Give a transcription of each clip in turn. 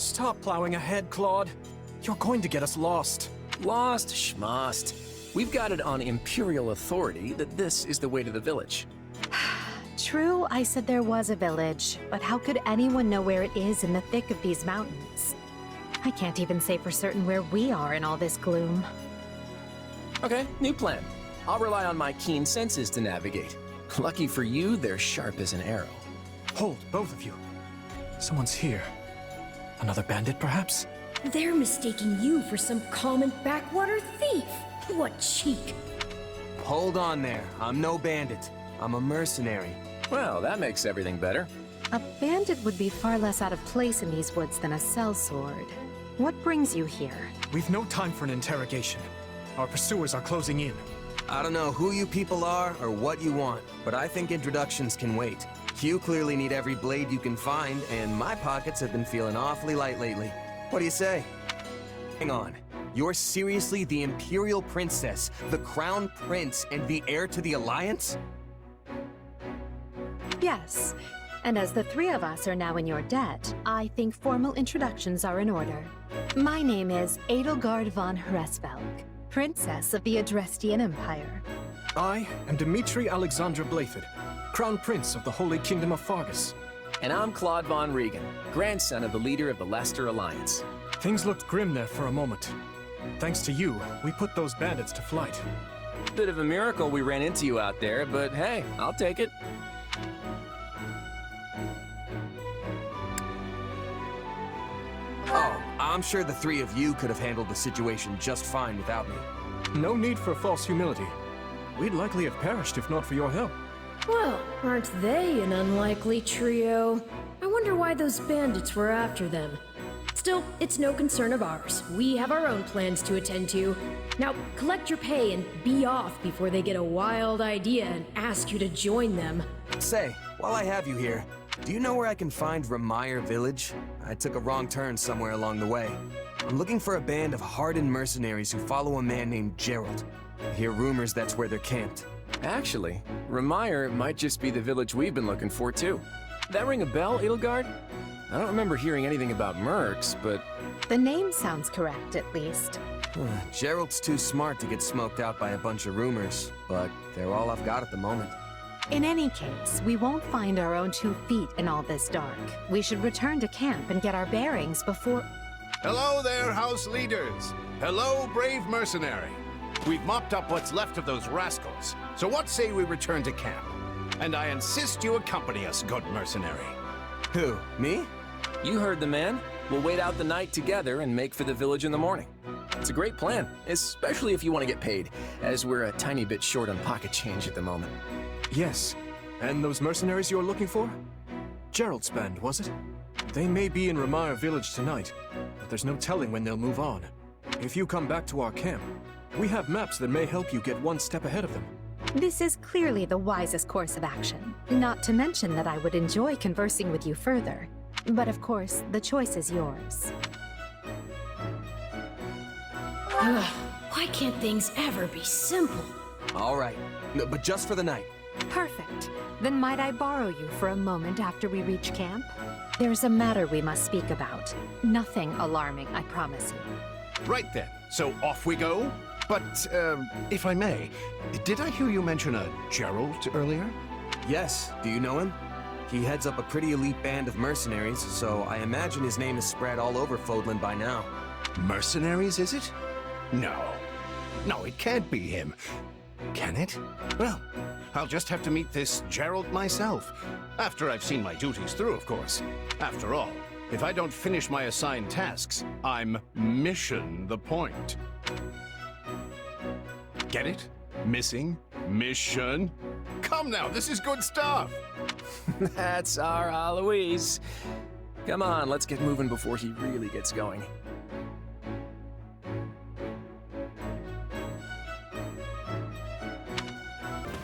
Stop plowing ahead, Claude. You're going to get us lost. Lost schmost. We've got it on Imperial authority that this is the way to the village. True, I said there was a village, but how could anyone know where it is in the thick of these mountains? I can't even say for certain where we are in all this gloom. Okay, new plan. I'll rely on my keen senses to navigate. Lucky for you, they're sharp as an arrow. Hold, both of you. Someone's here. Another bandit, perhaps? They're mistaking you for some common backwater thief. What cheek. Hold on there. I'm no bandit. I'm a mercenary. Well, that makes everything better. A bandit would be far less out of place in these woods than a sellsword. What brings you here? We've no time for an interrogation. Our pursuers are closing in. I don't know who you people are or what you want, but I think introductions can wait. You clearly need every blade you can find, and my pockets have been feeling awfully light lately. What do you say? Hang on. You're seriously the Imperial Princess, the Crown Prince, and the heir to the Alliance? Yes, and as the three of us are now in your debt, I think formal introductions are in order. My name is Edelgard von Hresvelg, Princess of the Adrestian Empire. I am Dmitri Alexandra Blaifford, Crown Prince of the Holy Kingdom of Fargus. And I'm Claude von Regan, grandson of the leader of the Leicester Alliance. Things looked grim there for a moment. Thanks to you, we put those bandits to flight. Bit of a miracle we ran into you out there, but hey, I'll take it. Oh, I'm sure the three of you could have handled the situation just fine without me. No need for false humility. We'd likely have perished if not for your help. Well, aren't they an unlikely trio? I wonder why those bandits were after them. Still, it's no concern of ours. We have our own plans to attend to. Now, collect your pay and be off before they get a wild idea and ask you to join them. Say, while I have you here, do you know where I can find Remire Village? I took a wrong turn somewhere along the way. I'm looking for a band of hardened mercenaries who follow a man named Gerald. I hear rumors that's where they're camped. Actually, Remire might just be the village we've been looking for, too. That ring a bell, Edelgard? I don't remember hearing anything about mercs, but... The name sounds correct, at least. Gerald's too smart to get smoked out by a bunch of rumors, but they're all I've got at the moment. In any case, we won't find our own 2 feet in all this dark. We should return to camp and get our bearings before... Hello there, house leaders. Hello, brave mercenary. We've mopped up what's left of those rascals, so what say we return to camp? And I insist you accompany us, good mercenary. Who, me? You heard the man. We'll wait out the night together and make for the village in the morning. It's a great plan, especially if you want to get paid, as we're a tiny bit short on pocket change at the moment. Yes. And those mercenaries you're looking for? Gerald's band, was it? They may be in Remire Village tonight, but there's no telling when they'll move on. If you come back to our camp, we have maps that may help you get one step ahead of them. This is clearly the wisest course of action. Not to mention that I would enjoy conversing with you further. But of course, the choice is yours. Why can't things ever be simple? All right, no, but just for the night. Perfect. Then might I borrow you for a moment after we reach camp? There's a matter we must speak about. Nothing alarming, I promise you. Right then, so off we go? But, if I may, did I hear you mention a Gerald earlier? Yes, do you know him? He heads up a pretty elite band of mercenaries, so I imagine his name is spread all over Fodlan by now. Mercenaries, is it? No. No, it can't be him. Can it? Well, I'll just have to meet this Gerald myself. After I've seen my duties through, of course. After all, if I don't finish my assigned tasks, I'm mission the point. Get it? Missing? Mission? Come now, this is good stuff! That's our Aloise. Come on, let's get moving before he really gets going.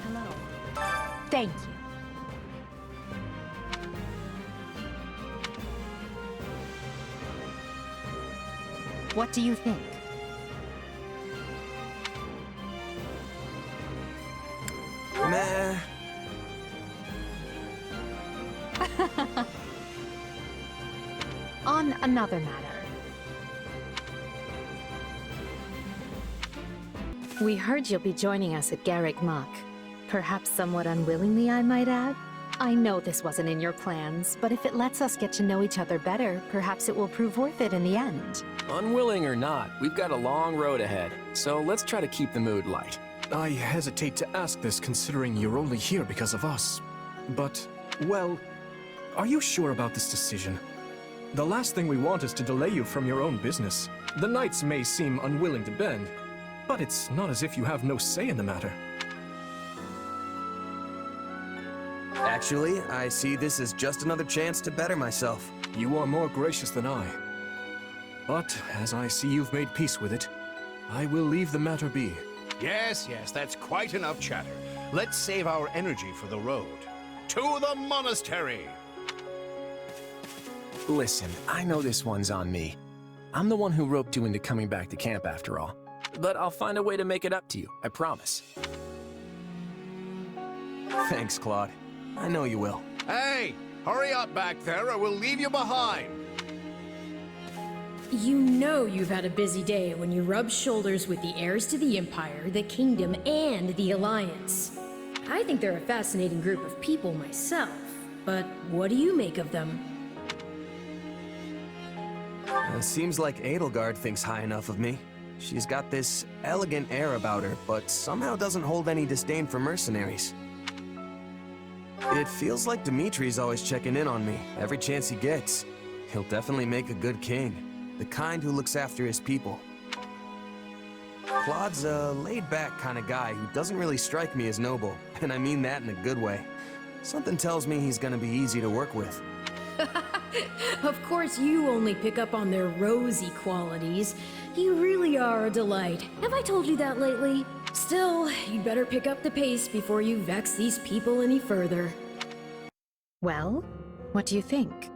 Hello. Thank you. What do you think? Meh. On another matter. We heard you'll be joining us at Garrick Muck. Perhaps somewhat unwillingly, I might add. I know this wasn't in your plans, but if it lets us get to know each other better, perhaps it will prove worth it in the end. Unwilling or not, we've got a long road ahead, so let's try to keep the mood light. I hesitate to ask this considering you're only here because of us. But, well, are you sure about this decision? The last thing we want is to delay you from your own business. The knights may seem unwilling to bend, but it's not as if you have no say in the matter. Actually, I see this as just another chance to better myself. You are more gracious than I. But, as I see you've made peace with it, I will leave the matter be. Yes, that's quite enough chatter. Let's save our energy for the road. To the monastery! Listen, I know this one's on me. I'm the one who roped you into coming back to camp after all. But I'll find a way to make it up to you, I promise. Thanks, Claude. I know you will. Hey! Hurry up back there or we'll leave you behind! You know you've had a busy day when you rub shoulders with the heirs to the Empire, the Kingdom, and the Alliance. I think they're a fascinating group of people myself, but what do you make of them? Seems like Edelgard thinks high enough of me. She's got this elegant air about her, but somehow doesn't hold any disdain for mercenaries. It feels like Dimitri's always checking in on me, every chance he gets. He'll definitely make a good king, the kind who looks after his people. Claude's a laid-back kind of guy who doesn't really strike me as noble, and I mean that in a good way. Something tells me he's gonna be easy to work with. Of course you only pick up on their rosy qualities. You really are a delight. Have I told you that lately? Still, you'd better pick up the pace before you vex these people any further. Well, what do you think?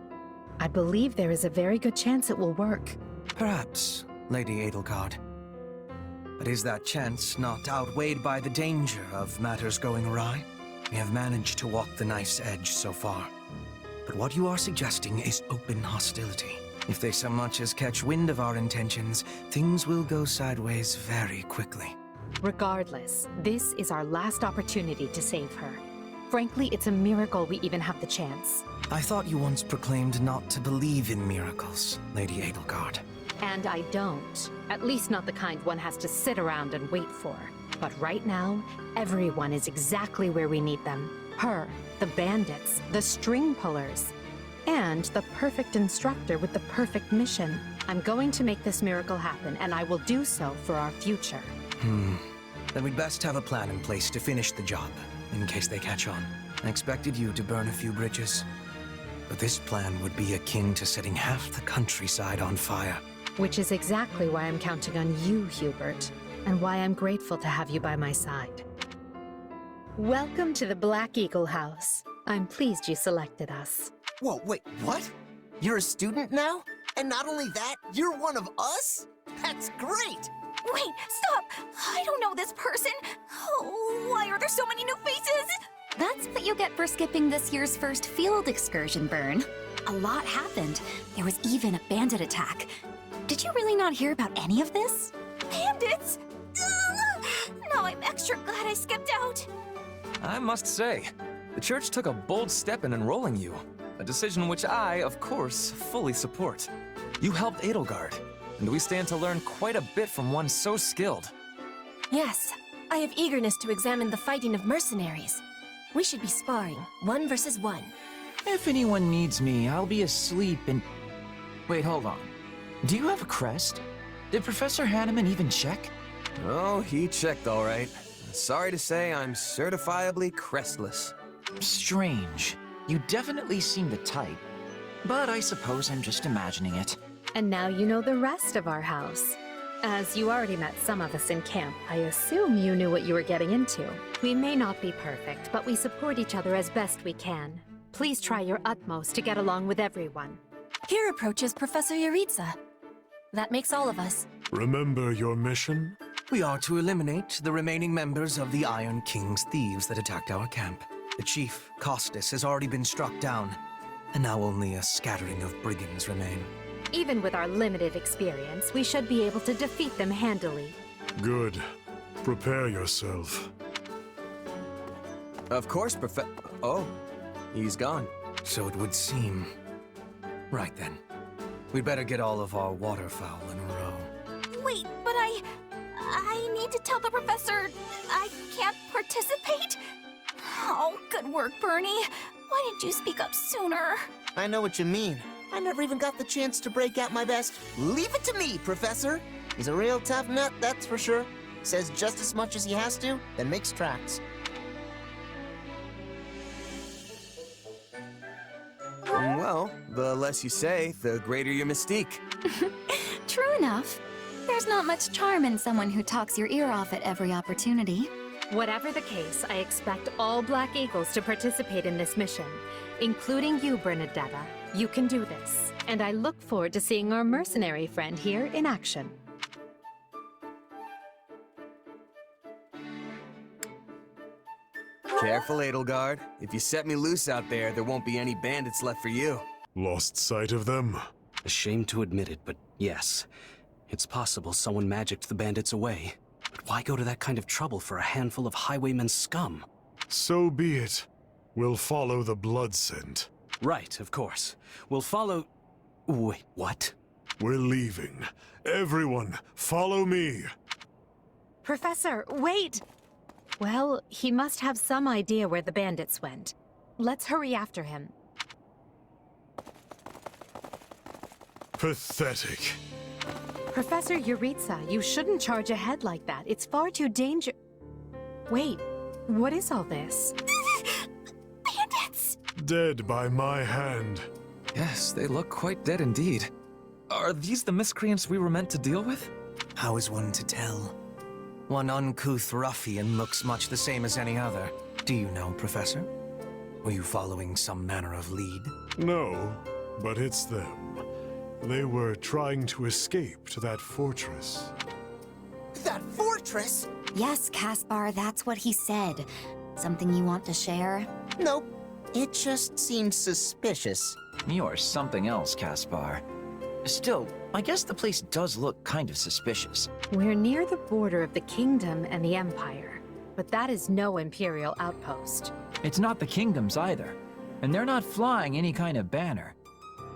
I believe there is a very good chance it will work. Perhaps, Lady Edelgard. But is that chance not outweighed by the danger of matters going awry? We have managed to walk the knife's edge so far. But what you are suggesting is open hostility. If they so much as catch wind of our intentions, things will go sideways very quickly. Regardless, this is our last opportunity to save her. Frankly, it's a miracle we even have the chance. I thought you once proclaimed not to believe in miracles, Lady Edelgard. And I don't. At least not the kind one has to sit around and wait for. But right now, everyone is exactly where we need them. Her, the bandits, the string pullers, and the perfect instructor with the perfect mission. I'm going to make this miracle happen, and I will do so for our future. Then we'd best have a plan in place to finish the job, in case they catch on. I expected you to burn a few bridges, but this plan would be akin to setting half the countryside on fire. Which is exactly why I'm counting on you, Hubert, and why I'm grateful to have you by my side. Welcome to the Black Eagle House. I'm pleased you selected us. Whoa, wait, what? You're a student now? And not only that, you're one of us? That's great! Wait, stop! I don't know this person! Oh, why are there so many new faces? That's what you get for skipping this year's first field excursion, Byrne. A lot happened. There was even a bandit attack. Did you really not hear about any of this? Bandits? Ugh! Now I'm extra glad I skipped out. I must say, the church took a bold step in enrolling you. A decision which I, of course, fully support. You helped Edelgard, and we stand to learn quite a bit from one so skilled. Yes, I have eagerness to examine the fighting of mercenaries. We should be sparring, 1 versus 1. If anyone needs me, I'll be asleep and... Wait, hold on. Do you have a crest? Did Professor Hanneman even check? Oh, he checked all right. Sorry to say, I'm certifiably crestless. Strange. You definitely seem the type. But I suppose I'm just imagining it. And now you know the rest of our house. As you already met some of us in camp, I assume you knew what you were getting into. We may not be perfect, but we support each other as best we can. Please try your utmost to get along with everyone. Here approaches Professor Yaritza. That makes all of us. Remember your mission? We are to eliminate the remaining members of the Iron King's thieves that attacked our camp. The chief, Costas, has already been struck down, and now only a scattering of brigands remain. Even with our limited experience, we should be able to defeat them handily. Good. Prepare yourself. Of course, Oh, he's gone. So it would seem. Right then. We'd better get all of our waterfowl in a row. Wait, but I need to tell the professor I can't participate? Oh, good work, Bernie. Why didn't you speak up sooner? I know what you mean. I never even got the chance to break out my best. Leave it to me, Professor. He's a real tough nut, that's for sure. Says just as much as he has to, then makes tracks. Well, the less you say, the greater your mystique. True enough. There's not much charm in someone who talks your ear off at every opportunity. Whatever the case, I expect all Black Eagles to participate in this mission, including you, Bernadetta. You can do this, and I look forward to seeing our mercenary friend here in action. Careful, Edelgard. If you set me loose out there, there won't be any bandits left for you. Lost sight of them? A shame to admit it, but yes. It's possible someone magicked the bandits away. But why go to that kind of trouble for a handful of highwaymen scum? So be it. We'll follow the blood scent. Right, of course. We'll follow... Wait, what? We're leaving. Everyone, follow me. Professor, wait! Well, he must have some idea where the bandits went. Let's hurry after him. Pathetic. Professor Yuritsa, you shouldn't charge ahead like that. It's far too Wait, what is all this? Bandits! Dead by my hand. Yes, they look quite dead indeed. Are these the miscreants we were meant to deal with? How is one to tell? One uncouth ruffian looks much the same as any other. Do you know, Professor? Were you following some manner of lead? No, but it's them. They were trying to escape to that fortress. That fortress? Yes, Caspar, that's what he said. Something you want to share? Nope. It just seemed suspicious. You're something else, Caspar. Still, I guess the place does look kind of suspicious. We're near the border of the kingdom and the empire, but that is no imperial outpost. It's not the kingdoms either, and they're not flying any kind of banner.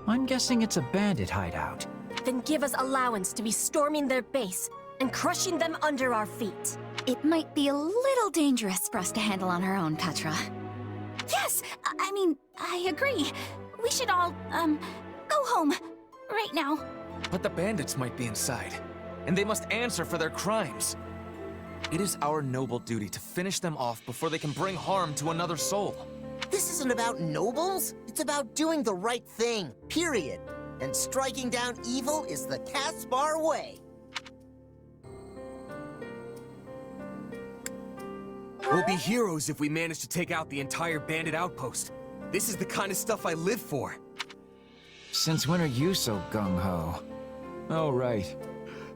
I'm guessing it's a bandit hideout. Then give us allowance to be storming their base and crushing them under our feet. It might be a little dangerous for us to handle on our own, Petra. Yes! I mean, I agree. We should all, go home. Right now. But the bandits might be inside, and they must answer for their crimes. It is our noble duty to finish them off before they can bring harm to another soul. This isn't about nobles. It's about doing the right thing, period. And striking down evil is the Caspar way. We'll be heroes if we manage to take out the entire bandit outpost. This is the kind of stuff I live for. Since when are you so gung-ho? Oh, right.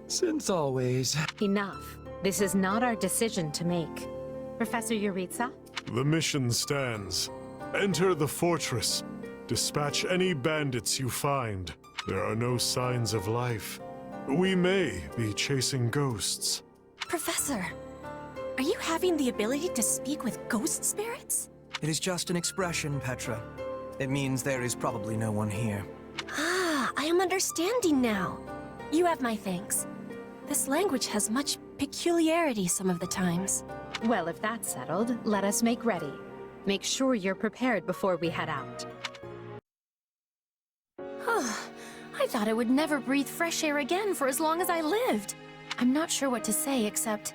Since always. Enough. This is not our decision to make. Professor Yuritsa? The mission stands. Enter the fortress. Dispatch any bandits you find. There are no signs of life. We may be chasing ghosts. Professor, are you having the ability to speak with ghost spirits? It is just an expression, Petra. It means there is probably no one here. Ah, I am understanding now. You have my thanks. This language has much peculiarity some of the times. Well, if that's settled, let us make ready. Make sure you're prepared before we head out. I thought I would never breathe fresh air again for as long as I lived. I'm not sure what to say except...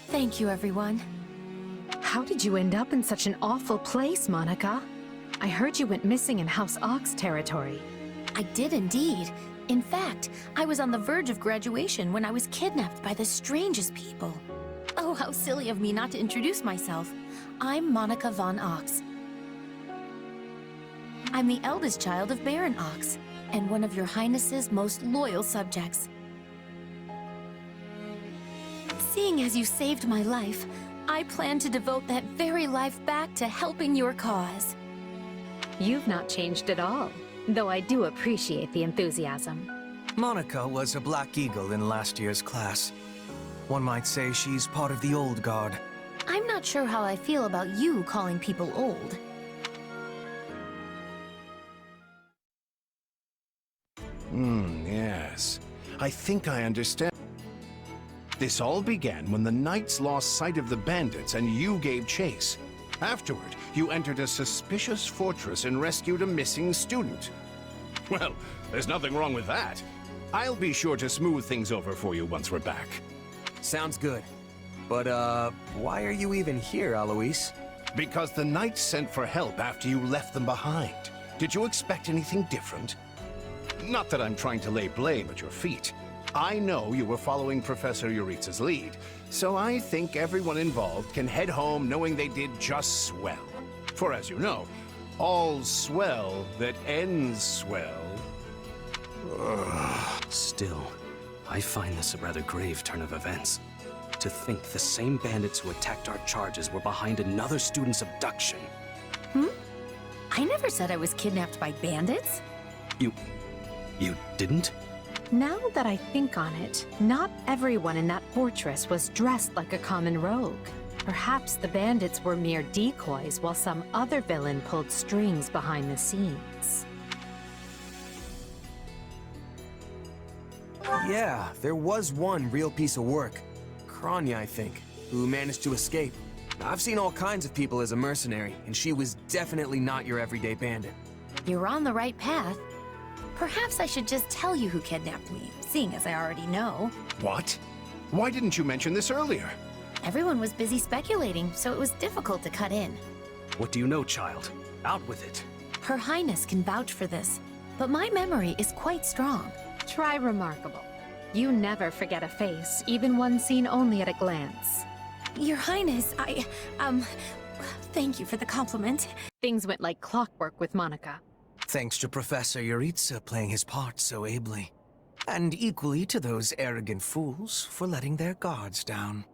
thank you, everyone. How did you end up in such an awful place, Monica? I heard you went missing in House Ox territory. I did indeed. In fact, I was on the verge of graduation when I was kidnapped by the strangest people. Oh, how silly of me not to introduce myself. I'm Monica von Ox. I'm the eldest child of Baron Ox, and one of your Highness's most loyal subjects. Seeing as you saved my life, I plan to devote that very life back to helping your cause. You've not changed at all. though I do appreciate the enthusiasm. Monica was a Black Eagle in last year's class. One might say she's part of the old guard. I'm not sure how I feel about you calling people old. Yes. I think I understand. This all began when the knights lost sight of the bandits and you gave chase. Afterward, you entered a suspicious fortress and rescued a missing student. Well, there's nothing wrong with that. I'll be sure to smooth things over for you once we're back. Sounds good. But, why are you even here, Alois? Because the knights sent for help after you left them behind. Did you expect anything different? Not that I'm trying to lay blame at your feet. I know you were following Professor Yuritsa's lead, so I think everyone involved can head home knowing they did just swell. For as you know, all's swell that ends swell. Still, I find this a rather grave turn of events. To think the same bandits who attacked our charges were behind another student's abduction. I never said I was kidnapped by bandits. You didn't? Now that I think on it, not everyone in that fortress was dressed like a common rogue. Perhaps the bandits were mere decoys while some other villain pulled strings behind the scenes. Yeah, there was one real piece of work. Kranya, I think, who managed to escape. I've seen all kinds of people as a mercenary, and she was definitely not your everyday bandit. You're on the right path. Perhaps I should just tell you who kidnapped me, seeing as I already know. What? Why didn't you mention this earlier? Everyone was busy speculating, so it was difficult to cut in. What do you know, child? Out with it. Her Highness can vouch for this, but my memory is quite strong. Try remarkable. You never forget a face, even one seen only at a glance. Your Highness, thank you for the compliment. Things went like clockwork with Monica. Thanks to Professor Yuritsa playing his part so ably. And equally to those arrogant fools for letting their guards down.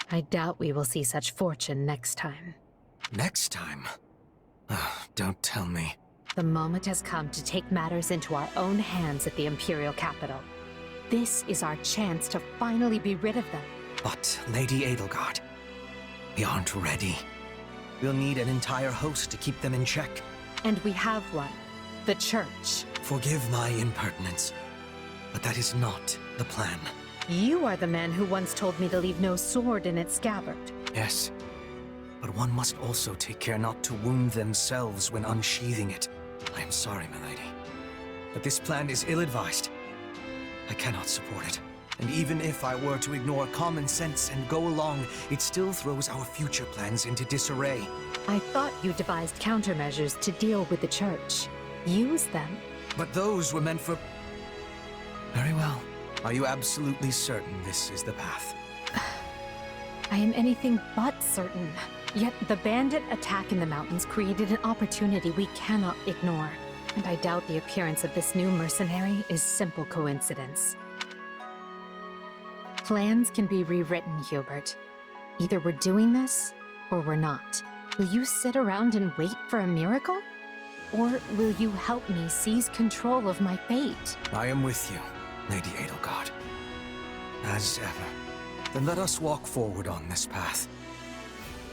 I doubt we will see such fortune next time. Next time? Don't tell me. The moment has come to take matters into our own hands at the Imperial capital. This is our chance to finally be rid of them. But, Lady Edelgard, we aren't ready. We'll need an entire host to keep them in check. And we have one. The Church. Forgive my impertinence, but that is not the plan. You are the man who once told me to leave no sword in its scabbard. Yes, but one must also take care not to wound themselves when unsheathing it. I am sorry, my lady, but this plan is ill-advised. I cannot support it. And even if I were to ignore common sense and go along, it still throws our future plans into disarray. I thought you devised countermeasures to deal with the Church. Use them. But those were meant for... Very well. Are you absolutely certain this is the path? I am anything but certain. Yet the bandit attack in the mountains created an opportunity we cannot ignore. And I doubt the appearance of this new mercenary is simple coincidence. Plans can be rewritten, Hubert. Either we're doing this, or we're not. Will you sit around and wait for a miracle? Or will you help me seize control of my fate? I am with you, Lady Edelgard. As ever. Then let us walk forward on this path,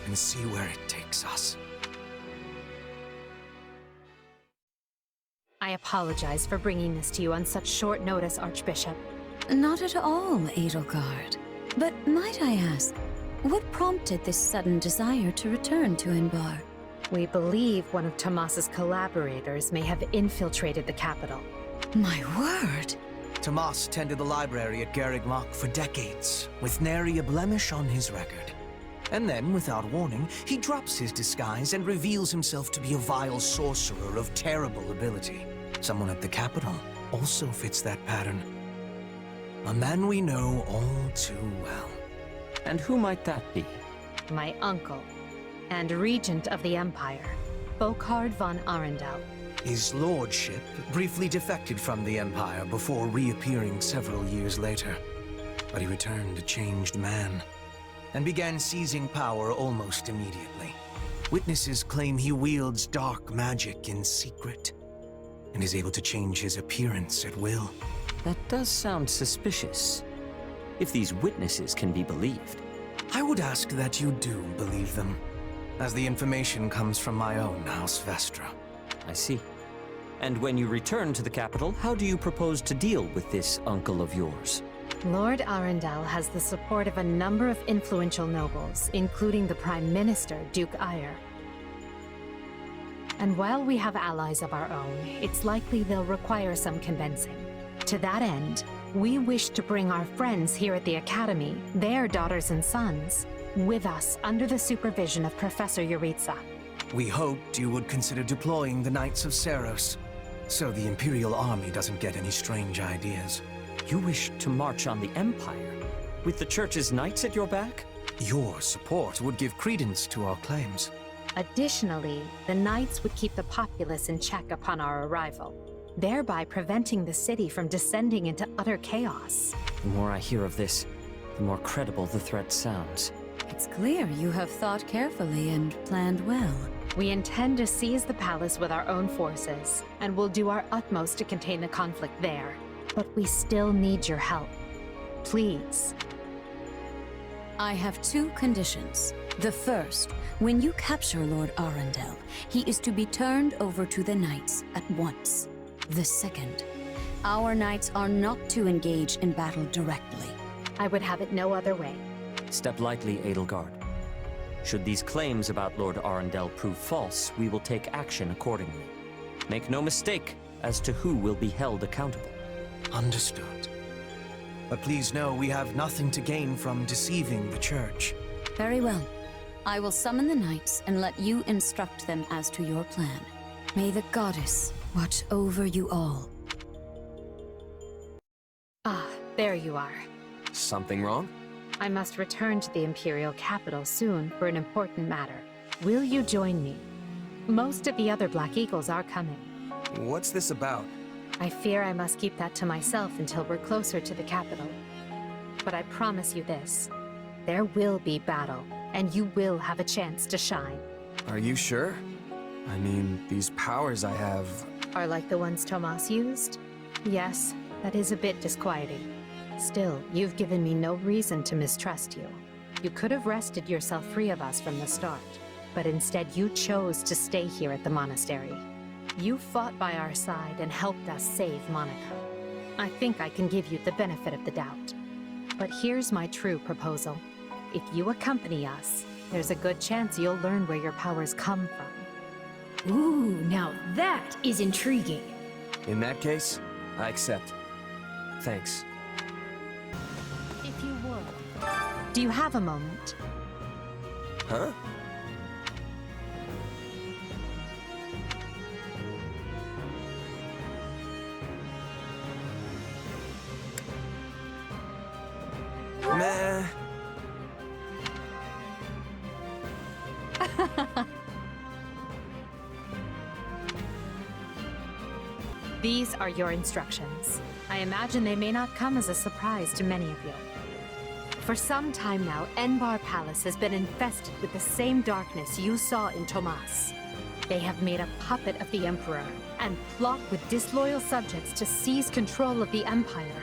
and see where it takes us. I apologize for bringing this to you on such short notice, Archbishop. Not at all, Edelgard. But might I ask, what prompted this sudden desire to return to Inbar? We believe one of Tomas's collaborators may have infiltrated the capital. My word! Tomas tended the library at Garreg Mach for decades, with nary a blemish on his record. And then, without warning, he drops his disguise and reveals himself to be a vile sorcerer of terrible ability. Someone at the capital also fits that pattern. A man we know all too well. And who might that be? My uncle, and regent of the Empire, Volkard von Arundel. His lordship briefly defected from the Empire before reappearing several years later. But he returned a changed man, and began seizing power almost immediately. Witnesses claim he wields dark magic in secret. and is able to change his appearance at will. That does sound suspicious. If these witnesses can be believed. I would ask that you do believe them, as the information comes from my own House Vestra. I see. And when you return to the capital, how do you propose to deal with this uncle of yours? Lord Arundel has the support of a number of influential nobles, including the Prime Minister, Duke Eyre. And while we have allies of our own, it's likely they'll require some convincing. To that end, we wish to bring our friends here at the Academy, their daughters and sons, with us under the supervision of Professor Yuritsa. We hoped you would consider deploying the Knights of Seros, so the Imperial Army doesn't get any strange ideas. You wish to march on the Empire, with the Church's knights at your back? Your support would give credence to our claims. Additionally, the Knights would keep the populace in check upon our arrival, thereby preventing the city from descending into utter chaos. The more I hear of this, the more credible the threat sounds. It's clear you have thought carefully and planned well. We intend to seize the palace with our own forces, and we'll do our utmost to contain the conflict there. But we still need your help. Please. I have 2 conditions. The first, when you capture Lord Arundel, he is to be turned over to the Knights at once. The second, our Knights are not to engage in battle directly. I would have it no other way. Step lightly, Edelgard. Should these claims about Lord Arundel prove false, we will take action accordingly. Make no mistake as to who will be held accountable. Understood. But please know we have nothing to gain from deceiving the Church. Very well. I will summon the Knights and let you instruct them as to your plan. May the Goddess watch over you all. Ah, there you are. Something wrong? I must return to the Imperial capital soon for an important matter. Will you join me? Most of the other Black Eagles are coming. What's this about? I fear I must keep that to myself until we're closer to the capital. But I promise you this. There will be battle, and you will have a chance to shine. Are you sure? I mean, these powers I have... Are like the ones Tomas used? Yes, that is a bit disquieting. Still, you've given me no reason to mistrust you. You could have wrested yourself free of us from the start, but instead you chose to stay here at the monastery. You fought by our side and helped us save Monica. I think I can give you the benefit of the doubt. But here's my true proposal. If you accompany us, there's a good chance you'll learn where your powers come from. Ooh, now that is intriguing. In that case, I accept. Thanks. If you would. Do you have a moment? Huh? Meh. These are your instructions. I imagine they may not come as a surprise to many of you. For some time now, Enbar Palace has been infested with the same darkness you saw in Tomas. They have made a puppet of the Emperor and plot with disloyal subjects to seize control of the Empire.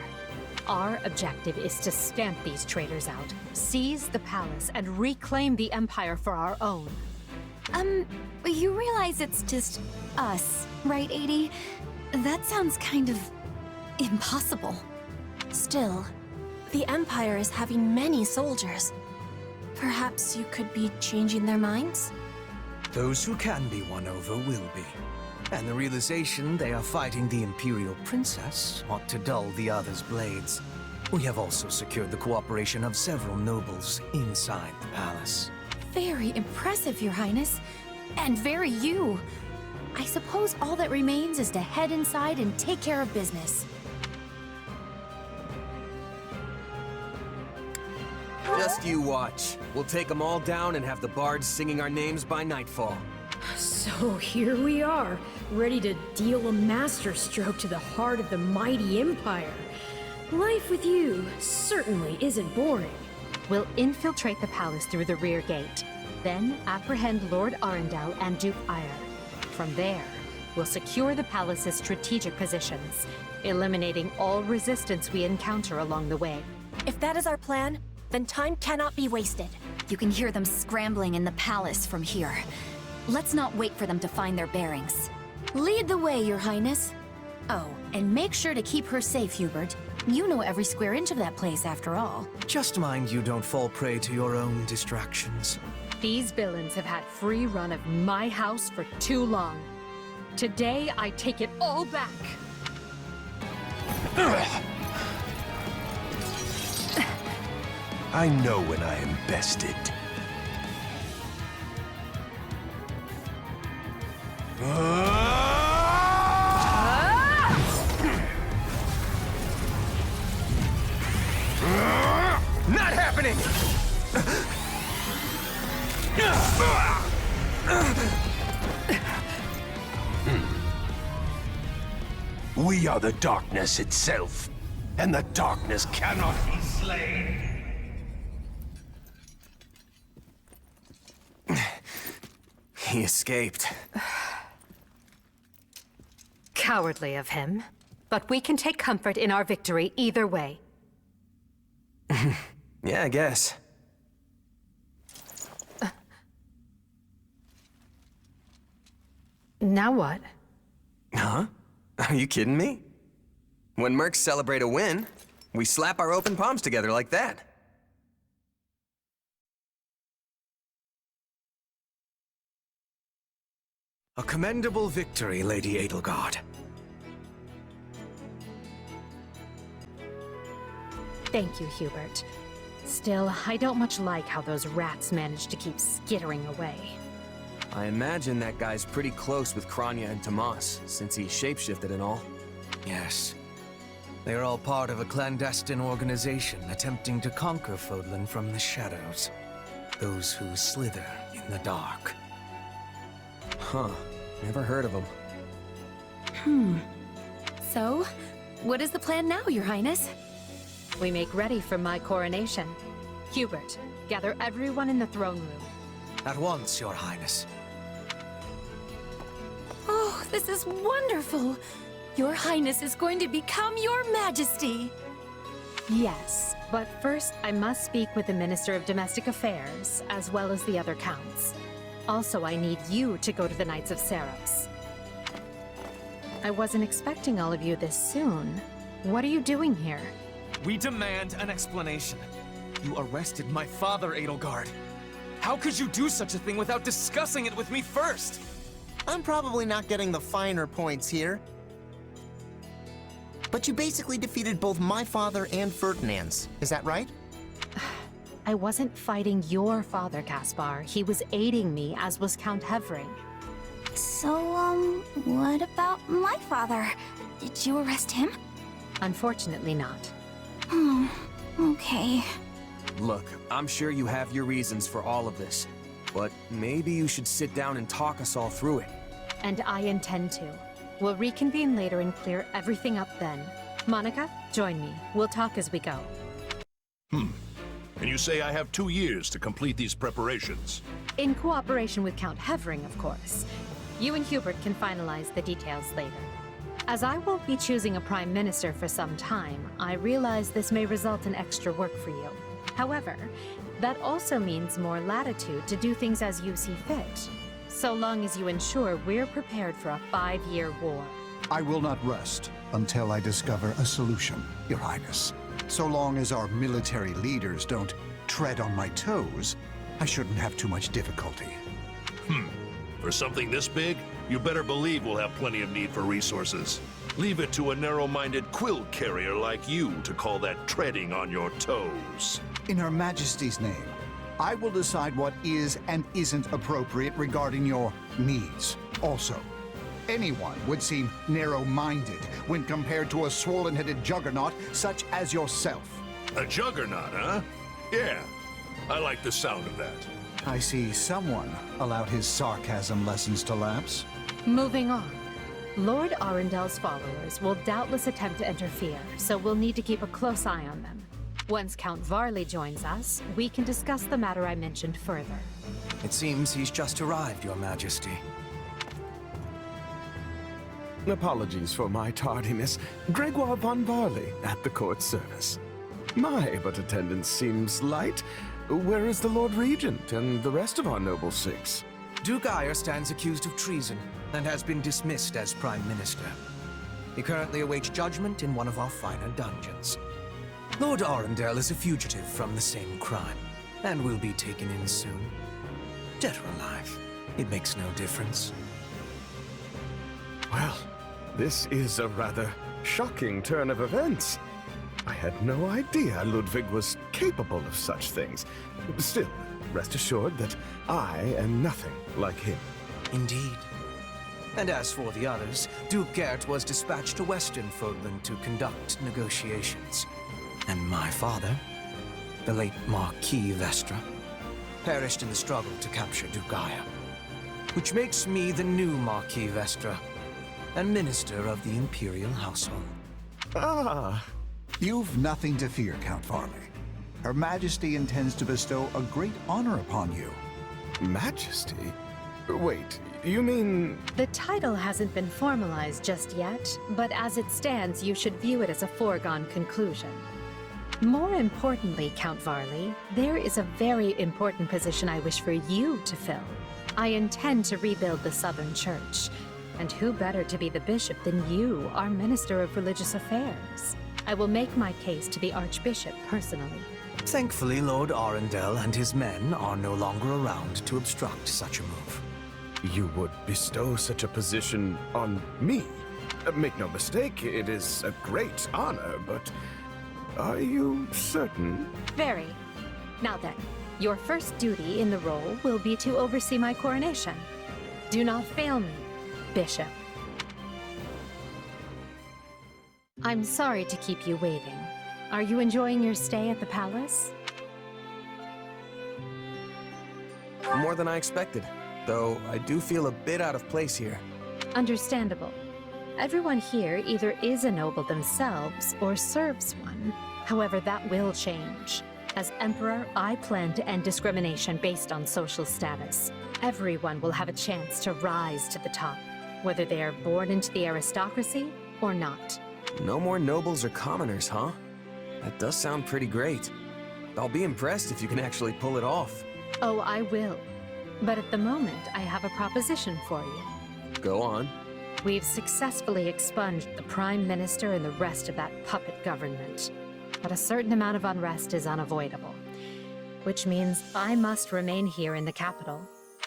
Our objective is to stamp these traitors out, seize the palace, and reclaim the Empire for our own. You realize it's just us, right, Edie? That sounds kind of impossible. Still, the Empire is having many soldiers. Perhaps you could be changing their minds? Those who can be won over will be. And the realization they are fighting the Imperial Princess ought to dull the others' blades. We have also secured the cooperation of several nobles inside the palace. Very impressive, Your Highness. And very you. I suppose all that remains is to head inside and take care of business. Just you watch. We'll take them all down and have the bards singing our names by nightfall. So here we are, ready to deal a masterstroke to the heart of the mighty Empire. Life with you certainly isn't boring. We'll infiltrate the palace through the rear gate, then apprehend Lord Arundel and Duke Eyre. From there, will secure the palace's strategic positions, eliminating all resistance we encounter along the way. If that is our plan, then time cannot be wasted. You can hear them scrambling in the palace from here. Let's not wait for them to find their bearings. Lead the way, Your Highness. Oh, and make sure to keep her safe, Hubert. You know every square inch of that place, after all. Just mind you don't fall prey to your own distractions. These villains have had free run of my house for too long. Today, I take it all back. I know when I am bested. Not happening! We are the darkness itself, and the darkness cannot be slain. He escaped. Cowardly of him. But we can take comfort in our victory either way. Yeah, I guess. Now what? Huh? Are you kidding me? When mercs celebrate a win, we slap our open palms together like that. A commendable victory, Lady Edelgard. Thank you, Hubert. Still, I don't much like how those rats managed to keep skittering away. I imagine that guy's pretty close with Kranya and Tomas, since he shapeshifted and all. Yes. They are all part of a clandestine organization attempting to conquer Fodlan from the shadows. Those who slither in the dark. Huh. Never heard of Hmm. So, what is the plan now, Your Highness? We make ready for my coronation. Hubert, gather everyone in the throne room. At once, Your Highness. Oh, this is wonderful! Your Highness is going to become Your Majesty! Yes, but first I must speak with the Minister of Domestic Affairs, as well as the other counts. Also, I need you to go to the Knights of Seros. I wasn't expecting all of you this soon. What are you doing here? We demand an explanation. You arrested my father, Edelgard. How could you do such a thing without discussing it with me first? I'm probably not getting the finer points here. But you basically defeated both my father and Ferdinand's, is that right? I wasn't fighting your father, Caspar. He was aiding me, as was Count Hevering. So, what about my father? Did you arrest him? Unfortunately not. Hmm, okay. Look, I'm sure you have your reasons for all of this, but maybe you should sit down and talk us all through it. And I intend to. We'll reconvene later and clear everything up then. Monica, join me. We'll talk as we go. And you say I have 2 years to complete these preparations? In cooperation with Count Hevering, of course. You and Hubert can finalize the details later. As I won't be choosing a prime minister for some time, I realize this may result in extra work for you. However, that also means more latitude to do things as you see fit, so long as you ensure we're prepared for a 5-year war. I will not rest until I discover a solution, Your Highness. So long as our military leaders don't tread on my toes, I shouldn't have too much difficulty. For something this big, you better believe we'll have plenty of need for resources. Leave it to a narrow-minded quill carrier like you to call that treading on your toes. In Her Majesty's name, I will decide what is and isn't appropriate regarding your needs. Also, anyone would seem narrow-minded when compared to a swollen-headed juggernaut such as yourself. A juggernaut, huh? Yeah, I like the sound of that. I see someone allowed his sarcasm lessons to lapse. Moving on. Lord Arendel's followers will doubtless attempt to interfere, so we'll need to keep a close eye on them. Once Count Varley joins us, we can discuss the matter I mentioned further. It seems he's just arrived, Your Majesty. Apologies for my tardiness. Gregoire von Barley at the court service. My, but attendance seems light. Where is the Lord Regent and the rest of our noble six? Duke Ire stands accused of treason and has been dismissed as Prime Minister. He currently awaits judgment in one of our finer dungeons. Lord Arundel is a fugitive from the same crime, and will be taken in soon. Dead or alive, it makes no difference. Well, this is a rather shocking turn of events. I had no idea Ludwig was capable of such things. Still, rest assured that I am nothing like him. Indeed. And as for the others, Duke Gert was dispatched to Western Fodland to conduct negotiations. And my father, the late Marquis Vestra, perished in the struggle to capture Duke Ire. Which makes me the new Marquis Vestra, and Minister of the Imperial Household. Ah, you've nothing to fear, Count Varley. Her Majesty intends to bestow a great honor upon you. Majesty? Wait, you mean... The title hasn't been formalized just yet, but as it stands, you should view it as a foregone conclusion. More importantly, Count Varley, there is a very important position I wish for you to fill. I intend to rebuild the Southern Church, and who better to be the bishop than you, our Minister of Religious Affairs? I will make my case to the Archbishop personally. Thankfully, Lord Arundel and his men are no longer around to obstruct such a move. You would bestow such a position on me? Make no mistake, it is a great honor, but are you certain? Very. Now then, your first duty in the role will be to oversee my coronation. Do not fail me, Bishop. I'm sorry to keep you waiting. Are you enjoying your stay at the palace? More than I expected, though I do feel a bit out of place here. Understandable. Everyone here either is a noble themselves or serves one. However, that will change. As Emperor, I plan to end discrimination based on social status. Everyone will have a chance to rise to the top, whether they are born into the aristocracy or not. No more nobles or commoners, huh? That does sound pretty great. I'll be impressed if you can actually pull it off. Oh, I will. But at the moment, I have a proposition for you. Go on. We've successfully expunged the Prime Minister and the rest of that puppet government. But a certain amount of unrest is unavoidable. Which means I must remain here in the capital.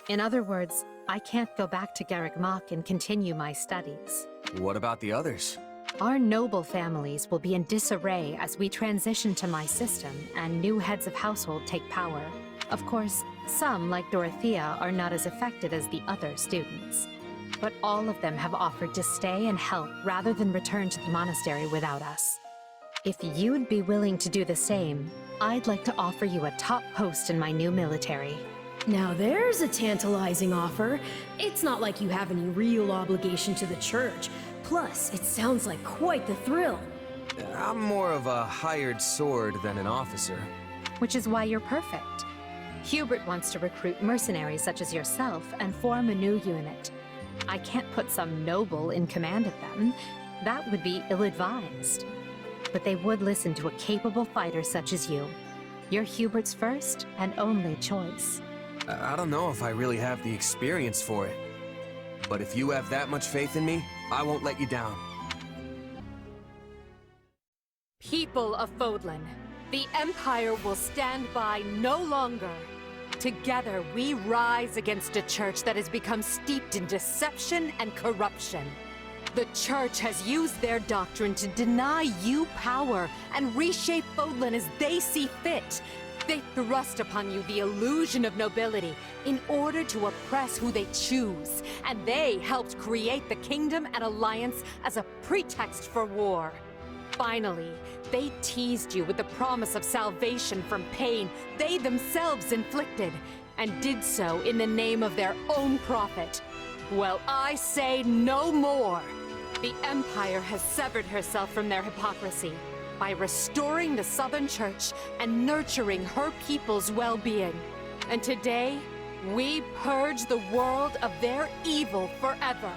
In other words, I can't go back to Garrick Mach and continue my studies. What about the others? Our noble families will be in disarray as we transition to my system and new heads of household take power. Of course, some, like Dorothea, are not as affected as the other students. But all of them have offered to stay and help rather than return to the monastery without us. If you'd be willing to do the same, I'd like to offer you a top post in my new military. Now there's a tantalizing offer. It's not like you have any real obligation to the church. Plus, it sounds like quite the thrill. I'm more of a hired sword than an officer. Which is why you're perfect. Hubert wants to recruit mercenaries such as yourself and form a new unit. I can't put some noble in command of them. That would be ill-advised. But they would listen to a capable fighter such as you. You're Hubert's first and only choice. I don't know if I really have the experience for it. But if you have that much faith in me, I won't let you down. People of Fodlan, the Empire will stand by no longer. Together, we rise against a church that has become steeped in deception and corruption. The church has used their doctrine to deny you power and reshape Fodlan as they see fit. They thrust upon you the illusion of nobility in order to oppress who they choose, and they helped create the Kingdom and Alliance as a pretext for war. Finally, they teased you with the promise of salvation from pain they themselves inflicted, and did so in the name of their own profit. Well, I say no more. The Empire has severed herself from their hypocrisy by restoring the Southern Church and nurturing her people's well-being. And today, we purge the world of their evil forever.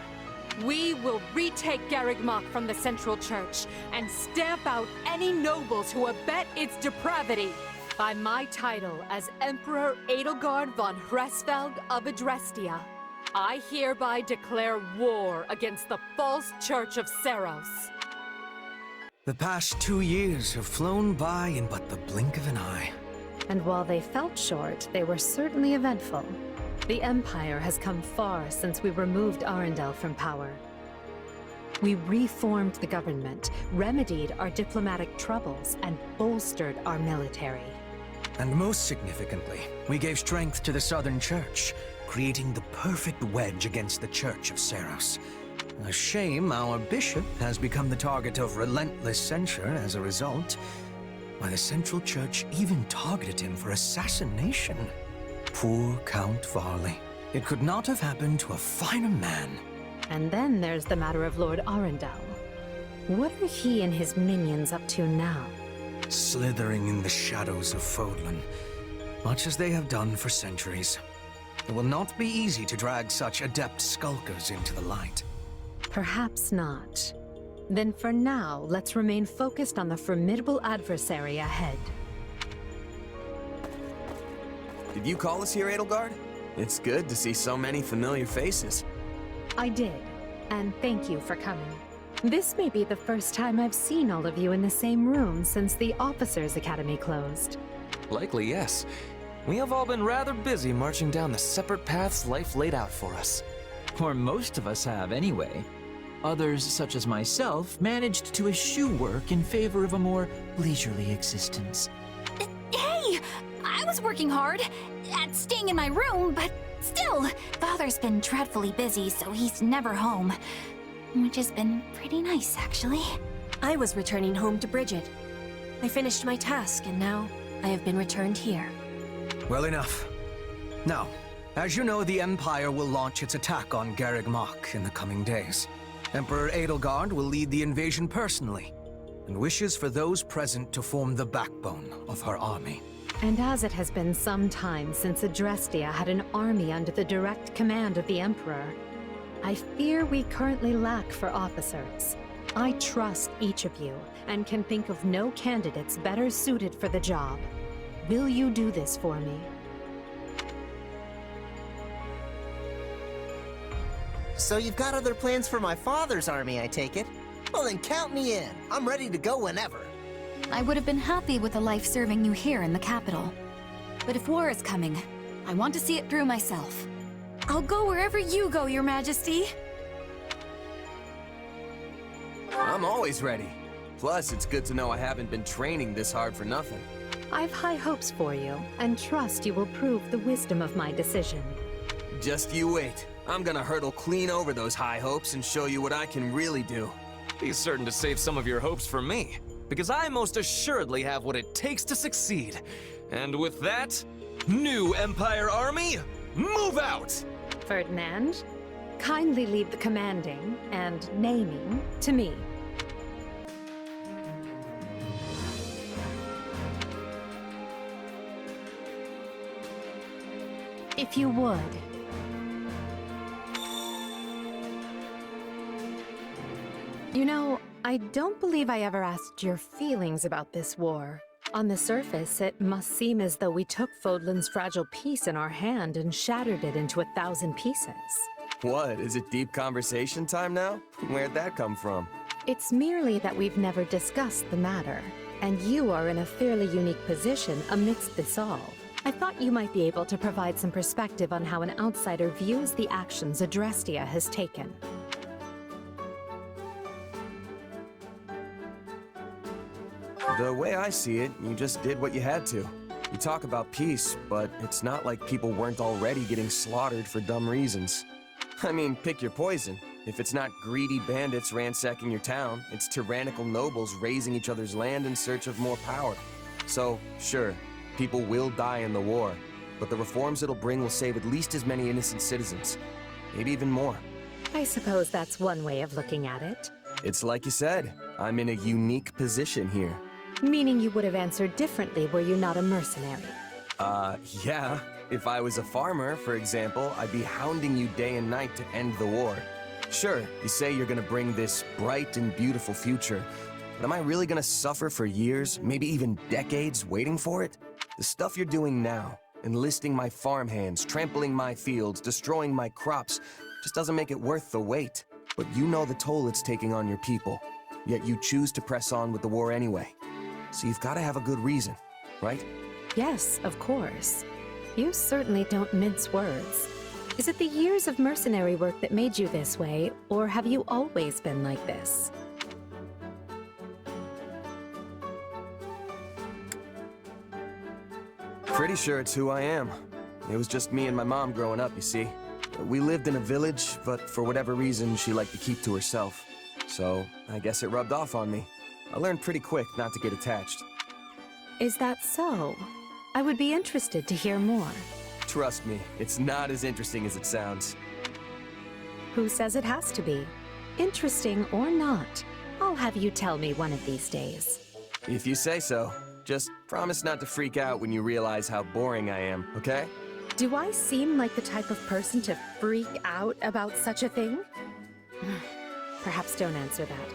We will retake Garrigmach from the Central Church and stamp out any nobles who abet its depravity. By my title as Emperor Edelgard von Hresvelg of Adrestia, I hereby declare war against the false Church of Seros. The past 2 years have flown by in but the blink of an eye. And while they felt short, they were certainly eventful. The Empire has come far since we removed Arundel from power. We reformed the government, remedied our diplomatic troubles, and bolstered our military. And most significantly, we gave strength to the Southern Church, creating the perfect wedge against the Church of Seros. A shame our bishop has become the target of relentless censure as a result. Why, the Central Church even targeted him for assassination. Poor Count Varley. It could not have happened to a finer man. And then there's the matter of Lord Arundel. What are he and his minions up to now? Slithering in the shadows of Fodlan, much as they have done for centuries. It will not be easy to drag such adept skulkers into the light. Perhaps not. Then for now, let's remain focused on the formidable adversary ahead. Did you call us here, Edelgard? It's good to see so many familiar faces. I did, and thank you for coming. This may be the first time I've seen all of you in the same room since the Officers' Academy closed. Likely, yes. We have all been rather busy marching down the separate paths life laid out for us. Or most of us have, anyway. Others, such as myself, managed to eschew work in favor of a more leisurely existence. Hey! I was working hard at staying in my room, but still, Father's been dreadfully busy, so he's never home. Which has been pretty nice, actually. I was returning home to Bridget. I finished my task, and now I have been returned here. Well enough. Now, as you know, the Empire will launch its attack on Garrigmach in the coming days. Emperor Edelgard will lead the invasion personally, and wishes for those present to form the backbone of her army. And as it has been some time since Adrestia had an army under the direct command of the Emperor, I fear we currently lack for officers. I trust each of you, and can think of no candidates better suited for the job. Will you do this for me? So you've got other plans for my father's army, I take it? Well then count me in. I'm ready to go whenever. I would have been happy with a life serving you here in the capital. But if war is coming, I want to see it through myself. I'll go wherever you go, Your Majesty. I'm always ready. Plus, it's good to know I haven't been training this hard for nothing. I've high hopes for you, and trust you will prove the wisdom of my decision. Just you wait. I'm gonna hurdle clean over those high hopes and show you what I can really do. Be certain to save some of your hopes for me, because I most assuredly have what it takes to succeed. And with that, new Empire Army, move out! Ferdinand, kindly leave the commanding and naming to me. If you would. You know, I don't believe I ever asked your feelings about this war. On the surface, it must seem as though we took Fodlan's fragile piece in our hand and shattered it into 1,000 pieces. What, is it deep conversation time now? Where'd that come from? It's merely that we've never discussed the matter, and you are in a fairly unique position amidst this all. I thought you might be able to provide some perspective on how an outsider views the actions Adrestia has taken. The way I see it, you just did what you had to. You talk about peace, but it's not like people weren't already getting slaughtered for dumb reasons. I mean, pick your poison. If it's not greedy bandits ransacking your town, it's tyrannical nobles raising each other's land in search of more power. So, sure, people will die in the war, but the reforms it'll bring will save at least as many innocent citizens. Maybe even more. I suppose that's one way of looking at it. It's like you said, I'm in a unique position here. Meaning you would have answered differently were you not a mercenary. Yeah. If I was a farmer, for example, I'd be hounding you day and night to end the war. Sure, you say you're gonna bring this bright and beautiful future, but am I really gonna suffer for years, maybe even decades, waiting for it? The stuff you're doing now, enlisting my farmhands, trampling my fields, destroying my crops, just doesn't make it worth the wait. But you know the toll it's taking on your people, yet you choose to press on with the war anyway. So you've gotta have a good reason, right? Yes, of course. You certainly don't mince words. Is it the years of mercenary work that made you this way, or have you always been like this? Pretty sure it's who I am. It was just me and my mom growing up, you see. We lived in a village, but for whatever reason, she liked to keep to herself. So, I guess it rubbed off on me. I learned pretty quick not to get attached. Is that so? I would be interested to hear more. Trust me, it's not as interesting as it sounds. Who says it has to be? Interesting or not, I'll have you tell me one of these days. If you say so. Just promise not to freak out when you realize how boring I am, okay? Do I seem like the type of person to freak out about such a thing? Perhaps don't answer that.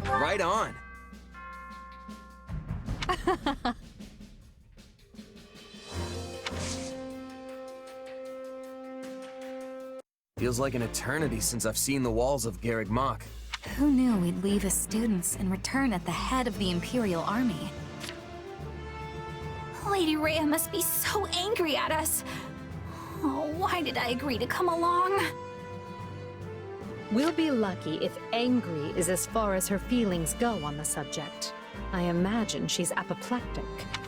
Right on. Feels like an eternity since I've seen the walls of Garreg Mach. Who knew we'd leave as students and return at the head of the Imperial Army? Lady Rhea must be so angry at us. Oh, why did I agree to come along? We'll be lucky if angry is as far as her feelings go on the subject. I imagine she's apoplectic.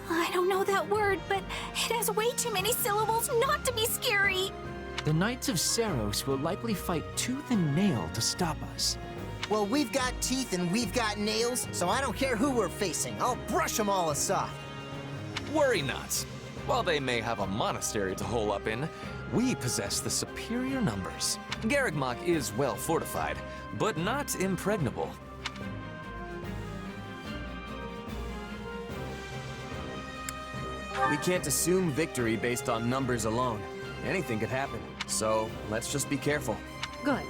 I don't know that word, but it has way too many syllables not to be scary. The Knights of Seros will likely fight tooth and nail to stop us. Well, we've got teeth and we've got nails, so I don't care who we're facing. I'll brush them all aside. Worry not. While they may have a monastery to hole up in, we possess the superior numbers. Garreg Mach is well fortified, but not impregnable. We can't assume victory based on numbers alone. Anything could happen, so let's just be careful. Good.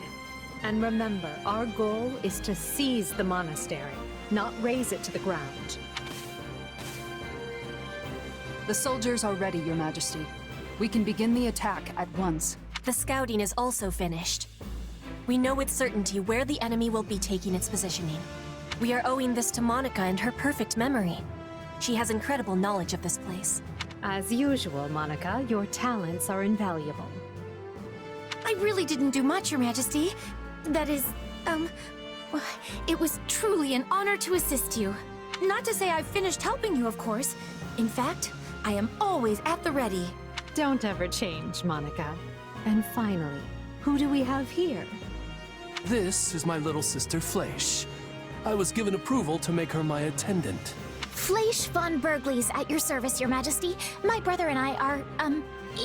And remember, our goal is to seize the monastery, not raze it to the ground. The soldiers are ready, Your Majesty. We can begin the attack at once. The scouting is also finished. We know with certainty where the enemy will be taking its positioning. We are owing this to Monica and her perfect memory. She has incredible knowledge of this place. As usual, Monica, your talents are invaluable. I really didn't do much, Your Majesty. That is, it was truly an honor to assist you. Not to say I've finished helping you, of course. In fact, I am always at the ready. Don't ever change, Monica. And finally, who do we have here? This is my little sister, Fleisch. I was given approval to make her my attendant. Fleisch von Berglies at your service, Your Majesty. My brother and I are,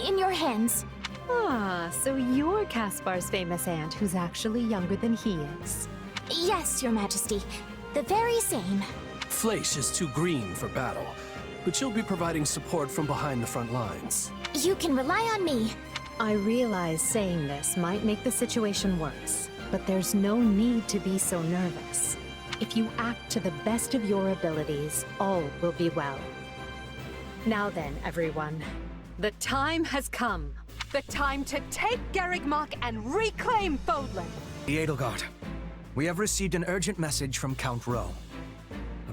in your hands. Ah, so you're Caspar's famous aunt who's actually younger than he is. Yes, Your Majesty. The very same. Fleisch is too green for battle, but she'll be providing support from behind the front lines. You can rely on me. I realize saying this might make the situation worse, but there's no need to be so nervous. If you act to the best of your abilities, all will be well. Now then, everyone, the time has come. The time to take Garreg Mach and reclaim Fodlan. The Edelgard. We have received an urgent message from Count Rowe.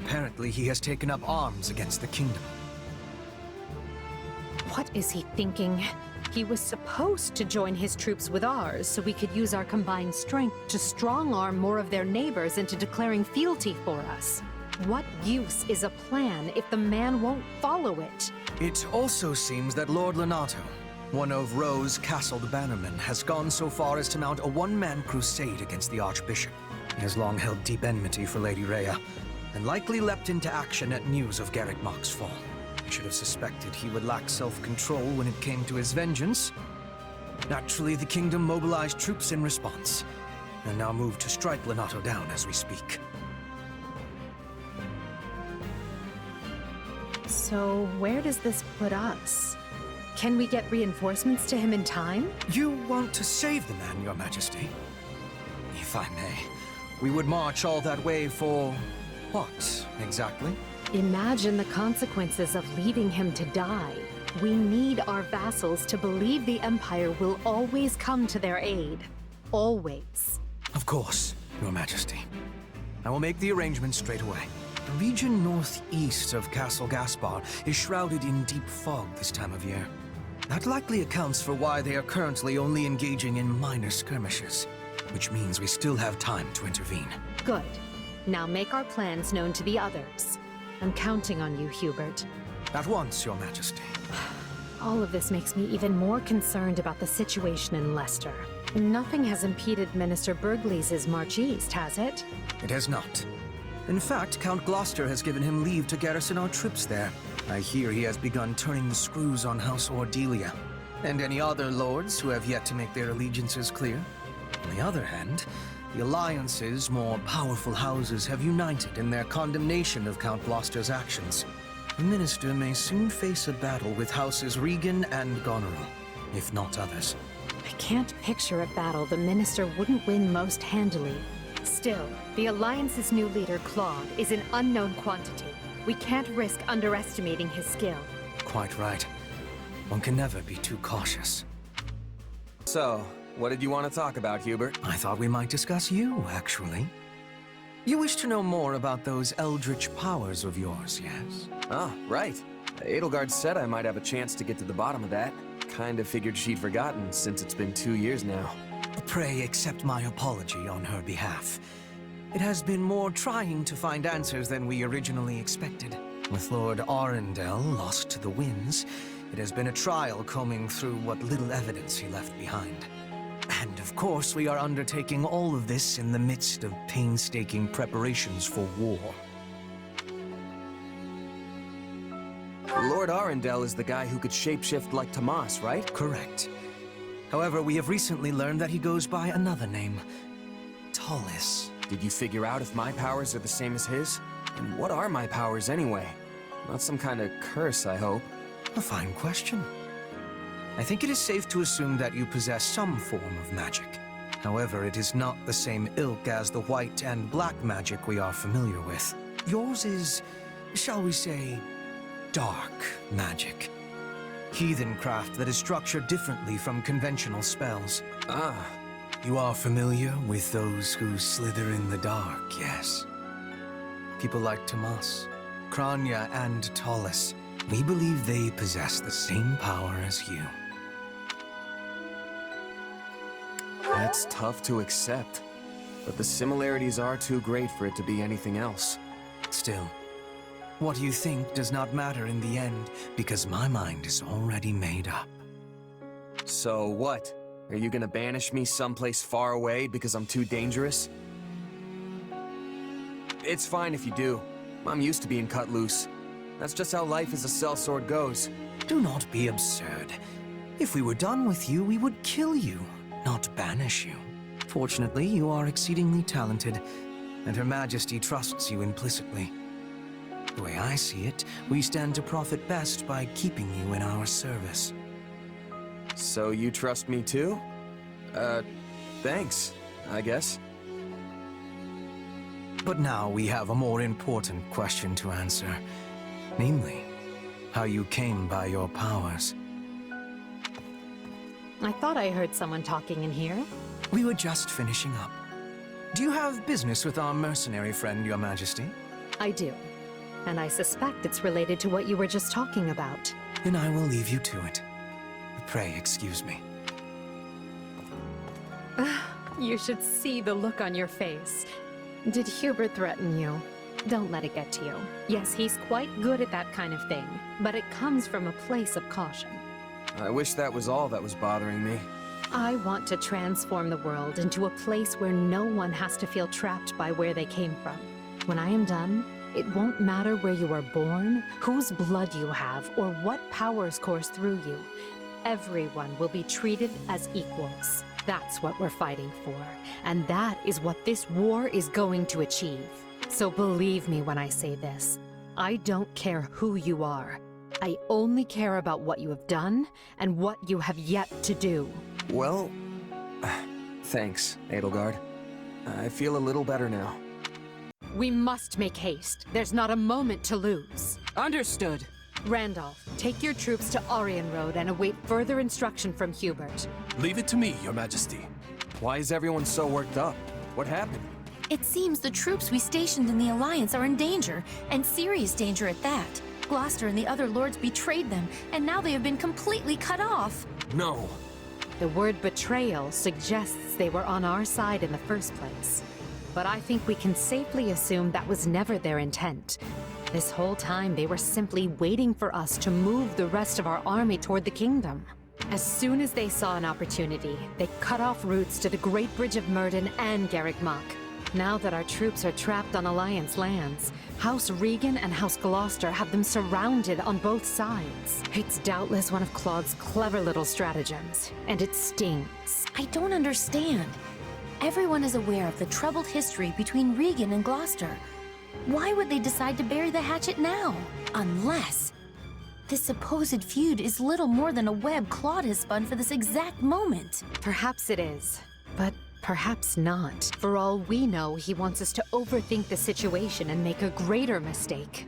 Apparently, he has taken up arms against the kingdom. What is he thinking? He was supposed to join his troops with ours so we could use our combined strength to strong-arm more of their neighbors into declaring fealty for us. What use is a plan if the man won't follow it? It also seems that Lord Lenato, one of Rowe's castled bannermen, has gone so far as to mount a one-man crusade against the Archbishop. He has long held deep enmity for Lady Rhea, and likely leapt into action at news of Garreg Mach's fall. I should have suspected he would lack self-control when it came to his vengeance. Naturally, the kingdom mobilized troops in response. and now move to strike Lonato down as we speak. So, where does this put us? Can we get reinforcements to him in time? You want to save the man, Your Majesty? If I may, we would march all that way for what, exactly? Imagine the consequences of leaving him to die. We need our vassals to believe the Empire will always come to their aid. Always. Of course, Your Majesty. I will make the arrangements straight away. The region northeast of Castle Gaspar is shrouded in deep fog this time of year. That likely accounts for why they are currently only engaging in minor skirmishes, which means we still have time to intervene. Good. Now make our plans known to the others. I'm counting on you, Hubert. At once, Your Majesty. All of this makes me even more concerned about the situation in Leicester. Nothing has impeded Minister Burgleys' march east, has it? It has not. In fact, Count Gloucester has given him leave to garrison our troops there. I hear he has begun turning the screws on House Ordelia, and any other lords who have yet to make their allegiances clear. On the other hand, the Alliance's more powerful houses have united in their condemnation of Count Gloucester's actions. The minister may soon face a battle with Houses Regan and Goneril, if not others. I can't picture a battle the minister wouldn't win most handily. Still, the Alliance's new leader, Claude, is an unknown quantity. We can't risk underestimating his skill. Quite right. One can never be too cautious. So, what did you want to talk about, Hubert? I thought we might discuss you, actually. You wish to know more about those eldritch powers of yours, yes? Ah, right. Edelgard said I might have a chance to get to the bottom of that. Kinda figured she'd forgotten, since it's been 2 years now. Pray accept my apology on her behalf. It has been more trying to find answers than we originally expected. With Lord Arundel lost to the winds, it has been a trial combing through what little evidence he left behind. And of course, we are undertaking all of this in the midst of painstaking preparations for war. Lord Arundel is the guy who could shapeshift like Tomas, right? Correct. However, we have recently learned that he goes by another name. Tallis. Did you figure out if my powers are the same as his? And what are my powers anyway? Not some kind of curse, I hope. A fine question. I think it is safe to assume that you possess some form of magic. However, it is not the same ilk as the white and black magic we are familiar with. Yours is, shall we say, dark magic. Heathen craft that is structured differently from conventional spells. Ah. You are familiar with those who slither in the dark, yes? People like Tomas, Kranya, and Tallis. We believe they possess the same power as you. That's tough to accept, but the similarities are too great for it to be anything else. Still, what you think does not matter in the end, because my mind is already made up. So what? Are you gonna banish me someplace far away because I'm too dangerous? It's fine if you do. I'm used to being cut loose. That's just how life as a sellsword goes. Do not be absurd. If we were done with you, we would kill you, not banish you. Fortunately, you are exceedingly talented, and Her Majesty trusts you implicitly. The way I see it, we stand to profit best by keeping you in our service. So you trust me too? Thanks, I guess. But now we have a more important question to answer. Namely, how you came by your powers. I thought I heard someone talking in here. We were just finishing up. Do you have business with our mercenary friend, Your Majesty? I do. And I suspect it's related to what you were just talking about. Then I will leave you to it. Pray excuse me. You should see the look on your face. Did Hubert threaten you? Don't let it get to you. Yes, he's quite good at that kind of thing, but it comes from a place of caution. I wish that was all that was bothering me. I want to transform the world into a place where no one has to feel trapped by where they came from. When I am done, it won't matter where you are born, whose blood you have, or what powers course through you. Everyone will be treated as equals. That's what we're fighting for, and that is what this war is going to achieve. So believe me when I say this. I don't care who you are. I only care about what you have done and what you have yet to do. Well, thanks, Edelgard. I feel a little better now. We must make haste. There's not a moment to lose. Understood. Randolph, take your troops to Orion Road and await further instruction from Hubert. Leave it to me, Your Majesty. Why is everyone so worked up? What happened? It seems the troops we stationed in the Alliance are in danger, and serious danger at that. Gloucester and the other lords betrayed them, and now they have been completely cut off. No. The word betrayal suggests they were on our side in the first place. But I think we can safely assume that was never their intent. This whole time they were simply waiting for us to move the rest of our army toward the kingdom. As soon as they saw an opportunity, they cut off routes to the Great Bridge of Myrddin and Garreg Mach. Now that our troops are trapped on Alliance lands, House Regan and House Gloucester have them surrounded on both sides. It's doubtless one of Claude's clever little stratagems, and it stings. I don't understand. Everyone is aware of the troubled history between Regan and Gloucester. Why would they decide to bury the hatchet now? Unless this supposed feud is little more than a web Claude has spun for this exact moment. Perhaps it is, but perhaps not. For all we know, he wants us to overthink the situation and make a greater mistake.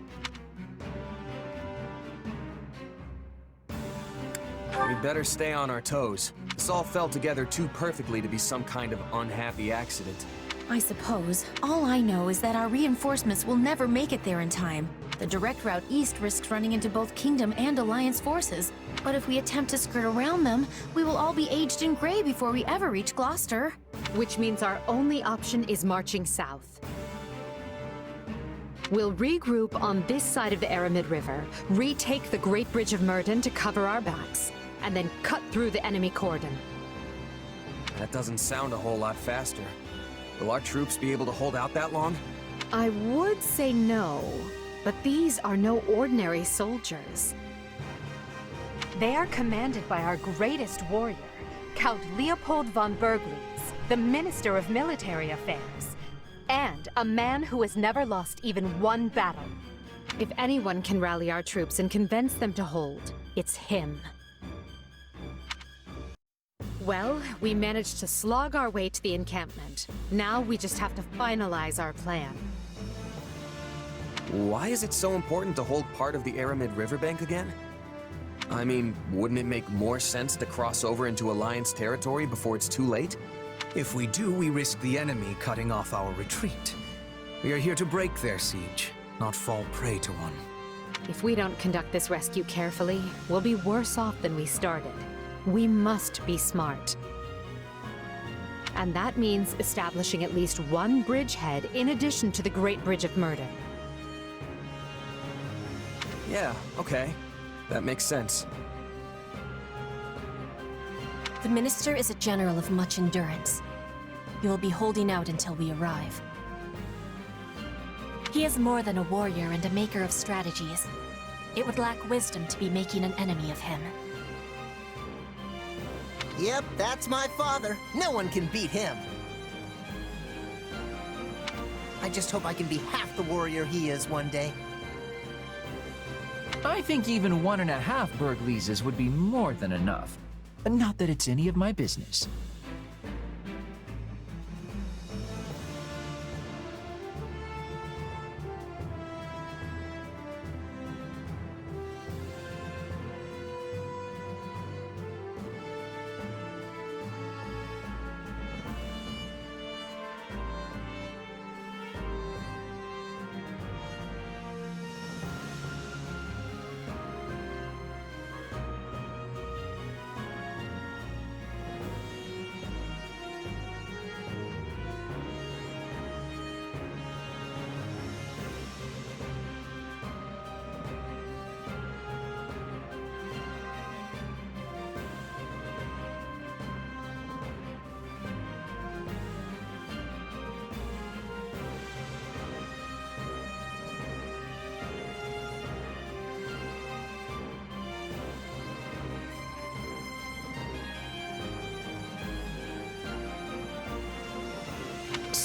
We'd better stay on our toes. This all fell together too perfectly to be some kind of unhappy accident. I suppose. All I know is that our reinforcements will never make it there in time. The direct route east risks running into both Kingdom and Alliance forces. But if we attempt to skirt around them, we will all be aged and gray before we ever reach Gloucester. Which means our only option is marching south. We'll regroup on this side of the Aramid River, retake the Great Bridge of Myrddin to cover our backs, and then cut through the enemy cordon. That doesn't sound a whole lot faster. Will our troops be able to hold out that long? I would say no, but these are no ordinary soldiers. They are commanded by our greatest warrior, Count Leopold von Bergliez, the Minister of Military Affairs, and a man who has never lost even one battle. If anyone can rally our troops and convince them to hold, it's him. Well, we managed to slog our way to the encampment. Now we just have to finalize our plan. Why is it so important to hold part of the Aramid riverbank again? I mean, wouldn't it make more sense to cross over into Alliance territory before it's too late? If we do, we risk the enemy cutting off our retreat. We are here to break their siege, not fall prey to one. If we don't conduct this rescue carefully, we'll be worse off than we started. We must be smart. And that means establishing at least one bridgehead in addition to the Great Bridge of Myrddin. Yeah, okay. That makes sense. The Minister is a general of much endurance. He will be holding out until we arrive. He is more than a warrior and a maker of strategies. It would lack wisdom to be making an enemy of him. Yep, that's my father. No one can beat him. I just hope I can be half the warrior he is one day. I think even 1.5 Bergliezes would be more than enough. Not that it's any of my business.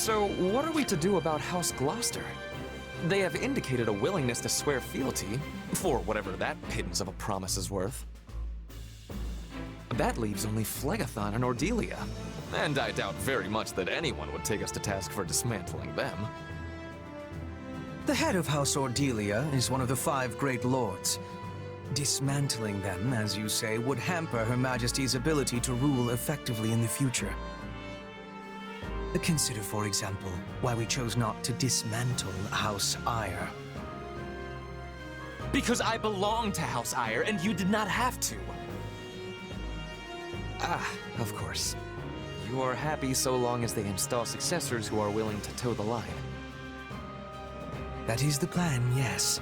So, what are we to do about House Gloucester? They have indicated a willingness to swear fealty, for whatever that pittance of a promise is worth. That leaves only Phlegathon and Ordelia, and I doubt very much that anyone would take us to task for dismantling them. The head of House Ordelia is one of the 5 great lords. Dismantling them, as you say, would hamper Her Majesty's ability to rule effectively in the future. Consider, for example, why we chose not to dismantle House Eyre. Because I belong to House Eyre, and you did not have to. Ah, of course. You are happy so long as they install successors who are willing to toe the line. That is the plan, yes.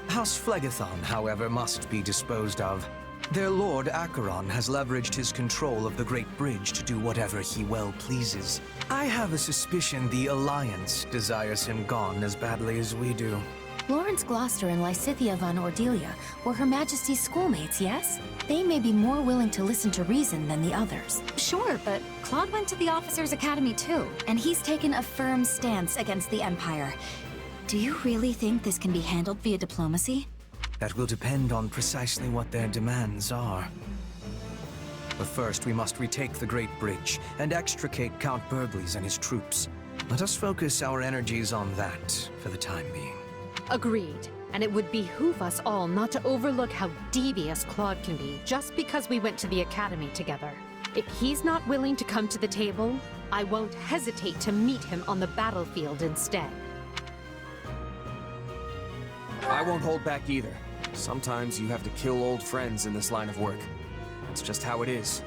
House Phlegathon, however, must be disposed of. Their lord, Acheron, has leveraged his control of the Great Bridge to do whatever he well pleases. I have a suspicion the Alliance desires him gone as badly as we do. Lawrence Gloucester and Lysithea von Ordelia were Her Majesty's schoolmates, yes? They may be more willing to listen to reason than the others. Sure, but Claude went to the Officers' Academy too, and he's taken a firm stance against the Empire. Do you really think this can be handled via diplomacy? That will depend on precisely what their demands are. But first, we must retake the Great Bridge and extricate Count Burgles and his troops. Let us focus our energies on that for the time being. Agreed. And it would behoove us all not to overlook how devious Claude can be just because we went to the Academy together. If he's not willing to come to the table, I won't hesitate to meet him on the battlefield instead. I won't hold back either. Sometimes you have to kill old friends in this line of work. It's just how it is.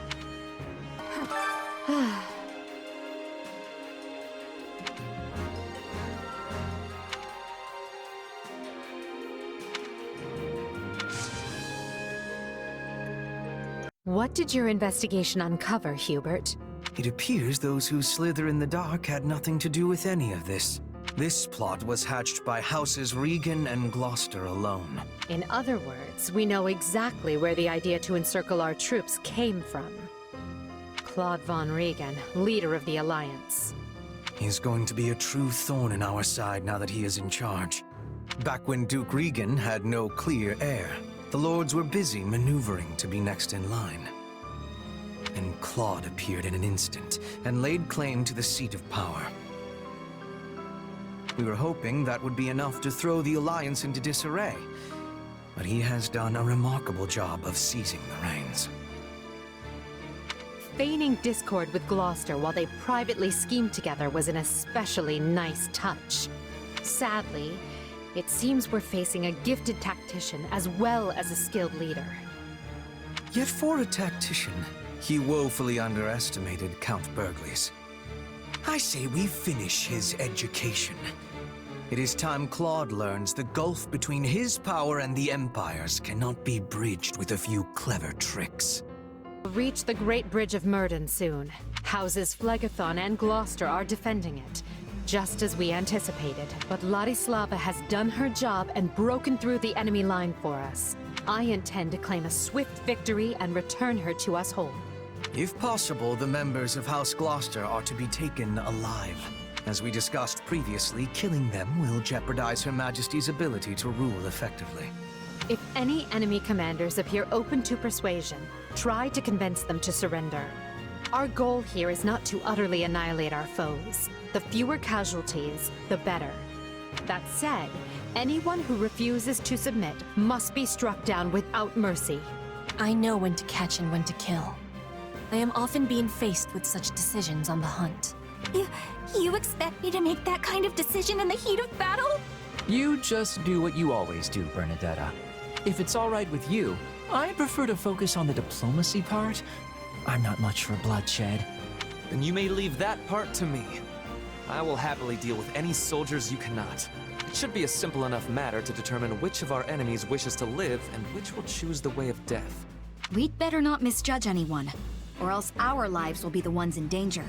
What did your investigation uncover, Hubert? It appears those who slither in the dark had nothing to do with any of this. This plot was hatched by Houses Regan and Gloucester alone. In other words, we know exactly where the idea to encircle our troops came from. Claude von Regan, leader of the Alliance. He's going to be a true thorn in our side now that he is in charge. Back when Duke Regan had no clear heir, the lords were busy maneuvering to be next in line. And Claude appeared in an instant and laid claim to the seat of power. We were hoping that would be enough to throw the Alliance into disarray, but he has done a remarkable job of seizing the reins. Feigning discord with Gloucester while they privately schemed together was an especially nice touch. Sadly, it seems we're facing a gifted tactician as well as a skilled leader. Yet for a tactician, he woefully underestimated Count Burgles. I say we finish his education. It is time Claude learns the gulf between his power and the Empire's cannot be bridged with a few clever tricks. We'll reach the Great Bridge of Myrden soon. Houses Phlegathon and Gloucester are defending it, just as we anticipated. But Ladislava has done her job and broken through the enemy line for us. I intend to claim a swift victory and return her to us whole. If possible, the members of House Gloucester are to be taken alive. As we discussed previously, killing them will jeopardize Her Majesty's ability to rule effectively. If any enemy commanders appear open to persuasion, try to convince them to surrender. Our goal here is not to utterly annihilate our foes. The fewer casualties, the better. That said, anyone who refuses to submit must be struck down without mercy. I know when to catch and when to kill. I am often being faced with such decisions on the hunt. You expect me to make that kind of decision in the heat of battle? You just do what you always do, Bernadetta. If it's all right with you, I prefer to focus on the diplomacy part. I'm not much for bloodshed. Then you may leave that part to me. I will happily deal with any soldiers you cannot. It should be a simple enough matter to determine which of our enemies wishes to live and which will choose the way of death. We'd better not misjudge anyone, or else our lives will be the ones in danger.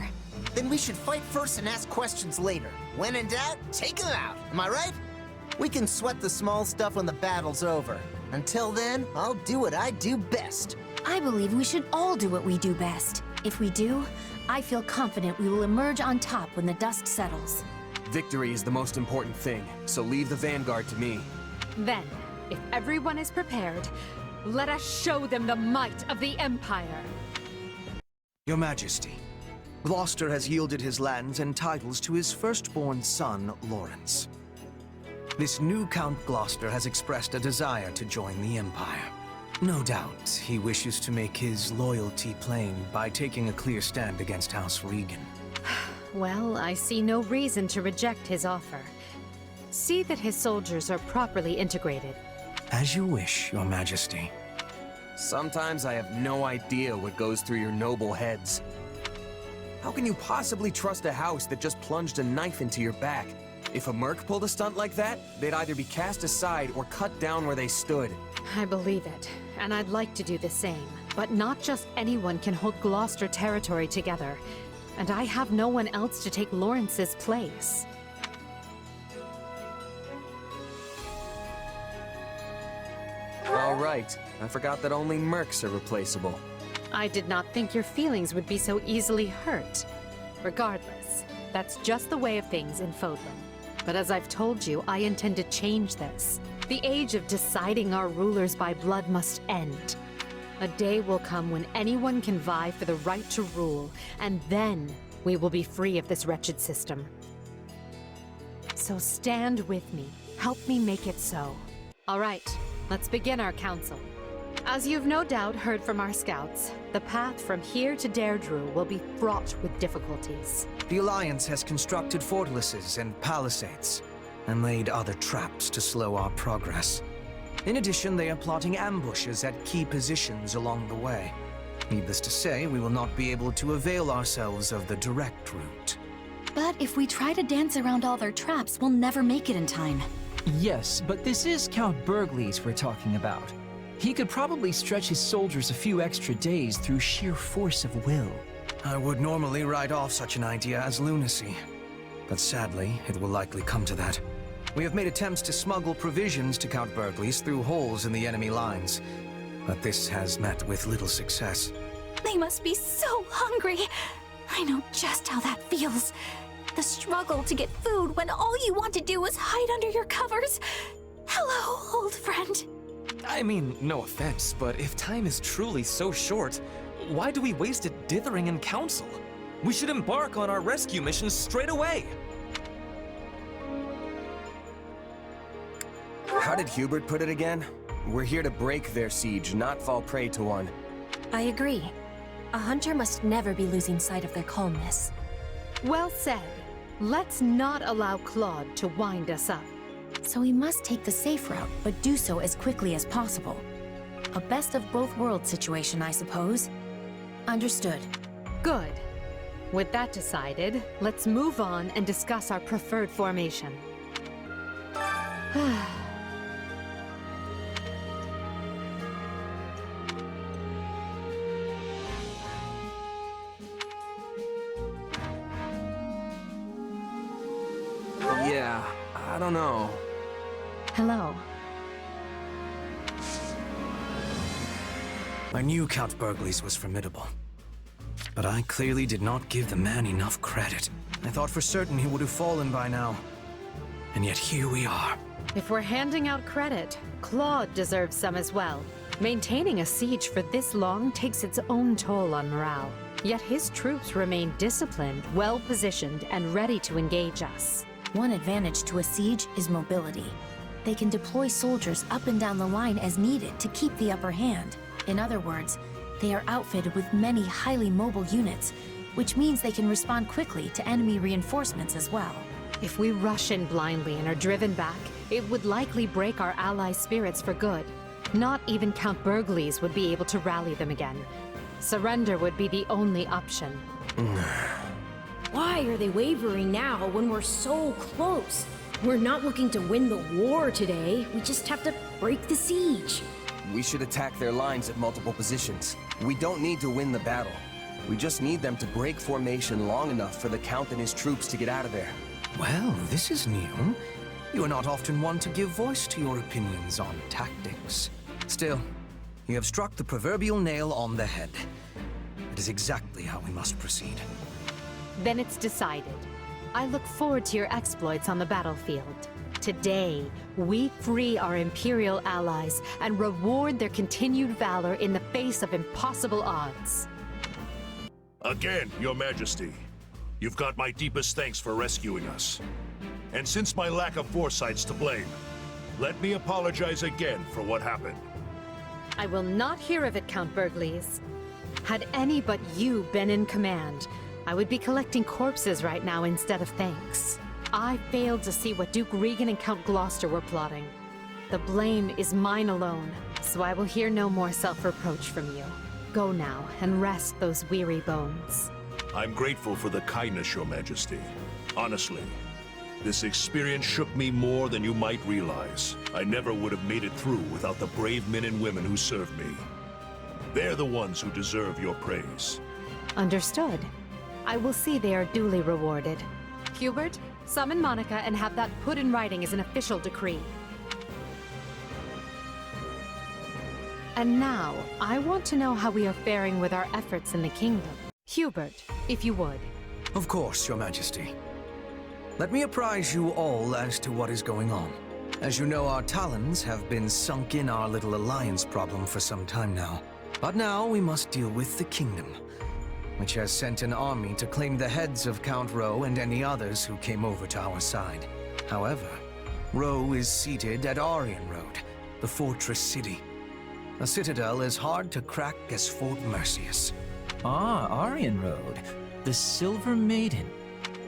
Then we should fight first and ask questions later. When in doubt, take them out. Am I right? We can sweat the small stuff when the battle's over. Until then, I'll do what I do best. I believe we should all do what we do best. If we do, I feel confident we will emerge on top when the dust settles. Victory is the most important thing, so leave the vanguard to me. Then, if everyone is prepared, let us show them the might of the Empire. Your Majesty, Gloucester has yielded his lands and titles to his firstborn son, Lawrence. This new Count Gloucester has expressed a desire to join the Empire. No doubt, he wishes to make his loyalty plain by taking a clear stand against House Regan. Well, I see no reason to reject his offer. See that his soldiers are properly integrated. As you wish, Your Majesty. Sometimes I have no idea what goes through your noble heads. How can you possibly trust a house that just plunged a knife into your back? If a merc pulled a stunt like that, they'd either be cast aside or cut down where they stood. I believe it, and I'd like to do the same. But not just anyone can hold Gloucester territory together. And I have no one else to take Lawrence's place. All right, I forgot that only mercs are replaceable. I did not think your feelings would be so easily hurt. Regardless, that's just the way of things in Fodlan. But as I've told you, I intend to change this. The age of deciding our rulers by blood must end. A day will come when anyone can vie for the right to rule, and then we will be free of this wretched system. So stand with me. Help me make it so. All right, let's begin our council. As you've no doubt heard from our scouts, the path from here to Deirdre will be fraught with difficulties. The Alliance has constructed fortresses and palisades, and laid other traps to slow our progress. In addition, they are plotting ambushes at key positions along the way. Needless to say, we will not be able to avail ourselves of the direct route. But if we try to dance around all their traps, we'll never make it in time. Yes, but this is Count Burgles we're talking about. He could probably stretch his soldiers a few extra days through sheer force of will. I would normally write off such an idea as lunacy, but sadly, it will likely come to that. We have made attempts to smuggle provisions to Count Burgles through holes in the enemy lines, but this has met with little success. They must be so hungry. I know just how that feels. The struggle to get food when all you want to do is hide under your covers. Hello, old friend. I mean, no offense, but if time is truly so short, why do we waste it dithering in council? We should embark on our rescue mission straight away! How did Hubert put it again? We're here to break their siege, not fall prey to one. I agree. A hunter must never be losing sight of their calmness. Well said. Let's not allow Claude to wind us up. So we must take the safe route, but do so as quickly as possible. A best of both worlds situation, I suppose. Understood. Good. With that decided, let's move on and discuss our preferred formation. Yeah, I don't know. Hello. I knew Count Burgles was formidable, but I clearly did not give the man enough credit. I thought for certain he would have fallen by now, and yet here we are. If we're handing out credit, Claude deserves some as well. Maintaining a siege for this long takes its own toll on morale. Yet his troops remain disciplined, well-positioned, and ready to engage us. One advantage to a siege is mobility. They can deploy soldiers up and down the line as needed to keep the upper hand. In other words, they are outfitted with many highly mobile units, which means they can respond quickly to enemy reinforcements as well. If we rush in blindly and are driven back, it would likely break our allies' spirits for good. Not even Count Burgles would be able to rally them again. Surrender would be the only option. Why are they wavering now when we're so close? We're not looking to win the war today. We just have to break the siege. We should attack their lines at multiple positions. We don't need to win the battle. We just need them to break formation long enough for the Count and his troops to get out of there. Well, this is new. You are not often one to give voice to your opinions on tactics. Still, you have struck the proverbial nail on the head. That is exactly how we must proceed. Then it's decided. I look forward to your exploits on the battlefield. Today, we free our Imperial allies and reward their continued valor in the face of impossible odds. Again, Your Majesty, you've got my deepest thanks for rescuing us. And since my lack of foresight's to blame, let me apologize again for what happened. I will not hear of it, Count Burgleys. Had any but you been in command, I would be collecting corpses right now instead of thanks. I failed to see what Duke Regan and Count Gloucester were plotting. The blame is mine alone, so I will hear no more self-reproach from you. Go now and rest those weary bones. I'm grateful for the kindness, Your Majesty. Honestly, this experience shook me more than you might realize. I never would have made it through without the brave men and women who served me. They're the ones who deserve your praise. Understood. I will see they are duly rewarded. Hubert, summon Monica and have that put in writing as an official decree. And now, I want to know how we are faring with our efforts in the kingdom. Hubert, if you would. Of course, Your Majesty. Let me apprise you all as to what is going on. As you know, our talons have been sunk in our little alliance problem for some time now. But now we must deal with the kingdom, which has sent an army to claim the heads of Count Rowe and any others who came over to our side. However, Rowe is seated at Aryan Road, the fortress city. A citadel as hard to crack as Fort Merceus. Ah, Aryan Road. The Silver Maiden.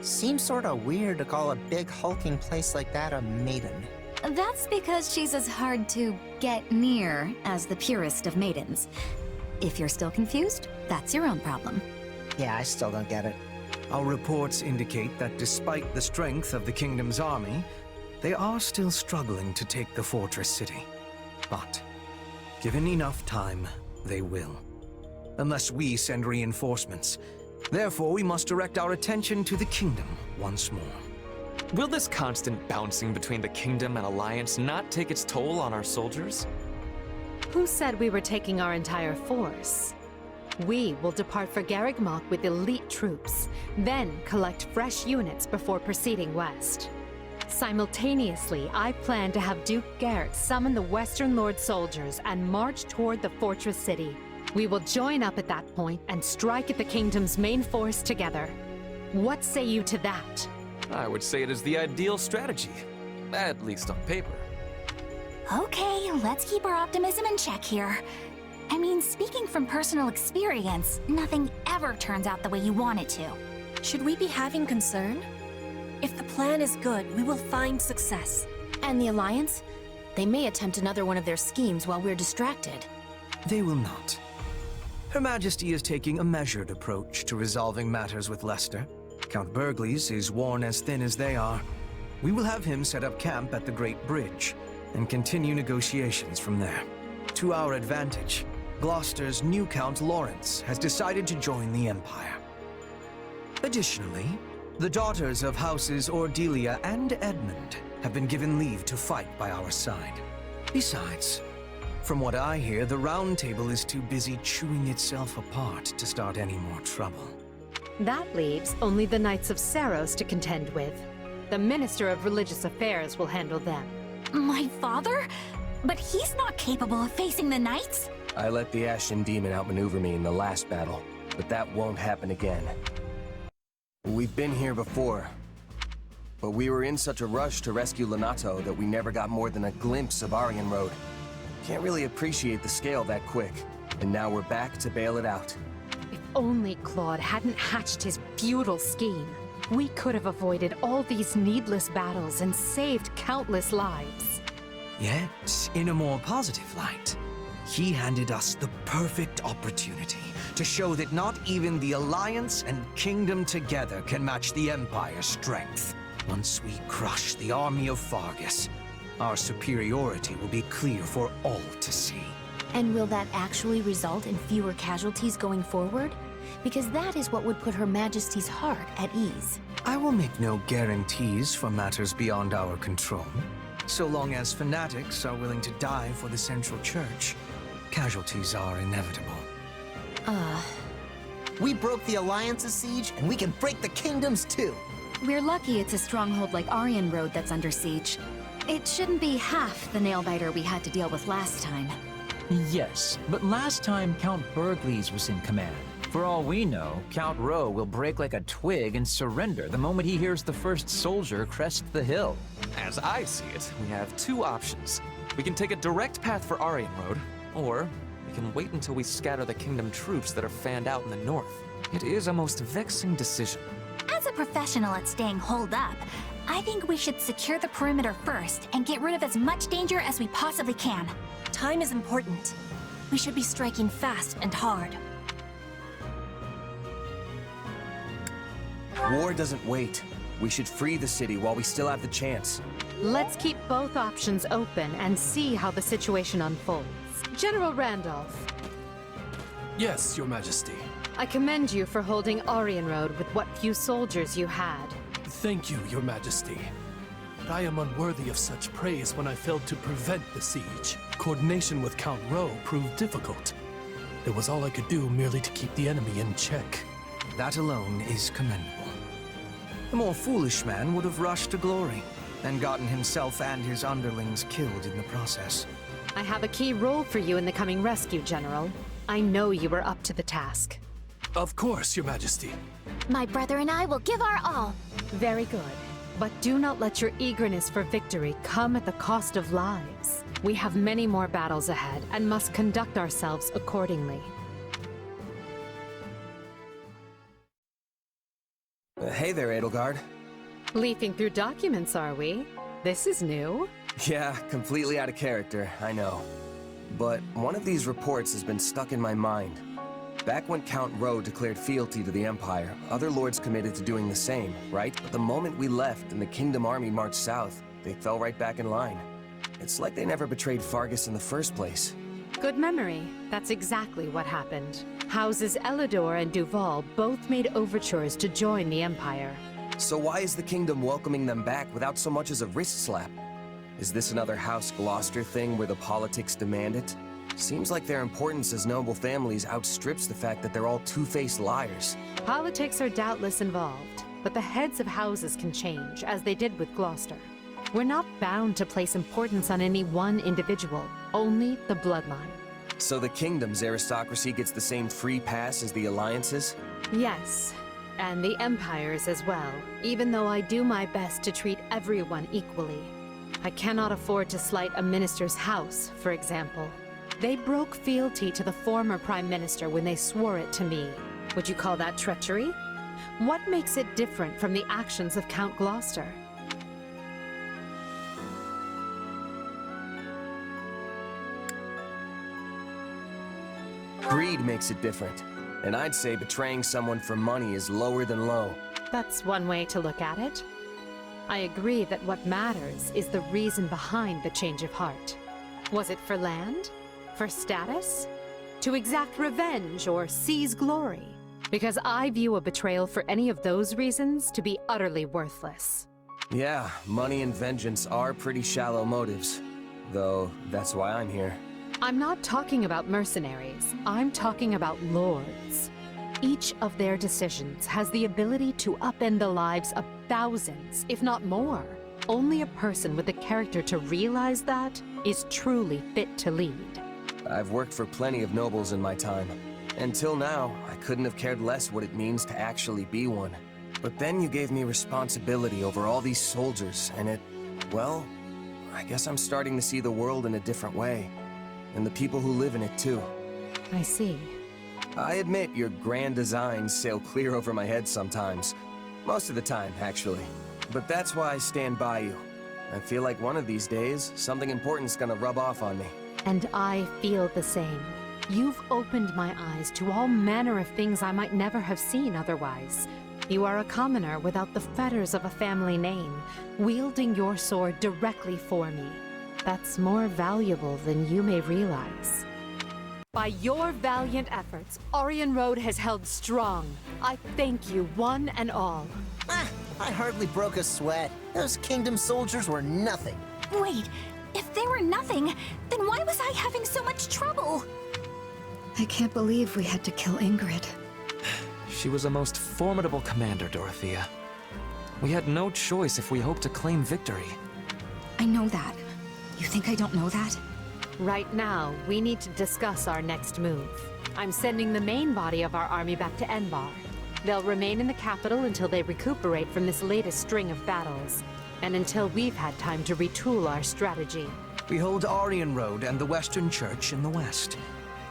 Seems sorta weird to call a big hulking place like that a maiden. That's because she's as hard to get near as the purest of maidens. If you're still confused, that's your own problem. Yeah, I still don't get it. Our reports indicate that despite the strength of the kingdom's army, they are still struggling to take the fortress city. But, given enough time, they will. Unless we send reinforcements. Therefore, we must direct our attention to the kingdom once more. Will this constant bouncing between the kingdom and alliance not take its toll on our soldiers? Who said we were taking our entire force? We will depart for Garreg Mach with elite troops, then collect fresh units before proceeding west. Simultaneously, I plan to have Duke Garrett summon the Western Lord soldiers and march toward the fortress city. We will join up at that point and strike at the kingdom's main force together. What say you to that? I would say it is the ideal strategy, at least on paper. Okay, let's keep our optimism in check here. I mean, speaking from personal experience, nothing ever turns out the way you want it to. Should we be having concern? If the plan is good, we will find success. And the Alliance? They may attempt another one of their schemes while we're distracted. They will not. Her Majesty is taking a measured approach to resolving matters with Leicester. Count Burgleys is worn as thin as they are. We will have him set up camp at the Great Bridge and continue negotiations from there. To our advantage, Gloucester's new Count Lawrence has decided to join the Empire. Additionally, the daughters of Houses Ordelia and Edmund have been given leave to fight by our side. Besides, from what I hear, the Round Table is too busy chewing itself apart to start any more trouble. That leaves only the Knights of Saros to contend with. The Minister of Religious Affairs will handle them. My father? But he's not capable of facing the Knights? I let the Ashen Demon outmaneuver me in the last battle, but that won't happen again. We've been here before, but we were in such a rush to rescue Lonato that we never got more than a glimpse of Aryan Road. Can't really appreciate the scale that quick, and now we're back to bail it out. If only Claude hadn't hatched his futile scheme, we could have avoided all these needless battles and saved countless lives. Yet, in a more positive light, he handed us the perfect opportunity to show that not even the Alliance and Kingdom together can match the Empire's strength. Once we crush the army of Fargus, our superiority will be clear for all to see. And will that actually result in fewer casualties going forward? Because that is what would put Her Majesty's heart at ease. I will make no guarantees for matters beyond our control. So long as fanatics are willing to die for the Central Church, casualties are inevitable. We broke the Alliance's siege, and we can break the Kingdom's too. We're lucky it's a stronghold like Aryan Road that's under siege. It shouldn't be half the nail-biter we had to deal with last time. Yes, but last time Count Burgleys was in command. For all we know, Count Rowe will break like a twig and surrender the moment he hears the first soldier crest the hill. As I see it, we have two options. We can take a direct path for Aryan Road, or we can wait until we scatter the Kingdom troops that are fanned out in the north. It is a most vexing decision. As a professional at staying holed up, I think we should secure the perimeter first and get rid of as much danger as we possibly can. Time is important. We should be striking fast and hard. War doesn't wait. We should free the city while we still have the chance. Let's keep both options open and see how the situation unfolds. General Randolph, Yes, Your Majesty. I commend you for holding Aryan Road with what few soldiers you had. Thank you, Your Majesty. But I am unworthy of such praise when I failed to prevent the siege. Coordination with Count Rowe proved difficult. It was all I could do merely to keep the enemy in check. That alone is commendable. The more foolish man would have rushed to glory and gotten himself and his underlings killed in the process. I have a key role for you in the coming rescue, General. I know you are up to the task. Of course, Your Majesty. My brother and I will give our all. Very good. But do not let your eagerness for victory come at the cost of lives. We have many more battles ahead and must conduct ourselves accordingly. Hey there, Edelgard. Leafing through documents, are we? This is new. Yeah, completely out of character, I know. But one of these reports has been stuck in my mind. Back when Count Rowe declared fealty to the Empire, other lords committed to doing the same, right? But the moment we left and the Kingdom army marched south, they fell right back in line. It's like they never betrayed Fargus in the first place. Good memory. That's exactly what happened. Houses Elidor and Duval both made overtures to join the Empire. So why is the Kingdom welcoming them back without so much as a wrist slap? Is this another House Gloucester thing where the politics demand it? Seems like their importance as noble families outstrips the fact that they're all two-faced liars. Politics are doubtless involved, but the heads of houses can change, as they did with Gloucester. We're not bound to place importance on any one individual, only the bloodline. So the Kingdom's aristocracy gets the same free pass as the Alliance's? Yes, and the Empire's as well, even though I do my best to treat everyone equally. I cannot afford to slight a minister's house, for example. They broke fealty to the former Prime Minister when they swore it to me. Would you call that treachery? What makes it different from the actions of Count Gloucester? Greed makes it different. And I'd say betraying someone for money is lower than low. That's one way to look at it. I agree that what matters is the reason behind the change of heart. Was it for land? For status? To exact revenge or seize glory? Because I view a betrayal for any of those reasons to be utterly worthless. Yeah, money and vengeance are pretty shallow motives. Though, that's why I'm here. I'm not talking about mercenaries. I'm talking about lords. Each of their decisions has the ability to upend the lives of thousands, if not more. Only a person with the character to realize that is truly fit to lead. I've worked for plenty of nobles in my time. Until now, I couldn't have cared less what it means to actually be one. But then you gave me responsibility over all these soldiers, and well, I guess I'm starting to see the world in a different way. And the people who live in it, too. I see. I admit your grand designs sail clear over my head sometimes. Most of the time, actually. But that's why I stand by you. I feel like one of these days, something important's gonna rub off on me. And I feel the same. You've opened my eyes to all manner of things I might never have seen otherwise. You are a commoner without the fetters of a family name, wielding your sword directly for me. That's more valuable than you may realize. By your valiant efforts, Aryan Road has held strong. I thank you, one and all. I hardly broke a sweat. Those Kingdom soldiers were nothing. Wait, if they were nothing, then why was I having so much trouble? I can't believe we had to kill Ingrid. She was a most formidable commander, Dorothea. We had no choice if we hoped to claim victory. I know that. You think I don't know that? Right now, we need to discuss our next move. I'm sending the main body of our army back to Enbar. They'll remain in the capital until they recuperate from this latest string of battles, and until we've had time to retool our strategy. We hold Aryan Road and the Western Church in the west,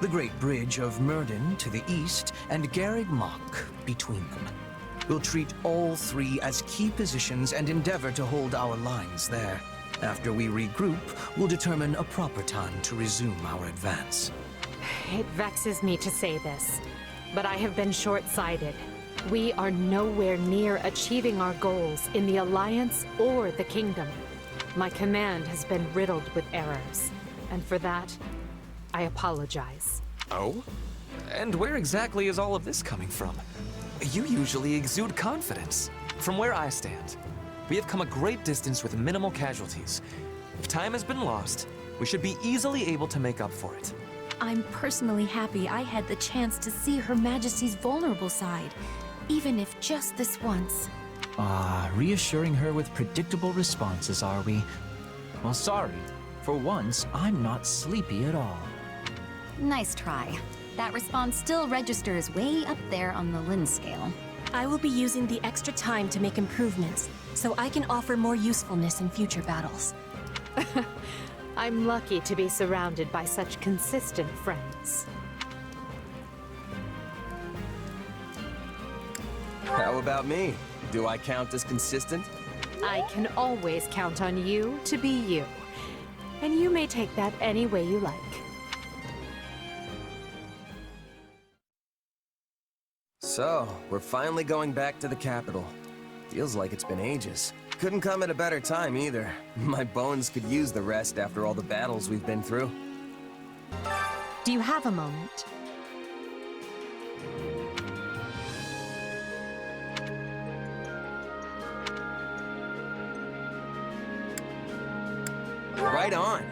the Great Bridge of Myrden to the east, and Garreg Mach between them. We'll treat all three as key positions and endeavor to hold our lines there. After we regroup, we'll determine a proper time to resume our advance. It vexes me to say this, but I have been short-sighted. We are nowhere near achieving our goals in the Alliance or the Kingdom. My command has been riddled with errors, and for that, I apologize. Oh? And where exactly is all of this coming from? You usually exude confidence. From where I stand, we have come a great distance with minimal casualties. If time has been lost, we should be easily able to make up for it. I'm personally happy I had the chance to see Her Majesty's vulnerable side, even if just this once. Reassuring her with predictable responses, are we? Well, sorry. For once, I'm not sleepy at all. Nice try. That response still registers way up there on the Lin scale. I will be using the extra time to make improvements, so I can offer more usefulness in future battles. I'm lucky to be surrounded by such consistent friends. How about me? Do I count as consistent? I can always count on you to be you. And you may take that any way you like. So, we're finally going back to the capital. Feels like it's been ages. Couldn't come at a better time either. My bones could use the rest after all the battles we've been through. Do you have a moment? Right on.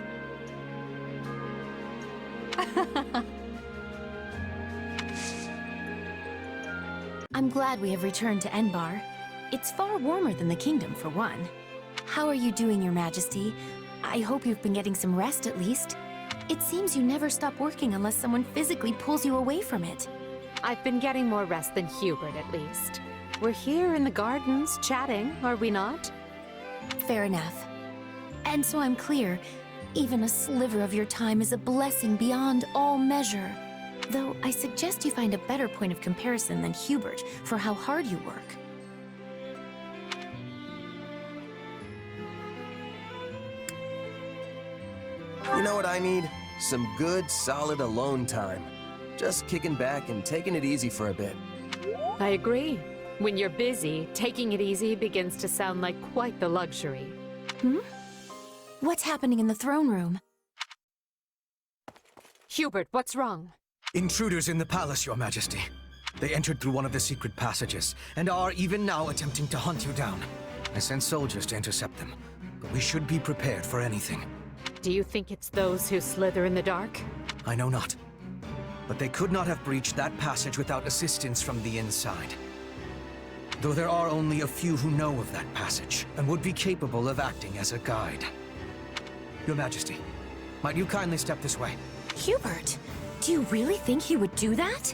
I'm glad we have returned to Enbar. It's far warmer than the Kingdom, for one. How are you doing, Your Majesty? I hope you've been getting some rest, at least. It seems you never stop working unless someone physically pulls you away from it. I've been getting more rest than Hubert, at least. We're here in the gardens, chatting, are we not? Fair enough. And so I'm clear, even a sliver of your time is a blessing beyond all measure. Though I suggest you find a better point of comparison than Hubert for how hard you work. You know what I need? Some good, solid alone time. Just kicking back and taking it easy for a bit. I agree. When you're busy, taking it easy begins to sound like quite the luxury. What's happening in the throne room? Hubert, what's wrong? Intruders in the palace, Your Majesty. They entered through one of the secret passages, and are even now attempting to hunt you down. I sent soldiers to intercept them, but we should be prepared for anything. Do you think it's those who slither in the dark? I know not. But they could not have breached that passage without assistance from the inside. Though there are only a few who know of that passage, and would be capable of acting as a guide. Your Majesty, might you kindly step this way? Hubert, do you really think he would do that?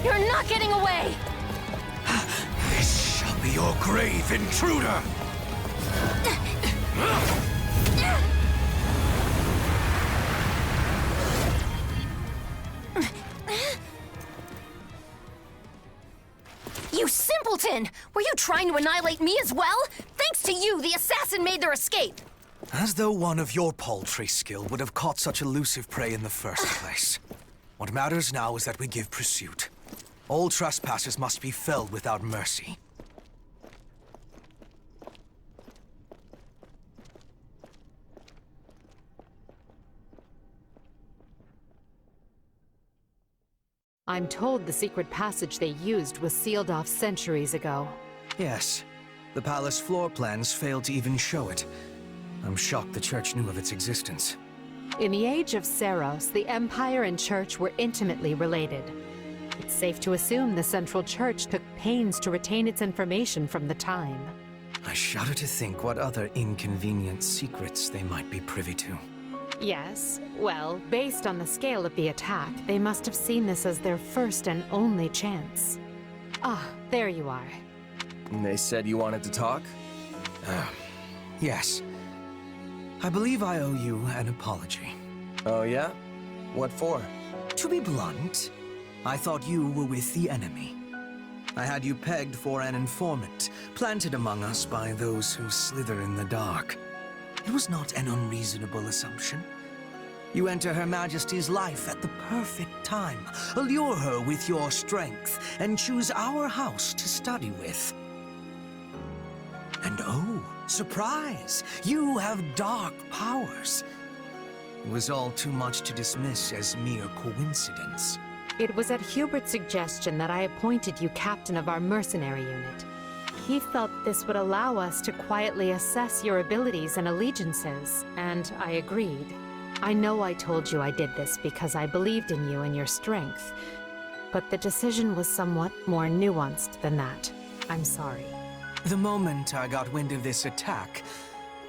You're not getting away! This shall be your grave, intruder! You simpleton! Were you trying to annihilate me as well? Thanks to you, the assassin made their escape! As though one of your paltry skill would have caught such elusive prey in the first place. What matters now is that we give pursuit. All trespassers must be felled without mercy. I'm told the secret passage they used was sealed off centuries ago. Yes. The palace floor plans failed to even show it. I'm shocked the church knew of its existence. In the age of Seros, the Empire and Church were intimately related. It's safe to assume the Central Church took pains to retain its information from the time. I shudder to think what other inconvenient secrets they might be privy to. Yes, well, based on the scale of the attack, they must have seen this as their first and only chance. Ah, there you are. They said you wanted to talk? Yes. I believe I owe you an apology. Oh yeah? What for? To be blunt, I thought you were with the enemy. I had you pegged for an informant, planted among us by those who slither in the dark. It was not an unreasonable assumption. You enter Her Majesty's life at the perfect time, allure her with your strength, and choose our house to study with. And oh, surprise! You have dark powers. It was all too much to dismiss as mere coincidence. It was at Hubert's suggestion that I appointed you captain of our mercenary unit. He felt this would allow us to quietly assess your abilities and allegiances, and I agreed. I know I told you I did this because I believed in you and your strength, but the decision was somewhat more nuanced than that. I'm sorry. The moment I got wind of this attack,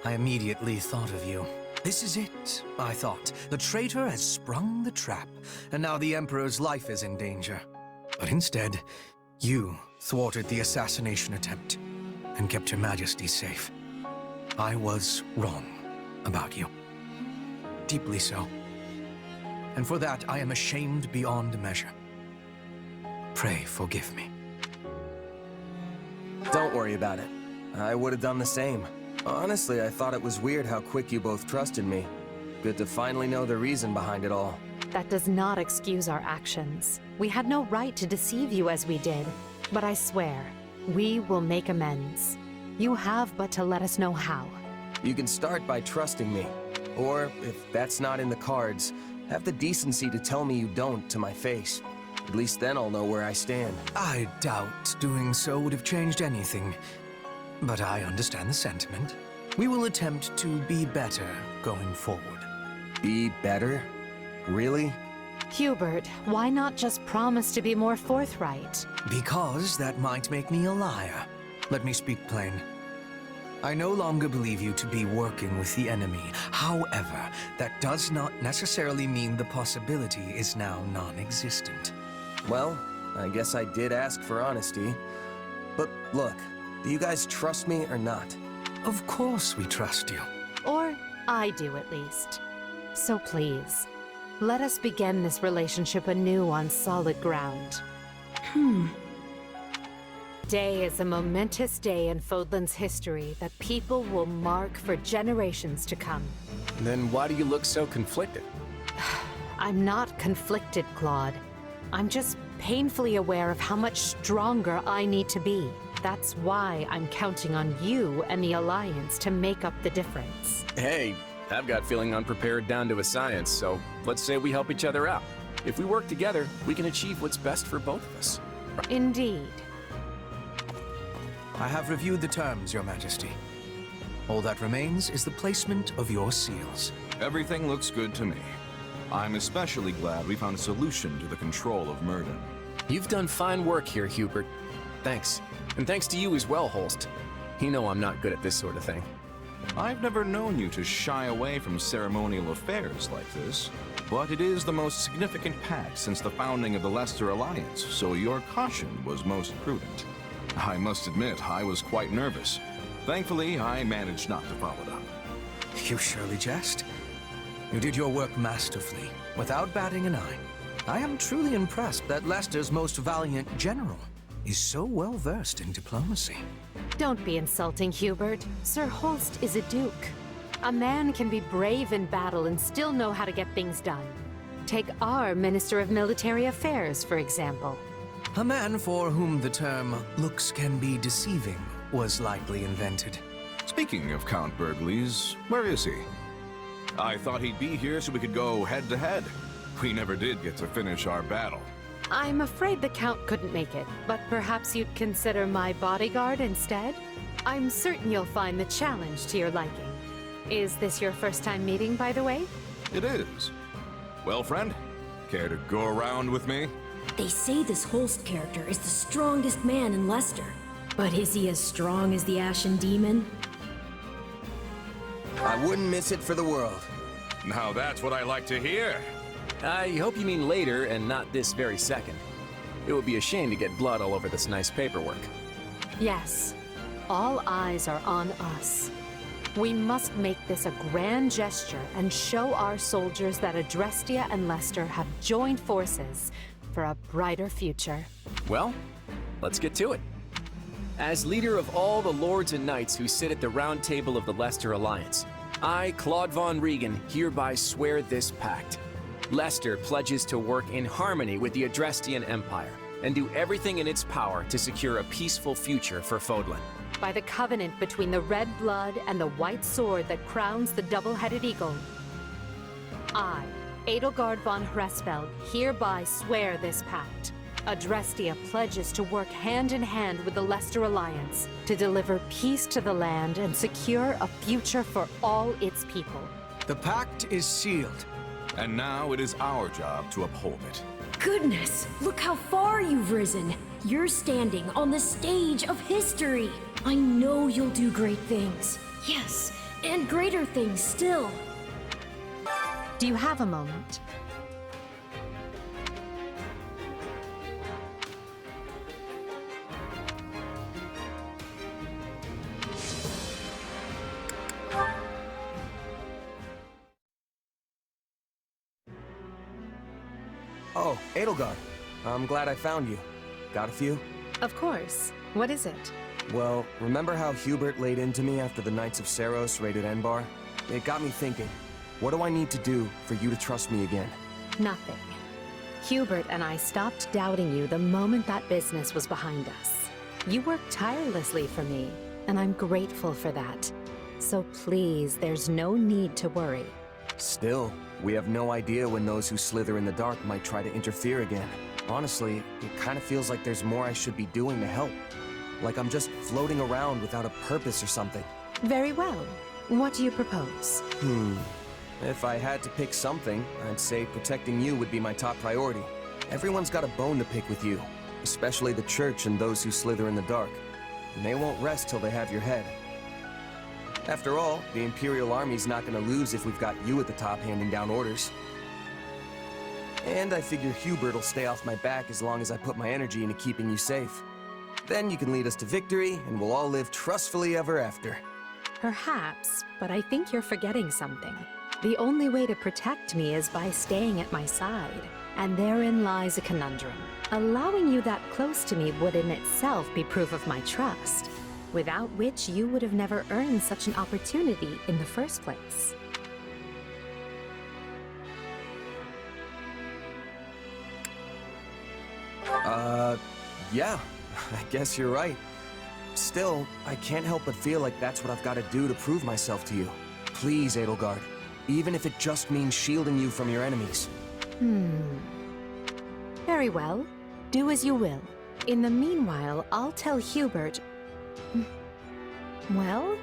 I immediately thought of you. This is it, I thought. The traitor has sprung the trap, and now the Emperor's life is in danger. But instead, you thwarted the assassination attempt and kept Her Majesty safe. I was wrong about you. Deeply so. And for that, I am ashamed beyond measure. Pray forgive me. Don't worry about it. I would have done the same. Honestly, I thought it was weird how quick you both trusted me. Good to finally know the reason behind it all. That does not excuse our actions. We had no right to deceive you as we did. But I swear, we will make amends. You have but to let us know how. You can start by trusting me. Or, if that's not in the cards, have the decency to tell me you don't to my face. At least then I'll know where I stand. I doubt doing so would have changed anything. But I understand the sentiment. We will attempt to be better going forward. Be better? Really? Hubert, why not just promise to be more forthright? Because that might make me a liar. Let me speak plain. I no longer believe you to be working with the enemy. However, that does not necessarily mean the possibility is now non-existent. Well, I guess I did ask for honesty. But look, do you guys trust me or not? Of course we trust you. Or I do at least. So please, let us begin this relationship anew on solid ground. Today is a momentous day in Fodlan's history that people will mark for generations to come. Then why do you look so conflicted? I'm not conflicted, Claude. I'm just painfully aware of how much stronger I need to be. That's why I'm counting on you and the Alliance to make up the difference. Hey, I've got feeling unprepared down to a science, so let's say we help each other out. If we work together, we can achieve what's best for both of us. Indeed. I have reviewed the terms, Your Majesty. All that remains is the placement of your seals. Everything looks good to me. I'm especially glad we found a solution to the control of Murden. You've done fine work here, Hubert. Thanks. And thanks to you as well, Holst. You know I'm not good at this sort of thing. I've never known you to shy away from ceremonial affairs like this, but it is the most significant pact since the founding of the Leicester Alliance, so your caution was most prudent. I must admit, I was quite nervous. Thankfully, I managed not to follow it up. You surely jest. You did your work masterfully, without batting an eye. I am truly impressed that Leicester's most valiant general is so well versed in diplomacy. Don't be insulting, Hubert. Sir Holst is a duke. A man can be brave in battle and still know how to get things done. Take our Minister of Military Affairs, for example. A man for whom the term looks can be deceiving was likely invented. Speaking of Count Burgleys, where is he? I thought he'd be here so we could go head-to-head. We never did get to finish our battle. I'm afraid the Count couldn't make it, but perhaps you'd consider my bodyguard instead? I'm certain you'll find the challenge to your liking. Is this your first time meeting, by the way? It is. Well, friend, care to go around with me? They say this Holst character is the strongest man in Leicester. But is he as strong as the Ashen Demon? I wouldn't miss it for the world. Now that's what I like to hear. I hope you mean later and not this very second. It would be a shame to get blood all over this nice paperwork. Yes. All eyes are on us. We must make this a grand gesture and show our soldiers that Adrestia and Leicester have joined forces for a brighter future. Well, let's get to it. As leader of all the lords and knights who sit at the round table of the Leicester Alliance, I, Claude von Regan, hereby swear this pact. Leicester pledges to work in harmony with the Adrestian Empire and do everything in its power to secure a peaceful future for Fodlan. By the covenant between the red blood and the white sword that crowns the double-headed eagle, I, Edelgard von Hresfeld, hereby swear this pact. Adrestia pledges to work hand in hand with the Leicester Alliance to deliver peace to the land and secure a future for all its people. The pact is sealed. And now it is our job to uphold it. Goodness, look how far you've risen. You're standing on the stage of history. I know you'll do great things. Yes, and greater things still. Do you have a moment? Oh, Edelgard. I'm glad I found you. Got a few? Of course. What is it? Well, remember how Hubert laid into me after the Knights of Saros raided Enbar? It got me thinking, what do I need to do for you to trust me again? Nothing. Hubert and I stopped doubting you the moment that business was behind us. You worked tirelessly for me, and I'm grateful for that. So please, there's no need to worry. Still, we have no idea when those who slither in the dark might try to interfere again. Honestly, it kind of feels like there's more I should be doing to help. Like I'm just floating around without a purpose or something. Very well. What do you propose? If I had to pick something, I'd say protecting you would be my top priority. Everyone's got a bone to pick with you, especially the Church and those who slither in the dark. And they won't rest till they have your head. After all, the Imperial Army's not gonna lose if we've got you at the top handing down orders. And I figure Hubert will stay off my back as long as I put my energy into keeping you safe. Then you can lead us to victory, and we'll all live trustfully ever after. Perhaps, but I think you're forgetting something. The only way to protect me is by staying at my side. And therein lies a conundrum. Allowing you that close to me would in itself be proof of my trust, without which you would have never earned such an opportunity in the first place. Yeah, I guess you're right. Still, I can't help but feel like that's what I've got to do to prove myself to you. Please, Edelgard, even if it just means shielding you from your enemies. Very well. Do as you will. In the meanwhile, I'll tell Hubert... Well,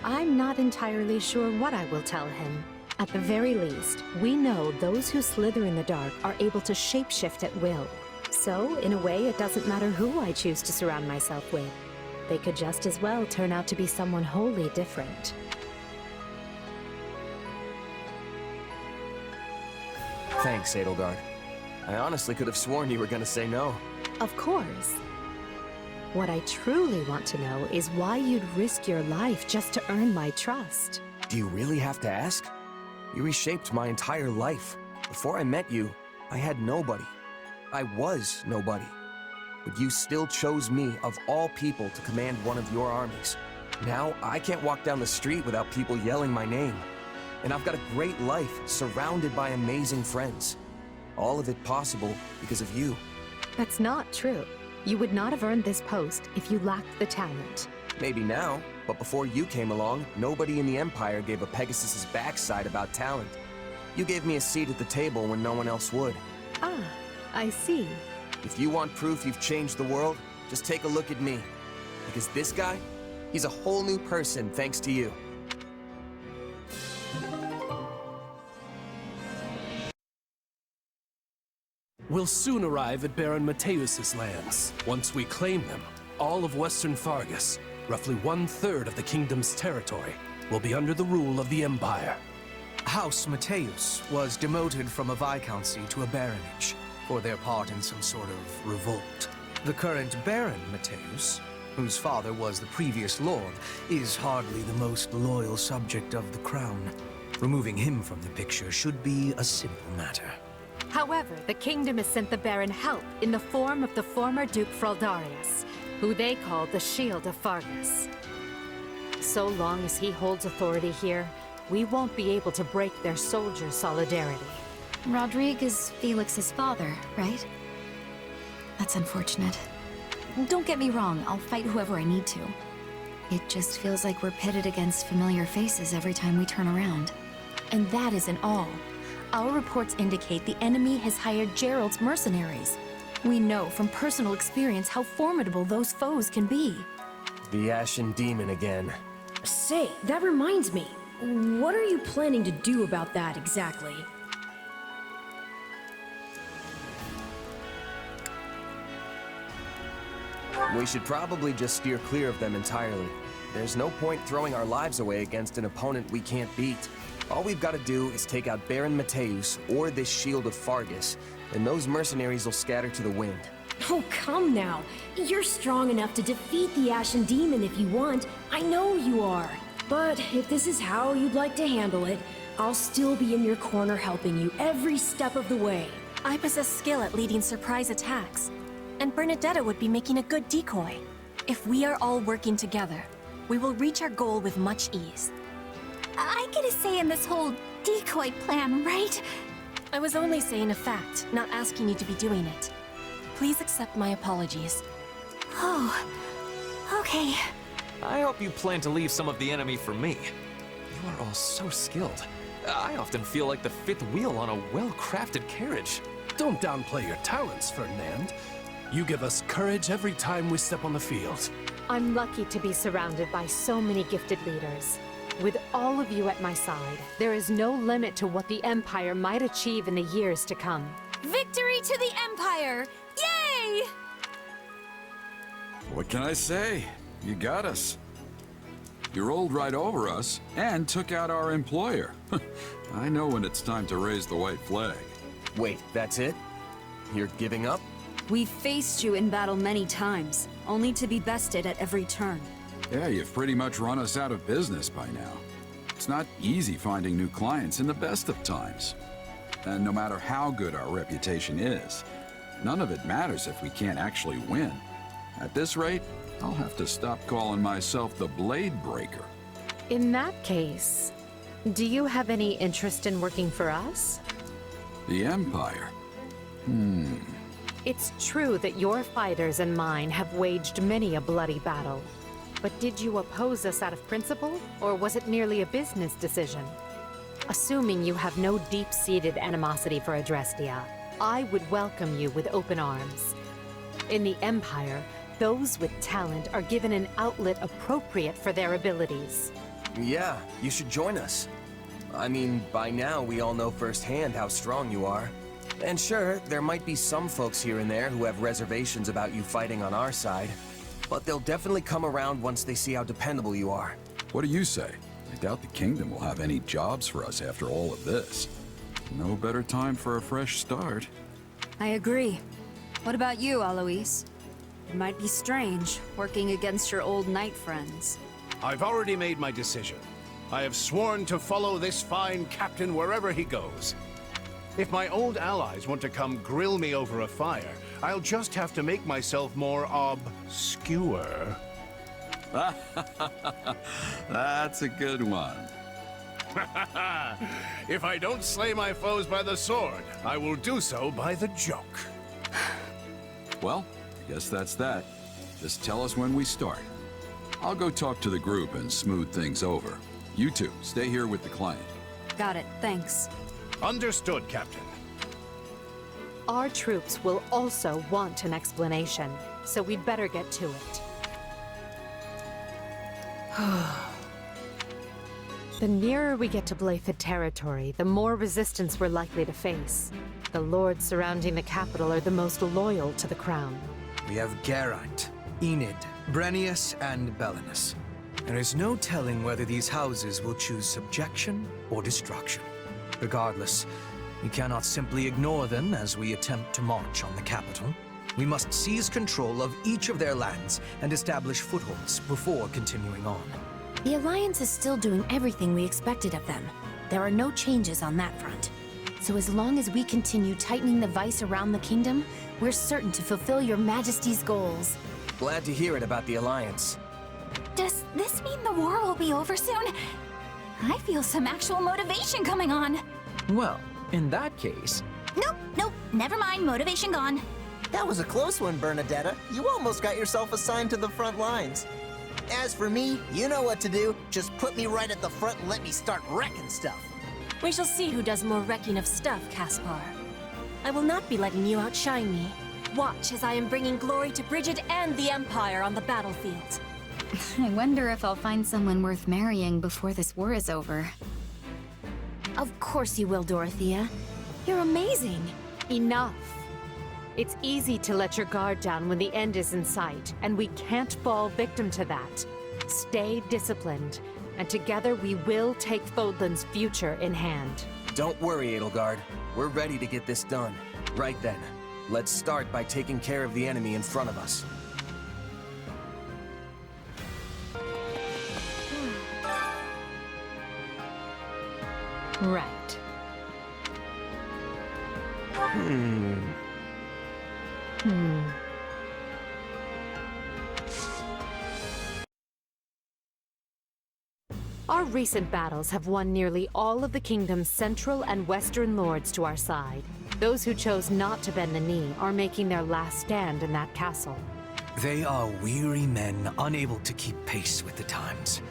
I'm not entirely sure what I will tell him. At the very least, we know those who slither in the dark are able to shapeshift at will. So, in a way, it doesn't matter who I choose to surround myself with. They could just as well turn out to be someone wholly different. Thanks, Edelgard. I honestly could have sworn you were gonna say no. Of course. What I truly want to know is why you'd risk your life just to earn my trust. Do you really have to ask? You reshaped my entire life. Before I met you, I had nobody. I was nobody. But you still chose me, of all people, to command one of your armies. Now, I can't walk down the street without people yelling my name. And I've got a great life, surrounded by amazing friends. All of it possible because of you. That's not true. You would not have earned this post if you lacked the talent. Maybe now, but before you came along, nobody in the Empire gave a Pegasus's backside about talent. You gave me a seat at the table when no one else would. Ah, I see. If you want proof you've changed the world, just take a look at me. Because this guy, he's a whole new person thanks to you. We'll soon arrive at Baron Mateus's lands. Once we claim them, all of Western Fargus, roughly 1/3 of the kingdom's territory, will be under the rule of the Empire. House Mateus was demoted from a viscountcy to a baronage for their part in some sort of revolt. The current Baron Mateus, whose father was the previous lord, is hardly the most loyal subject of the crown. Removing him from the picture should be a simple matter. However, the kingdom has sent the Baron help in the form of the former Duke Fraldarius, who they call the Shield of Fargus. So long as he holds authority here, we won't be able to break their soldier solidarity. Rodrigue is Felix's father, right? That's unfortunate. Don't get me wrong, I'll fight whoever I need to. It just feels like we're pitted against familiar faces every time we turn around. And that isn't all. Our reports indicate the enemy has hired Gerald's mercenaries. We know from personal experience how formidable those foes can be. The Ashen Demon again. Say, that reminds me. What are you planning to do about that exactly? We should probably just steer clear of them entirely. There's no point throwing our lives away against an opponent we can't beat. All we've got to do is take out Baron Mateus or this Shield of Fargus, and those mercenaries will scatter to the wind. Oh, come now. You're strong enough to defeat the Ashen Demon if you want. I know you are. But if this is how you'd like to handle it, I'll still be in your corner helping you every step of the way. I possess skill at leading surprise attacks, and Bernadetta would be making a good decoy. If we are all working together, we will reach our goal with much ease. I get a say in this whole decoy plan, right? I was only saying a fact, not asking you to be doing it. Please accept my apologies. Oh, okay. I hope you plan to leave some of the enemy for me. You are all so skilled. I often feel like the fifth wheel on a well-crafted carriage. Don't downplay your talents, Ferdinand. You give us courage every time we step on the field. I'm lucky to be surrounded by so many gifted leaders. With all of you at my side, there is no limit to what the Empire might achieve in the years to come. Victory to the Empire! Yay! What can I say? You got us. You rolled right over us and took out our employer. I know when it's time to raise the white flag. Wait, that's it? You're giving up? We've faced you in battle many times, only to be bested at every turn. Yeah, you've pretty much run us out of business by now. It's not easy finding new clients in the best of times. And no matter how good our reputation is, none of it matters if we can't actually win. At this rate, I'll have to stop calling myself the Blade Breaker. In that case, do you have any interest in working for us? The Empire? It's true that your fighters and mine have waged many a bloody battle. But did you oppose us out of principle, or was it merely a business decision? Assuming you have no deep-seated animosity for Adrestia, I would welcome you with open arms. In the Empire, those with talent are given an outlet appropriate for their abilities. Yeah, you should join us. I mean, by now we all know firsthand how strong you are. And sure, there might be some folks here and there who have reservations about you fighting on our side. But they'll definitely come around once they see how dependable you are. What do you say? I doubt the kingdom will have any jobs for us after all of this. No better time for a fresh start. I agree. What about you, Alois? It might be strange, working against your old knight friends. I've already made my decision. I have sworn to follow this fine captain wherever he goes. If my old allies want to come grill me over a fire, I'll just have to make myself more obscure. That's a good one. If I don't slay my foes by the sword, I will do so by the joke. Well, I guess that's that. Just tell us when we start. I'll go talk to the group and smooth things over. You two, stay here with the client. Got it, thanks. Understood, Captain. Our troops will also want an explanation, so we'd better get to it. The nearer we get to Blythe territory, the more resistance we're likely to face. The lords surrounding the capital are the most loyal to the crown. We have Geraint, Enid, Brennius, and Belinus. There is no telling whether these houses will choose subjection or destruction. Regardless, we cannot simply ignore them as we attempt to march on the capital. We must seize control of each of their lands and establish footholds before continuing on. The Alliance is still doing everything we expected of them. There are no changes on that front. So as long as we continue tightening the vice around the kingdom, we're certain to fulfill your Majesty's goals. Glad to hear it about the Alliance. Does this mean the war will be over soon? I feel some actual motivation coming on. Well, in that case... Nope, never mind, motivation gone. That was a close one, Bernadetta. You almost got yourself assigned to the front lines. As for me, you know what to do. Just put me right at the front and let me start wrecking stuff. We shall see who does more wrecking of stuff, Caspar. I will not be letting you outshine me. Watch as I am bringing glory to Bridget and the Empire on the battlefield. I wonder if I'll find someone worth marrying before this war is over. Of course you will, Dorothea. You're amazing. Enough. It's easy to let your guard down when the end is in sight, and we can't fall victim to that. Stay disciplined, and together we will take Fodlan's future in hand. Don't worry, Edelgard. We're ready to get this done. Right then, let's start by taking care of the enemy in front of us. Right. Our recent battles have won nearly all of the kingdom's central and western lords to our side. Those who chose not to bend the knee are making their last stand in that castle. They are weary men unable to keep pace with the times.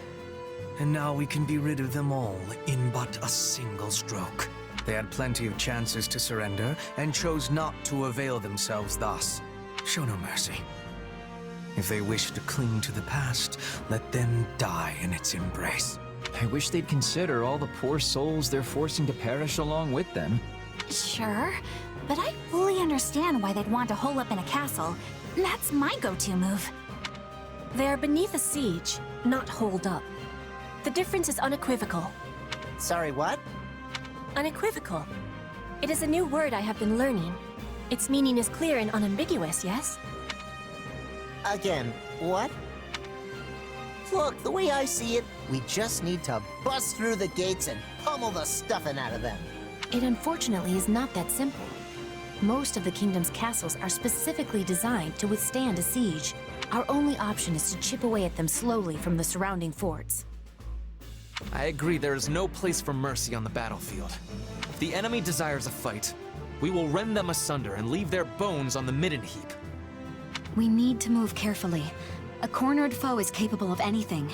And now we can be rid of them all in but a single stroke. They had plenty of chances to surrender and chose not to avail themselves thus. Show no mercy. If they wish to cling to the past, let them die in its embrace. I wish they'd consider all the poor souls they're forcing to perish along with them. Sure, but I fully understand why they'd want to hole up in a castle. That's my go-to move. They're beneath a siege, not holed up. The difference is unequivocal. Sorry, what? Unequivocal. It is a new word I have been learning. Its meaning is clear and unambiguous, yes? Again, what? Look, the way I see it, we just need to bust through the gates and pummel the stuffing out of them. It unfortunately is not that simple. Most of the kingdom's castles are specifically designed to withstand a siege. Our only option is to chip away at them slowly from the surrounding forts. I agree there is no place for mercy on the battlefield. If the enemy desires a fight, we will rend them asunder and leave their bones on the midden heap. We need to move carefully. A cornered foe is capable of anything.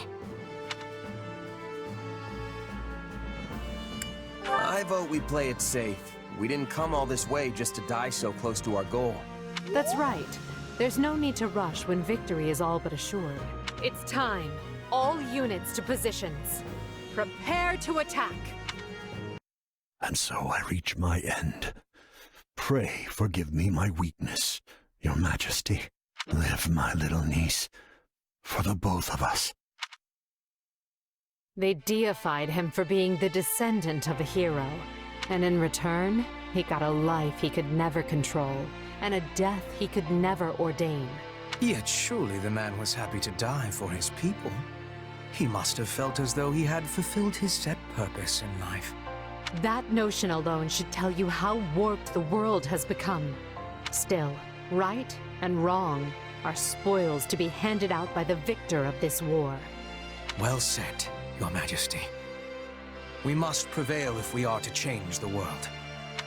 I vote we play it safe. We didn't come all this way just to die so close to our goal. That's right. There's no need to rush when victory is all but assured. It's time. All units to positions. Prepare to attack. And so I reach my end. Pray forgive me my weakness, Your Majesty. Live, my little niece, for the both of us. They deified him for being the descendant of a hero. And in return, he got a life he could never control, and a death he could never ordain. Yet surely the man was happy to die for his people. He must have felt as though he had fulfilled his set purpose in life. That notion alone should tell you how warped the world has become. Still, right and wrong are spoils to be handed out by the victor of this war. Well said, Your Majesty. We must prevail if we are to change the world.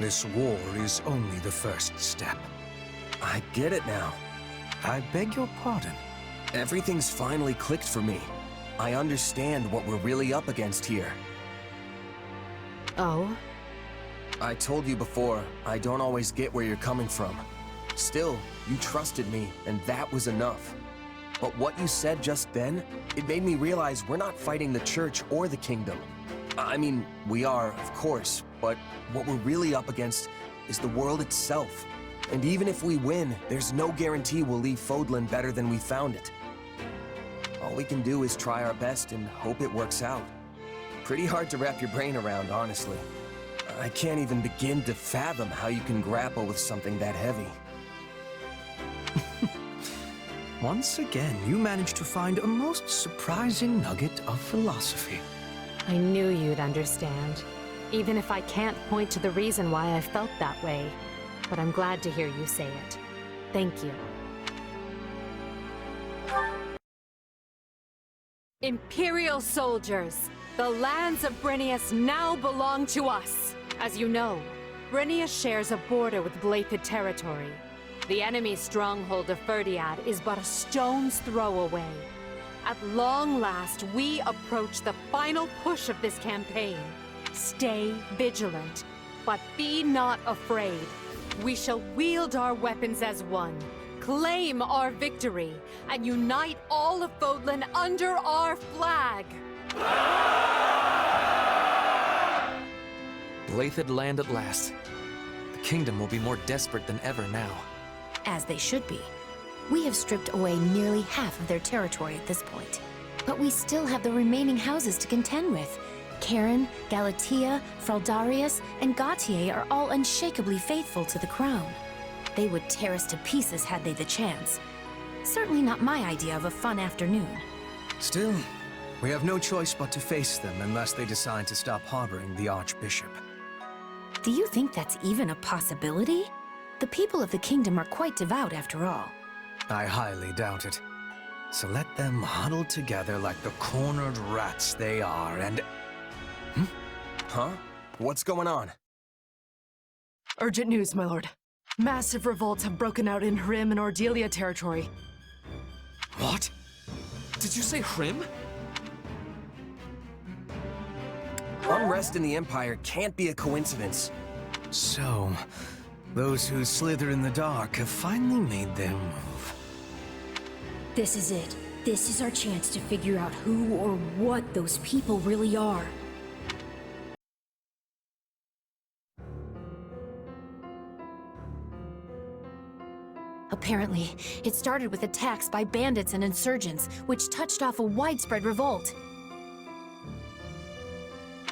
This war is only the first step. I get it now. I beg your pardon. Everything's finally clicked for me. I understand what we're really up against here. Oh? I told you before, I don't always get where you're coming from. Still, you trusted me, and that was enough. But what you said just then, it made me realize we're not fighting the church or the kingdom. I mean, we are, of course, but what we're really up against is the world itself. And even if we win, there's no guarantee we'll leave Fodlan better than we found it. All we can do is try our best and hope it works out. Pretty hard to wrap your brain around, honestly. I can't even begin to fathom how you can grapple with something that heavy. Once again, you managed to find a most surprising nugget of philosophy. I knew you'd understand, even if I can't point to the reason why I felt that way. But I'm glad to hear you say it. Thank you. Imperial soldiers, the lands of Brynnius now belong to us. As you know, Brynnius shares a border with Blythed territory. The enemy's stronghold of Ferdiad is but a stone's throw away. At long last, we approach the final push of this campaign. Stay vigilant, but be not afraid. We shall wield our weapons as one, claim our victory, and unite all of Fodlan under our flag! Blythed land at last. The kingdom will be more desperate than ever now. As they should be. We have stripped away nearly half of their territory at this point. But we still have the remaining houses to contend with. Karen, Galatea, Fraldarius, and Gautier are all unshakably faithful to the crown. They would tear us to pieces had they the chance. Certainly not my idea of a fun afternoon. Still, we have no choice but to face them unless they decide to stop harboring the Archbishop. Do you think that's even a possibility? The people of the kingdom are quite devout after all. I highly doubt it. So let them huddle together like the cornered rats they are and... Huh? What's going on? Urgent news, my lord. Massive revolts have broken out in Hrim and Ordelia territory. What? Did you say Hrim? Unrest in the Empire can't be a coincidence. So, those who slither in the dark have finally made their move. This is it. This is our chance to figure out who or what those people really are. Apparently, it started with attacks by bandits and insurgents, which touched off a widespread revolt.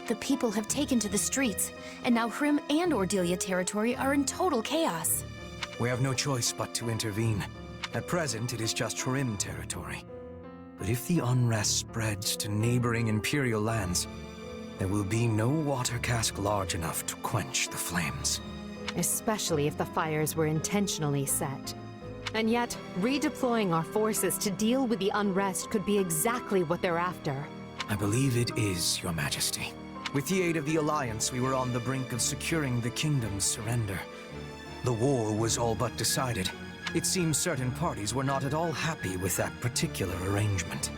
The people have taken to the streets, and now Hrim and Ordelia territory are in total chaos. We have no choice but to intervene. At present, it is just Hrim territory. But if the unrest spreads to neighboring Imperial lands, there will be no water cask large enough to quench the flames. Especially if the fires were intentionally set. And yet, redeploying our forces to deal with the unrest could be exactly what they're after. I believe it is, Your Majesty. With the aid of the Alliance, we were on the brink of securing the kingdom's surrender. The war was all but decided. It seems certain parties were not at all happy with that particular arrangement.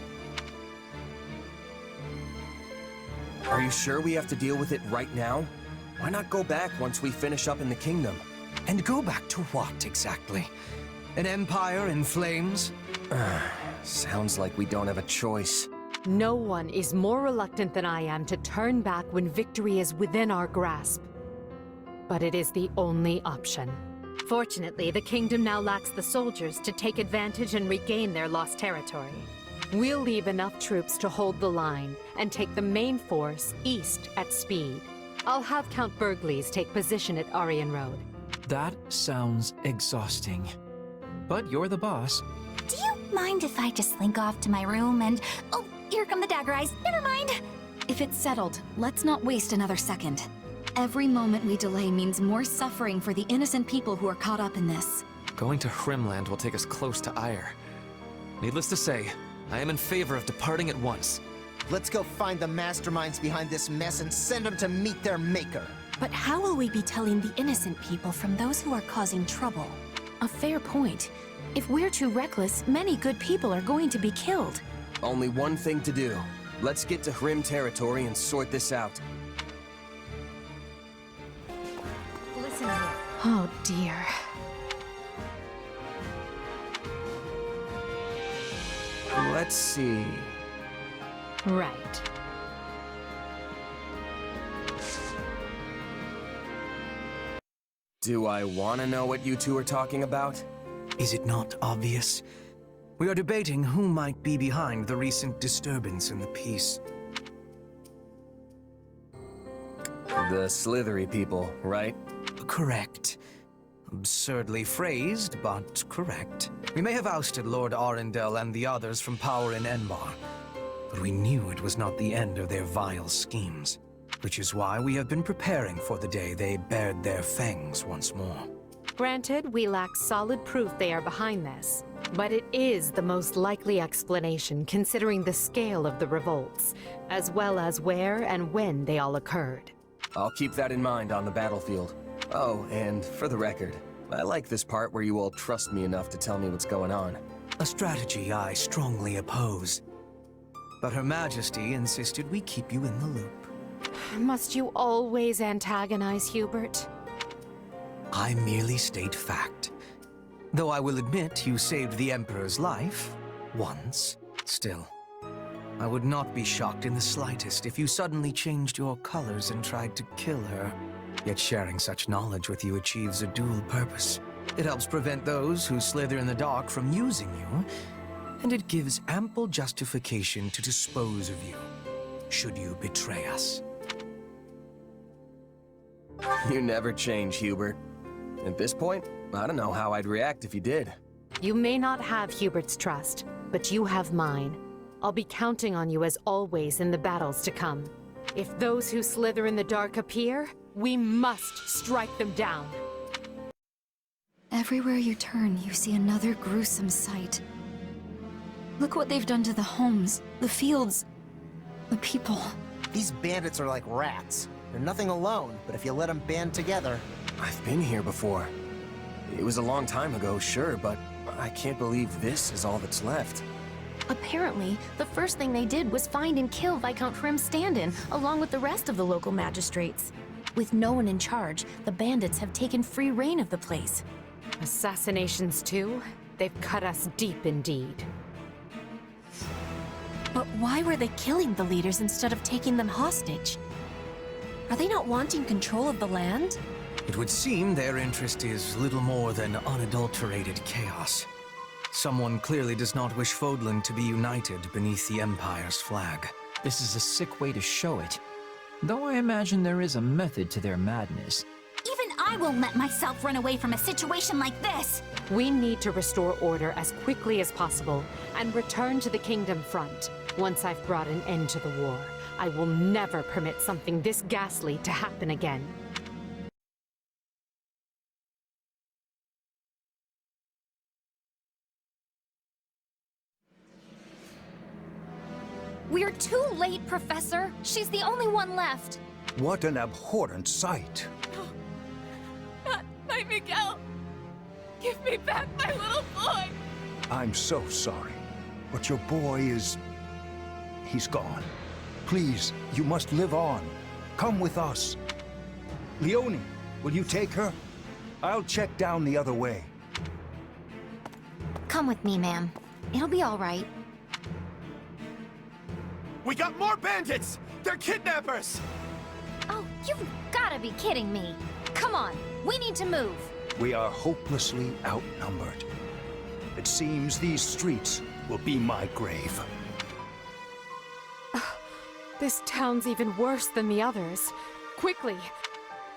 Are you sure we have to deal with it right now? Why not go back once we finish up in the kingdom? And go back to what, exactly? An empire in flames? Sounds like we don't have a choice. No one is more reluctant than I am to turn back when victory is within our grasp. But it is the only option. Fortunately, the kingdom now lacks the soldiers to take advantage and regain their lost territory. We'll leave enough troops to hold the line and take the main force east at speed. I'll have Count Burgleys take position at Aryan Road. That sounds exhausting. But you're the boss. Do you mind if I just slink off to my room and... Oh, here come the dagger eyes. Never mind. If it's settled, let's not waste another second. Every moment we delay means more suffering for the innocent people who are caught up in this. Going to Hrimland will take us close to Ire. Needless to say, I am in favor of departing at once. Let's go find the masterminds behind this mess and send them to meet their maker. But how will we be telling the innocent people from those who are causing trouble? A fair point. If we're too reckless, many good people are going to be killed. Only one thing to do. Let's get to Hrim territory and sort this out. Listen here. Oh dear. Let's see. Right. Do I want to know what you two are talking about? Is it not obvious? We are debating who might be behind the recent disturbance in the peace. The slithery people, right? Correct. Absurdly phrased, but correct. We may have ousted Lord Arundel and the others from power in Enbar, but we knew it was not the end of their vile schemes, which is why we have been preparing for the day they bared their fangs once more. Granted, we lack solid proof they are behind this, but it is the most likely explanation considering the scale of the revolts, as well as where and when they all occurred. I'll keep that in mind on the battlefield. Oh, and for the record, I like this part where you all trust me enough to tell me what's going on. A strategy I strongly oppose. But Her Majesty insisted we keep you in the loop. Must you always antagonize Hubert? I merely state fact. Though I will admit you saved the Emperor's life. Once. Still, I would not be shocked in the slightest if you suddenly changed your colors and tried to kill her. Yet sharing such knowledge with you achieves a dual purpose. It helps prevent those who slither in the dark from using you, and it gives ample justification to dispose of you, should you betray us. You never change, Hubert. At this point, I don't know how I'd react if you did. You may not have Hubert's trust, but you have mine. I'll be counting on you as always in the battles to come. If those who slither in the dark appear, we must strike them down. Everywhere you turn, you see another gruesome sight. Look what they've done to the homes, the fields, the people. These bandits are like rats. They're nothing alone, but if you let them band together... I've been here before. It was a long time ago, sure, but I can't believe this is all that's left. Apparently, the first thing they did was find and kill Viscount Hrim Standin, along with the rest of the local magistrates. With no one in charge, the bandits have taken free reign of the place. Assassinations too? They've cut us deep indeed. But why were they killing the leaders instead of taking them hostage? Are they not wanting control of the land? It would seem their interest is little more than unadulterated chaos. Someone clearly does not wish Fodlan to be united beneath the Empire's flag. This is a sick way to show it. Though I imagine there is a method to their madness. Even I won't let myself run away from a situation like this! We need to restore order as quickly as possible and return to the Kingdom front. Once I've brought an end to the war, I will never permit something this ghastly to happen again. We're too late, Professor! She's the only one left! What an abhorrent sight! Not my Miguel! Give me back my little boy! I'm so sorry, but your boy is... he's gone. Please, you must live on. Come with us. Leone, will you take her? I'll check down the other way. Come with me, ma'am. It'll be all right. We got more bandits! They're kidnappers! Oh, you've gotta be kidding me. Come on, we need to move. We are hopelessly outnumbered. It seems these streets will be my grave. This town's even worse than the others. Quickly!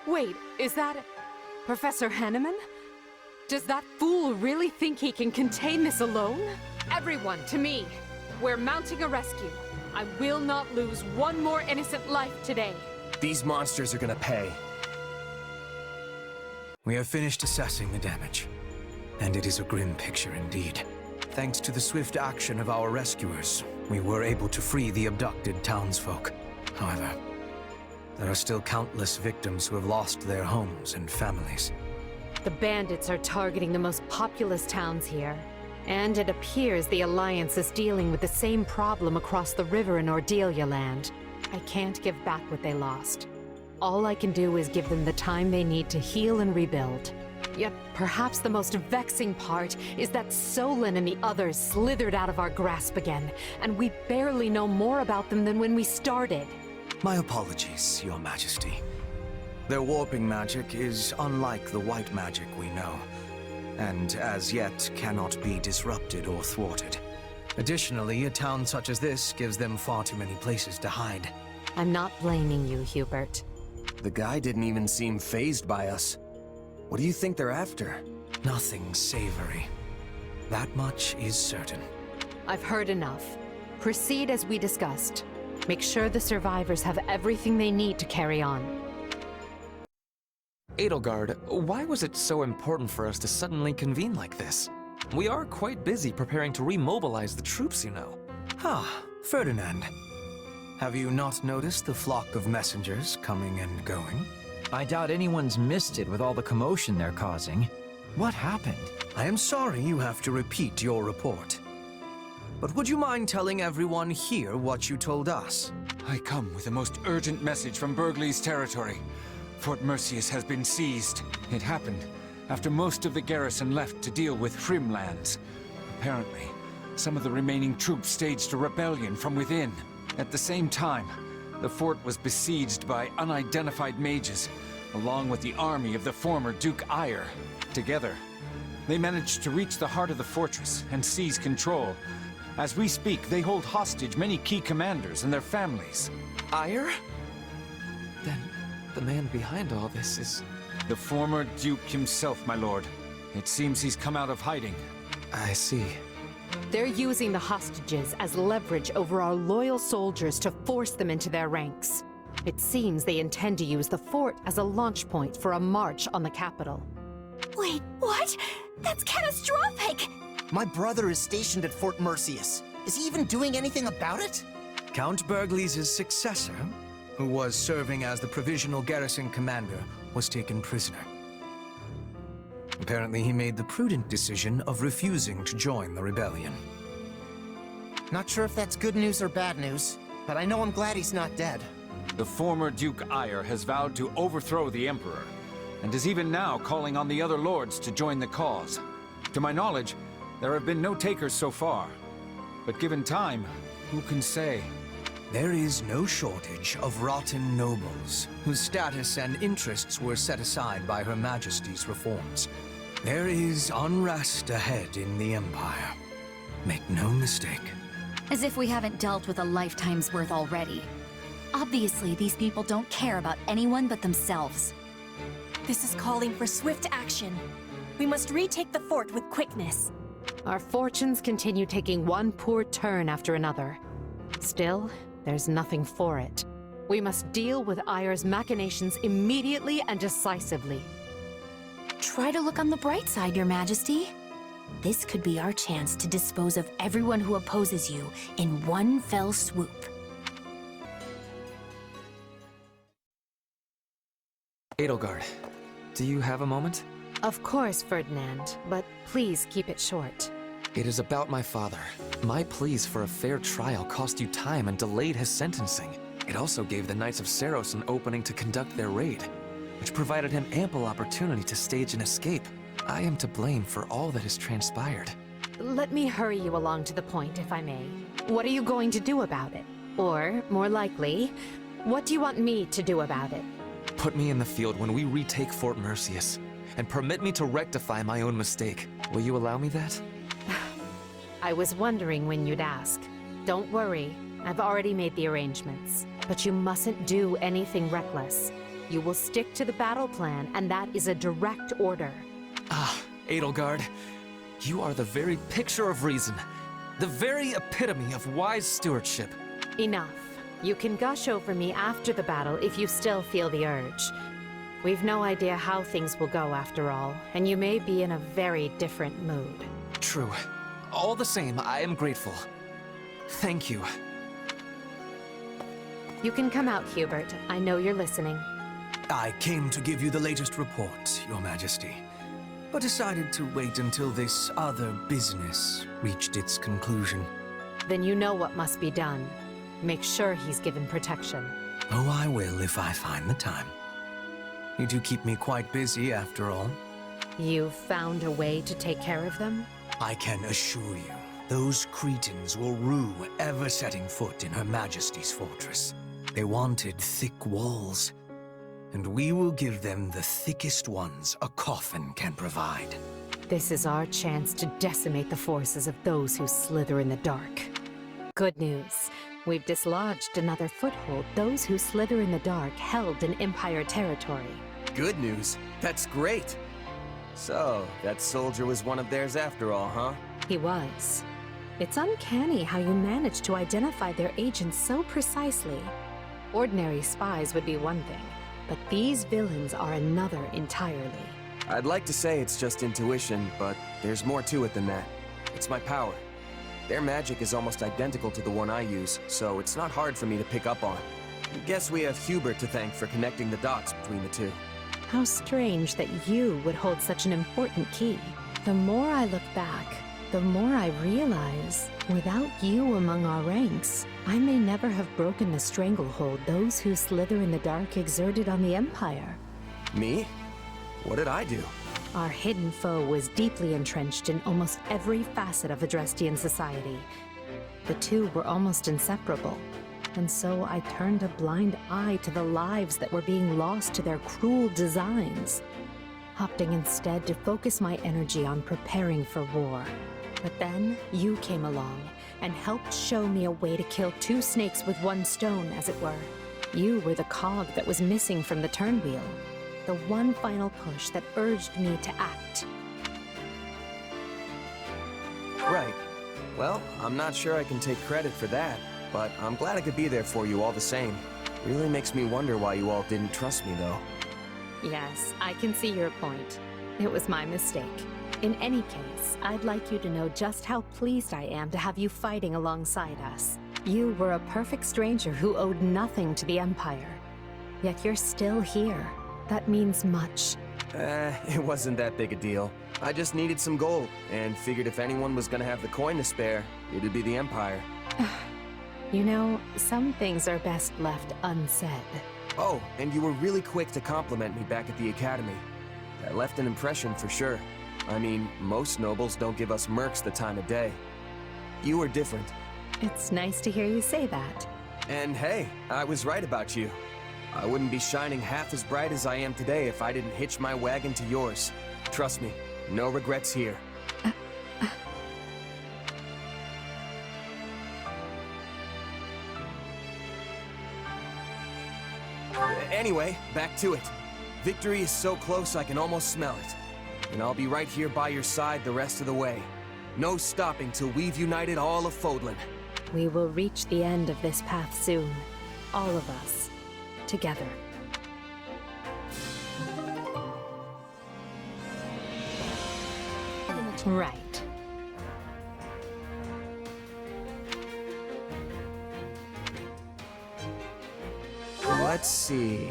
Wait, is that... Professor Hanneman? Does that fool really think he can contain this alone? Everyone, to me! We're mounting a rescue. I will not lose one more innocent life today. These monsters are gonna pay. We have finished assessing the damage, and it is a grim picture indeed. Thanks to the swift action of our rescuers, we were able to free the abducted townsfolk. However, there are still countless victims who have lost their homes and families. The bandits are targeting the most populous towns here. And it appears the Alliance is dealing with the same problem across the river in Ordelia land. I can't give back what they lost. all I can do is give them the time they need to heal and rebuild. Yet perhaps the most vexing part is that Solon and the others slithered out of our grasp again, and we barely know more about them than when we started. My apologies, Your Majesty. Their warping magic is unlike the white magic we know, and as yet cannot be disrupted or thwarted. Additionally, a town such as this gives them far too many places to hide. I'm not blaming you, Hubert. The guy didn't even seem fazed by us. What do you think they're after? Nothing savory. That much is certain. I've heard enough. Proceed as we discussed. Make sure the survivors have everything they need to carry on. Edelgard, why was it so important for us to suddenly convene like this? We are quite busy preparing to remobilize the troops, you know. Ah, Ferdinand. Have you not noticed the flock of messengers coming and going? I doubt anyone's missed it with all the commotion they're causing. What happened? I am sorry you have to repeat your report. But would you mind telling everyone here what you told us? I come with the most urgent message from Burgley's territory. Fort Merceus has been seized. It happened after most of the garrison left to deal with Frimlands. Apparently, some of the remaining troops staged a rebellion from within. At the same time, the fort was besieged by unidentified mages, along with the army of the former Duke Eyre. Together, they managed to reach the heart of the fortress and seize control. As we speak, they hold hostage many key commanders and their families. Eyre? Then the man behind all this is... The former Duke himself, my lord. It seems he's come out of hiding. I see. They're using the hostages as leverage over our loyal soldiers to force them into their ranks. It seems they intend to use the fort as a launch point for a march on the capital. Wait, what? That's catastrophic! My brother is stationed at Fort Merceus. Is he even doing anything about it? Count Burgley's successor, who was serving as the provisional garrison commander, was taken prisoner. Apparently, he made the prudent decision of refusing to join the rebellion. Not sure if that's good news or bad news, but I know I'm glad he's not dead. The former Duke Eyre has vowed to overthrow the Emperor, and is even now calling on the other lords to join the cause. To my knowledge, there have been no takers so far. But given time, who can say? There is no shortage of rotten nobles, whose status and interests were set aside by Her Majesty's reforms. There is unrest ahead in the Empire. Make no mistake. As if we haven't dealt with a lifetime's worth already. Obviously, these people don't care about anyone but themselves. This is calling for swift action. We must retake the fort with quickness. Our fortunes continue taking one poor turn after another. Still, there's nothing for it. We must deal with Eyre's machinations immediately and decisively. Try to look on the bright side, Your Majesty. This could be our chance to dispose of everyone who opposes you in one fell swoop. Edelgard, do you have a moment? Of course, Ferdinand, but please keep it short. It is about my father. My pleas for a fair trial cost you time and delayed his sentencing. It also gave the Knights of Seiros an opening to conduct their raid, which provided him ample opportunity to stage an escape. I am to blame for all that has transpired. Let me hurry you along to the point, if I may. What are you going to do about it? Or, more likely, what do you want me to do about it? Put me in the field when we retake Fort Merceus, and permit me to rectify my own mistake. Will you allow me that? I was wondering when you'd ask. Don't worry, I've already made the arrangements. But you mustn't do anything reckless. You will stick to the battle plan, and that is a direct order. Ah, Edelgard, you are the very picture of reason. The very epitome of wise stewardship. Enough. You can gush over me after the battle if you still feel the urge. We've no idea how things will go after all, and you may be in a very different mood. True. All the same, I am grateful. Thank you. You can come out, Hubert. I know you're listening. I came to give you the latest report, Your Majesty, but decided to wait until this other business reached its conclusion. Then you know what must be done. Make sure he's given protection. Oh, I will if I find the time. You do keep me quite busy, after all. You've found a way to take care of them? I can assure you, those cretins will rue ever setting foot in Her Majesty's fortress. They wanted thick walls, and we will give them the thickest ones a coffin can provide. This is our chance to decimate the forces of those who slither in the dark. Good news. We've dislodged another foothold those who slither in the dark held in Empire territory. Good news. That's great. So, that soldier was one of theirs after all, huh? He was. It's uncanny how you managed to identify their agents so precisely. Ordinary spies would be one thing, but these villains are another entirely. I'd like to say it's just intuition, but there's more to it than that. It's my power. Their magic is almost identical to the one I use, so it's not hard for me to pick up on. I guess we have Hubert to thank for connecting the dots between the two. How strange that you would hold such an important key. The more I look back, the more I realize, without you among our ranks, I may never have broken the stranglehold those who slither in the dark exerted on the Empire. Me? What did I do? Our hidden foe was deeply entrenched in almost every facet of Adrestian society. The two were almost inseparable, and so I turned a blind eye to the lives that were being lost to their cruel designs, opting instead to focus my energy on preparing for war. But then you came along and helped show me a way to kill two snakes with one stone, as it were. You were the cog that was missing from the turnwheel. The one final push that urged me to act. Right. Well, I'm not sure I can take credit for that, but I'm glad I could be there for you all the same. Really makes me wonder why you all didn't trust me, though. Yes, I can see your point. It was my mistake. In any case, I'd like you to know just how pleased I am to have you fighting alongside us. You were a perfect stranger who owed nothing to the Empire. Yet you're still here. That means much. It wasn't that big a deal. I just needed some gold, and figured if anyone was gonna have the coin to spare, it'd be the Empire. You know, some things are best left unsaid. Oh, and you were really quick to compliment me back at the Academy. That left an impression for sure. I mean, most nobles don't give us mercs the time of day. You were different. It's nice to hear you say that. And hey, I was right about you. I wouldn't be shining half as bright as I am today if I didn't hitch my wagon to yours. Trust me, no regrets here. Anyway, back to it. Victory is so close I can almost smell it. And I'll be right here by your side the rest of the way. No stopping till we've united all of Fodlan. We will reach the end of this path soon. All of us. Together. Right. Let's see.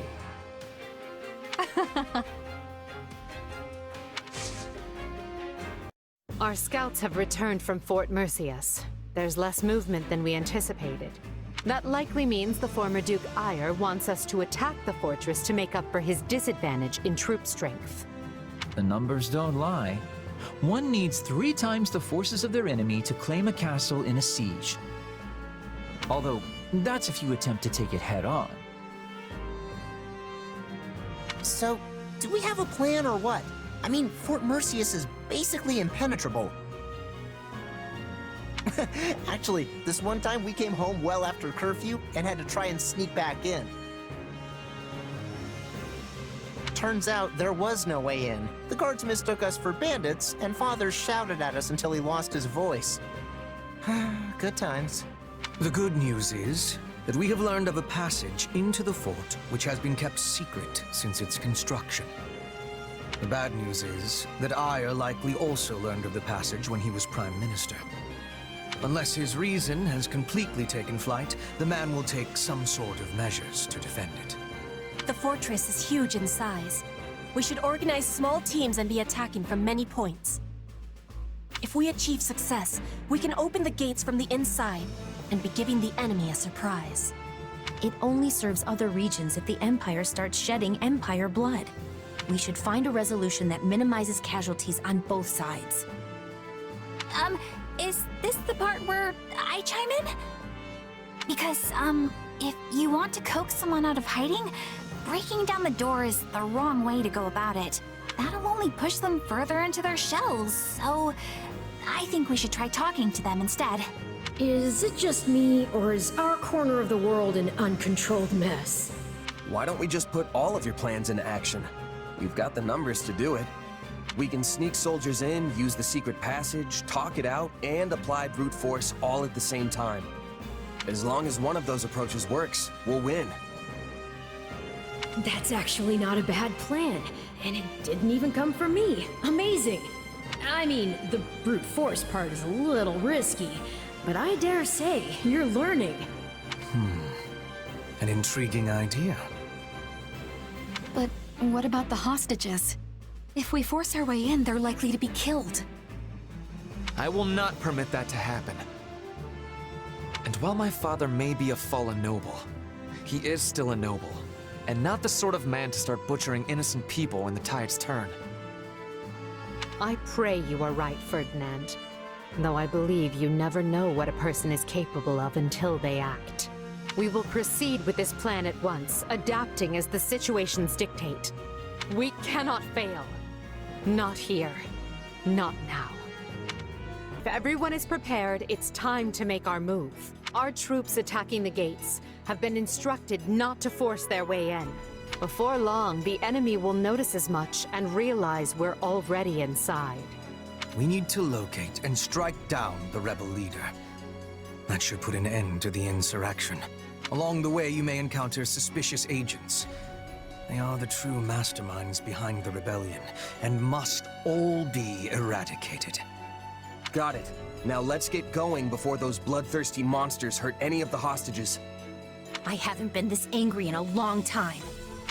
Our scouts have returned from Fort Mercius. There's less movement than we anticipated. That likely means the former Duke Ire wants us to attack the fortress to make up for his disadvantage in troop strength. The numbers don't lie. One needs 3 times the forces of their enemy to claim a castle in a siege. Although, that's if you attempt to take it head on. So, do we have a plan or what? I mean, Fort Mercius is basically impenetrable. Actually, this one time we came home well after curfew and had to try and sneak back in. Turns out there was no way in. The guards mistook us for bandits, and Father shouted at us until he lost his voice. Good times. The good news is that we have learned of a passage into the fort which has been kept secret since its construction. The bad news is that Ire likely also learned of the passage when he was Prime Minister. Unless his reason has completely taken flight, the man will take some sort of measures to defend it. The fortress is huge in size. We should organize small teams and be attacking from many points. If we achieve success, we can open the gates from the inside and be giving the enemy a surprise. It only serves other regions if the Empire starts shedding Empire blood. We should find a resolution that minimizes casualties on both sides. Is this the part where I chime in? Because, if you want to coax someone out of hiding, breaking down the door is the wrong way to go about it. That'll only push them further into their shells, so I think we should try talking to them instead. Is it just me, or is our corner of the world an uncontrolled mess? Why don't we just put all of your plans into action? We've got the numbers to do it. We can sneak soldiers in, use the secret passage, talk it out, and apply brute force all at the same time. As long as one of those approaches works, we'll win. That's actually not a bad plan, and it didn't even come from me. Amazing! I mean, the brute force part is a little risky, but I dare say you're learning. An intriguing idea. But what about the hostages? If we force our way in, they're likely to be killed. I will not permit that to happen. And while my father may be a fallen noble, he is still a noble, and not the sort of man to start butchering innocent people when the tides turn. I pray you are right, Ferdinand. Though I believe you never know what a person is capable of until they act. We will proceed with this plan at once, adapting as the situations dictate. We cannot fail. Not here. Not now. If everyone is prepared, it's time to make our move. Our troops attacking the gates have been instructed not to force their way in. Before long, the enemy will notice as much and realize we're already inside. We need to locate and strike down the rebel leader. That should put an end to the insurrection. Along the way, you may encounter suspicious agents. They are the true masterminds behind the rebellion, and must all be eradicated. Got it. Now let's get going before those bloodthirsty monsters hurt any of the hostages. I haven't been this angry in a long time.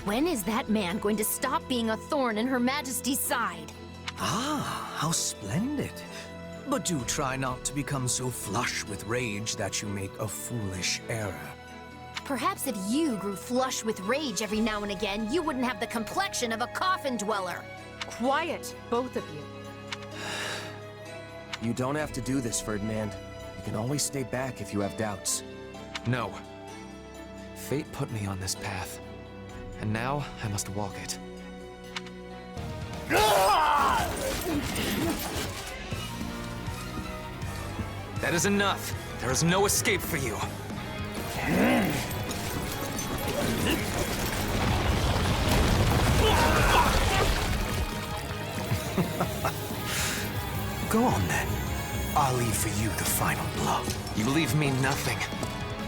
When is that man going to stop being a thorn in Her Majesty's side? Ah, how splendid. But do try not to become so flush with rage that you make a foolish error. Perhaps if you grew flush with rage every now and again, you wouldn't have the complexion of a coffin dweller. Quiet, both of you. You don't have to do this, Ferdinand. You can always stay back if you have doubts. No. Fate put me on this path, and now I must walk it. That is enough. There is no escape for you. Go on then. I'll leave for you the final blow. You leave me nothing.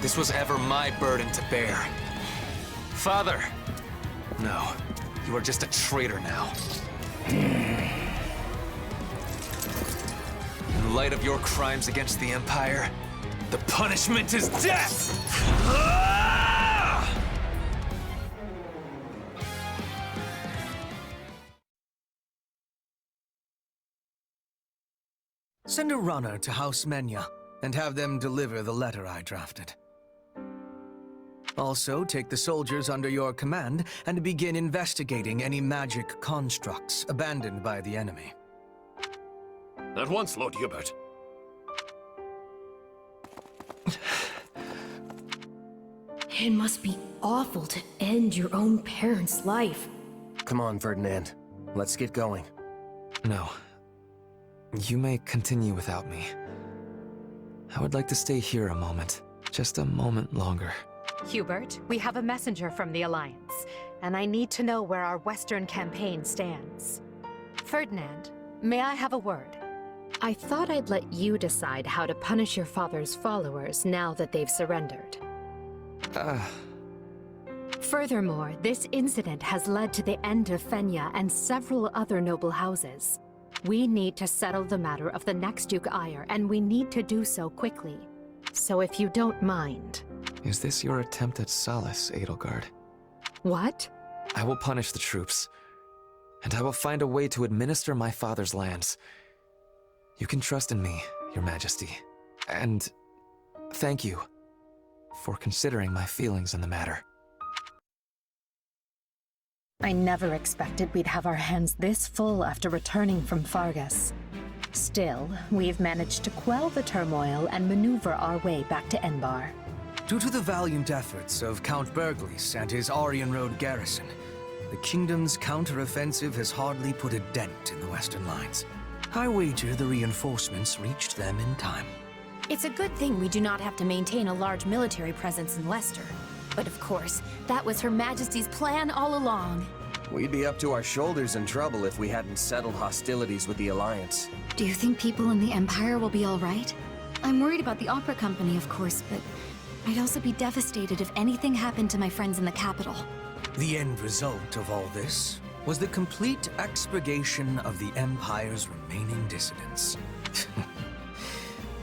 This was ever my burden to bear. Father! No, you are just a traitor now. In light of your crimes against the Empire, the punishment is death! Send a runner to House Menya, and have them deliver the letter I drafted. Also, take the soldiers under your command and begin investigating any magic constructs abandoned by the enemy. At once, Lord Hubert. It must be awful to end your own parent's life. Come on, Ferdinand. Let's get going. No. You may continue without me. I would like to stay here a moment. Just a moment longer. Hubert, we have a messenger from the Alliance, and I need to know where our Western campaign stands. Ferdinand, may I have a word? I thought I'd let you decide how to punish your father's followers now that they've surrendered. Furthermore, this incident has led to the end of Fenya and several other noble houses. We need to settle the matter of the next Duke Ire, and we need to do so quickly. So if you don't mind... Is this your attempt at solace, Edelgard? What? I will punish the troops, and I will find a way to administer my father's lands. You can trust in me, Your Majesty. And thank you for considering my feelings in the matter. I never expected we'd have our hands this full after returning from Fargus. Still, we've managed to quell the turmoil and maneuver our way back to Enbar. Due to the valiant efforts of Count Berglis and his Aryan Road garrison, the kingdom's counter-offensive has hardly put a dent in the western lines. I wager the reinforcements reached them in time. It's a good thing we do not have to maintain a large military presence in Leicester. But of course, that was Her Majesty's plan all along. We'd be up to our shoulders in trouble if we hadn't settled hostilities with the Alliance. Do you think people in the Empire will be all right? I'm worried about the opera company, of course, but I'd also be devastated if anything happened to my friends in the capital. The end result of all this was the complete expurgation of the Empire's remaining dissidents.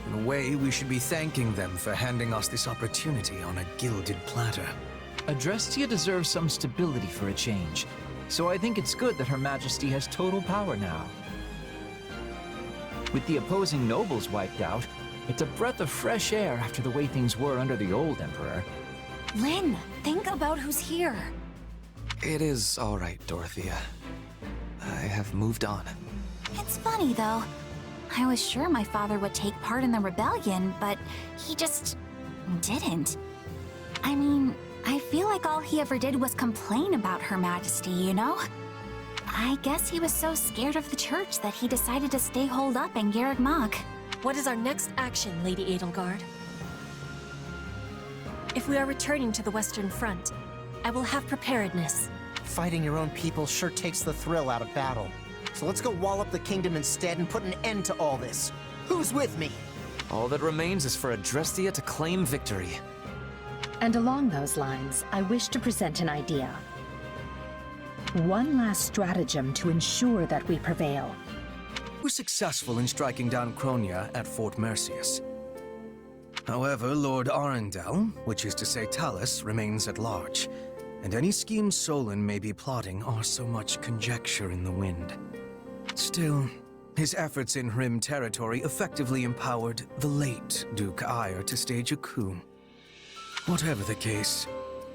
In a way, we should be thanking them for handing us this opportunity on a gilded platter. Adrestia deserves some stability for a change, so I think it's good that Her Majesty has total power now. With the opposing nobles wiped out, it's a breath of fresh air after the way things were under the old Emperor. Lynn, think about who's here. It is all right, Dorothea. I have moved on. It's funny, though. I was sure my father would take part in the rebellion, but he just didn't. I mean, I feel like all he ever did was complain about Her Majesty, you know? I guess he was so scared of the church that he decided to stay holed up in Garreg Mach. What is our next action, Lady Edelgard? If we are returning to the Western Front, I will have preparedness. Fighting your own people sure takes the thrill out of battle. So let's go wall up the kingdom instead and put an end to all this. Who's with me? All that remains is for Adrestia to claim victory. And along those lines, I wish to present an idea. One last stratagem to ensure that we prevail. We were successful in striking down Cronia at Fort Mercius. However, Lord Arundel, which is to say Talus, remains at large, and any schemes Solon may be plotting are so much conjecture in the wind. Still, his efforts in Rim territory effectively empowered the late Duke Ire to stage a coup. Whatever the case,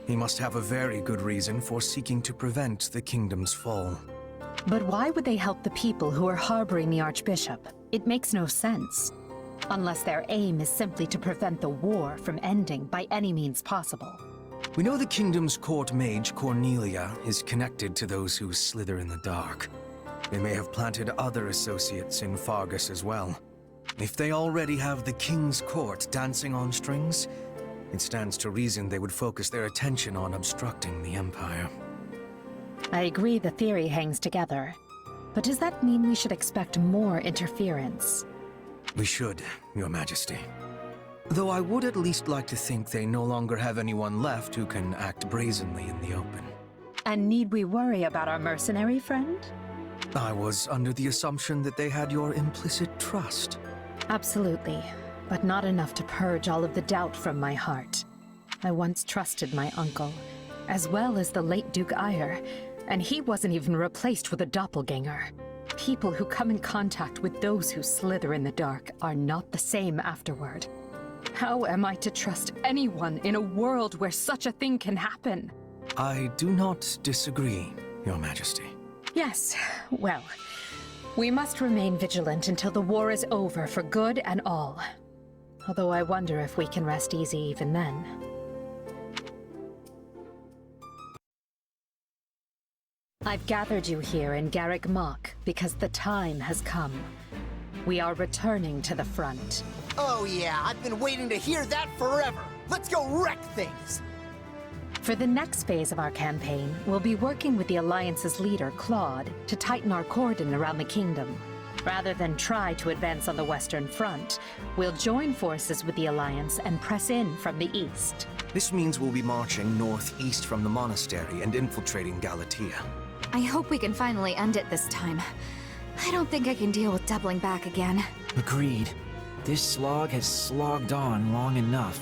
he must have a very good reason for seeking to prevent the kingdom's fall. But why would they help the people who are harboring the Archbishop? It makes no sense. Unless their aim is simply to prevent the war from ending by any means possible. We know the kingdom's court mage, Cornelia, is connected to those who slither in the dark. They may have planted other associates in Fargus as well. If they already have the king's court dancing on strings, it stands to reason they would focus their attention on obstructing the Empire. I agree the theory hangs together. But does that mean we should expect more interference? We should, Your Majesty. Though I would at least like to think they no longer have anyone left who can act brazenly in the open. And need we worry about our mercenary friend? I was under the assumption that they had your implicit trust. Absolutely, but not enough to purge all of the doubt from my heart. I once trusted my uncle, as well as the late Duke Ire, and he wasn't even replaced with a doppelganger. People who come in contact with those who slither in the dark are not the same afterward. How am I to trust anyone in a world where such a thing can happen? I do not disagree, Your Majesty. Yes, well, we must remain vigilant until the war is over for good and all. Although I wonder if we can rest easy even then. I've gathered you here in Garreg Mach because the time has come. We are returning to the front. Oh yeah, I've been waiting to hear that forever. Let's go wreck things! For the next phase of our campaign, we'll be working with the Alliance's leader, Claude, to tighten our cordon around the kingdom. Rather than try to advance on the Western Front, we'll join forces with the Alliance and press in from the east. This means we'll be marching northeast from the monastery and infiltrating Galatia. I hope we can finally end it this time. I don't think I can deal with doubling back again. Agreed. This slog has slogged on long enough.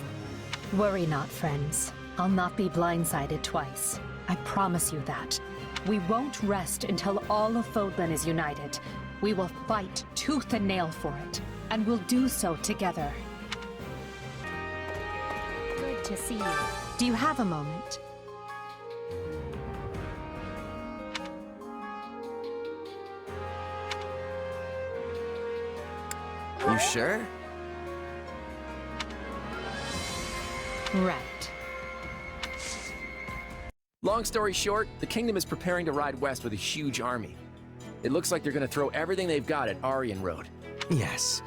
Worry not, friends. I'll not be blindsided twice. I promise you that. We won't rest until all of Fodlan is united. We will fight tooth and nail for it, and we'll do so together. Good to see you. Do you have a moment? You sure? Right. Long story short, the kingdom is preparing to ride west with a huge army. It looks like they're gonna throw everything they've got at Aryan Road. Yes,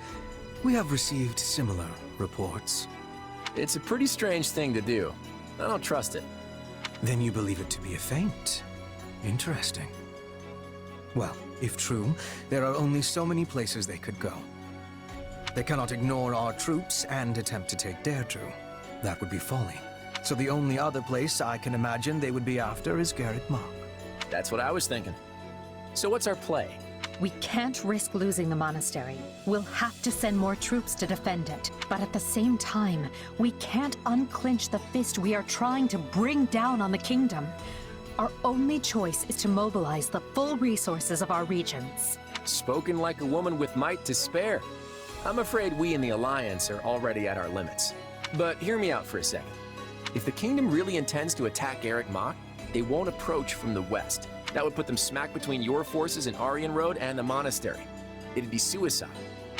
we have received similar reports. It's a pretty strange thing to do. I don't trust it. Then you believe it to be a feint. Interesting. Well, if true, there are only so many places they could go. They cannot ignore our troops and attempt to take Dare-to. That would be folly. So the only other place I can imagine they would be after is Garreg Mach. That's what I was thinking. So what's our play? We can't risk losing the monastery. We'll have to send more troops to defend it. But at the same time, we can't unclench the fist we are trying to bring down on the kingdom. Our only choice is to mobilize the full resources of our regions. Spoken like a woman with might to spare. I'm afraid we in the Alliance are already at our limits. But hear me out for a second. If the kingdom really intends to attack Garreg Mach, they won't approach from the west. That would put them smack between your forces in Aryan Road and the monastery. It'd be suicide.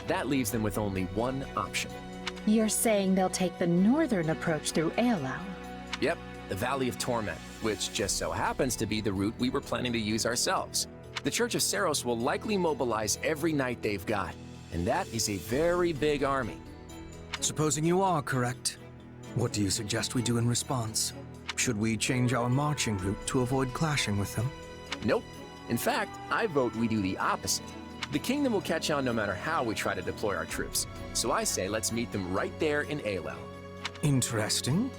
That leaves them with only one option. You're saying they'll take the northern approach through Eolau? Yep, the Valley of Torment, which just so happens to be the route we were planning to use ourselves. The Church of Seiros will likely mobilize every knight they've got, and that is a very big army. Supposing you are correct, what do you suggest we do in response? Should we change our marching route to avoid clashing with them? Nope. In fact, I vote we do the opposite. The kingdom will catch on no matter how we try to deploy our troops. So I say let's meet them right there in Eolau. Interesting.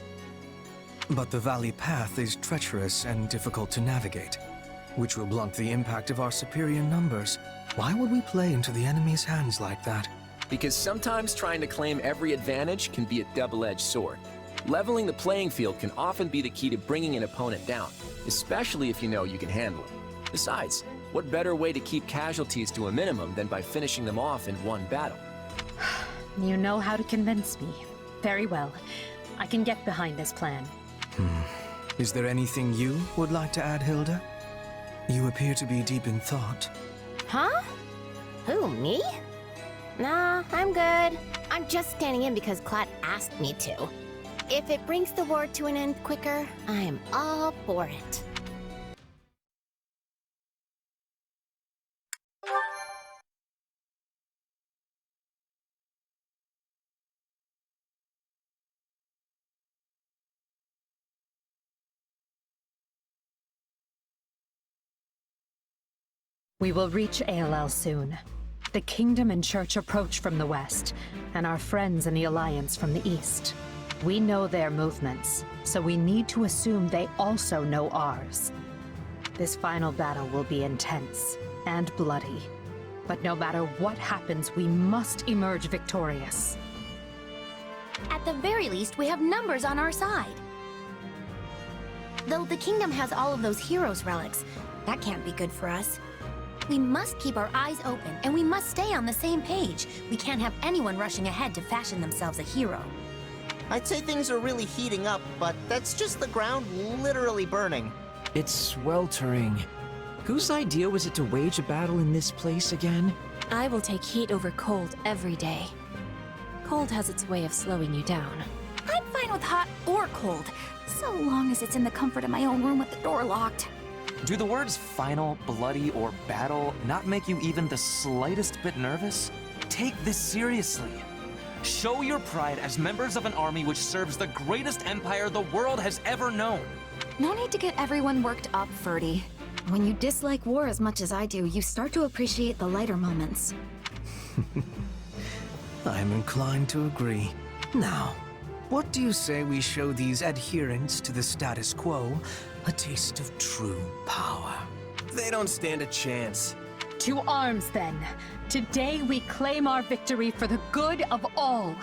But the valley path is treacherous and difficult to navigate, which will blunt the impact of our superior numbers. Why would we play into the enemy's hands like that? Because sometimes trying to claim every advantage can be a double-edged sword. Leveling the playing field can often be the key to bringing an opponent down, especially if you know you can handle it. Besides, what better way to keep casualties to a minimum than by finishing them off in one battle? You know how to convince me. Very well. I can get behind this plan. Is there anything you would like to add, Hilda? You appear to be deep in thought. Huh? Who, me? Nah, I'm good. I'm just standing in because Clad asked me to. If it brings the war to an end quicker, I am all for it. We will reach Eolau soon. The kingdom and church approach from the west, and our friends in the Alliance from the east. We know their movements, so we need to assume they also know ours. This final battle will be intense and bloody, but no matter what happens, we must emerge victorious. At the very least, we have numbers on our side. Though the kingdom has all of those heroes' relics, that can't be good for us. We must keep our eyes open, and we must stay on the same page. We can't have anyone rushing ahead to fashion themselves a hero. I'd say things are really heating up, but that's just the ground literally burning. It's sweltering. Whose idea was it to wage a battle in this place again? I will take heat over cold every day. Cold has its way of slowing you down. I'm fine with hot or cold, so long as it's in the comfort of my own room with the door locked. Do the words final, bloody, or battle not make you even the slightest bit nervous? Take this seriously. Show your pride as members of an army which serves the greatest empire the world has ever known. No need to get everyone worked up, Ferdy. When you dislike war as much as I do, you start to appreciate the lighter moments. I am inclined to agree. Now, what do you say we show these adherents to the status quo a taste of true power? They don't stand a chance. To arms, then. Today we claim our victory for the good of all.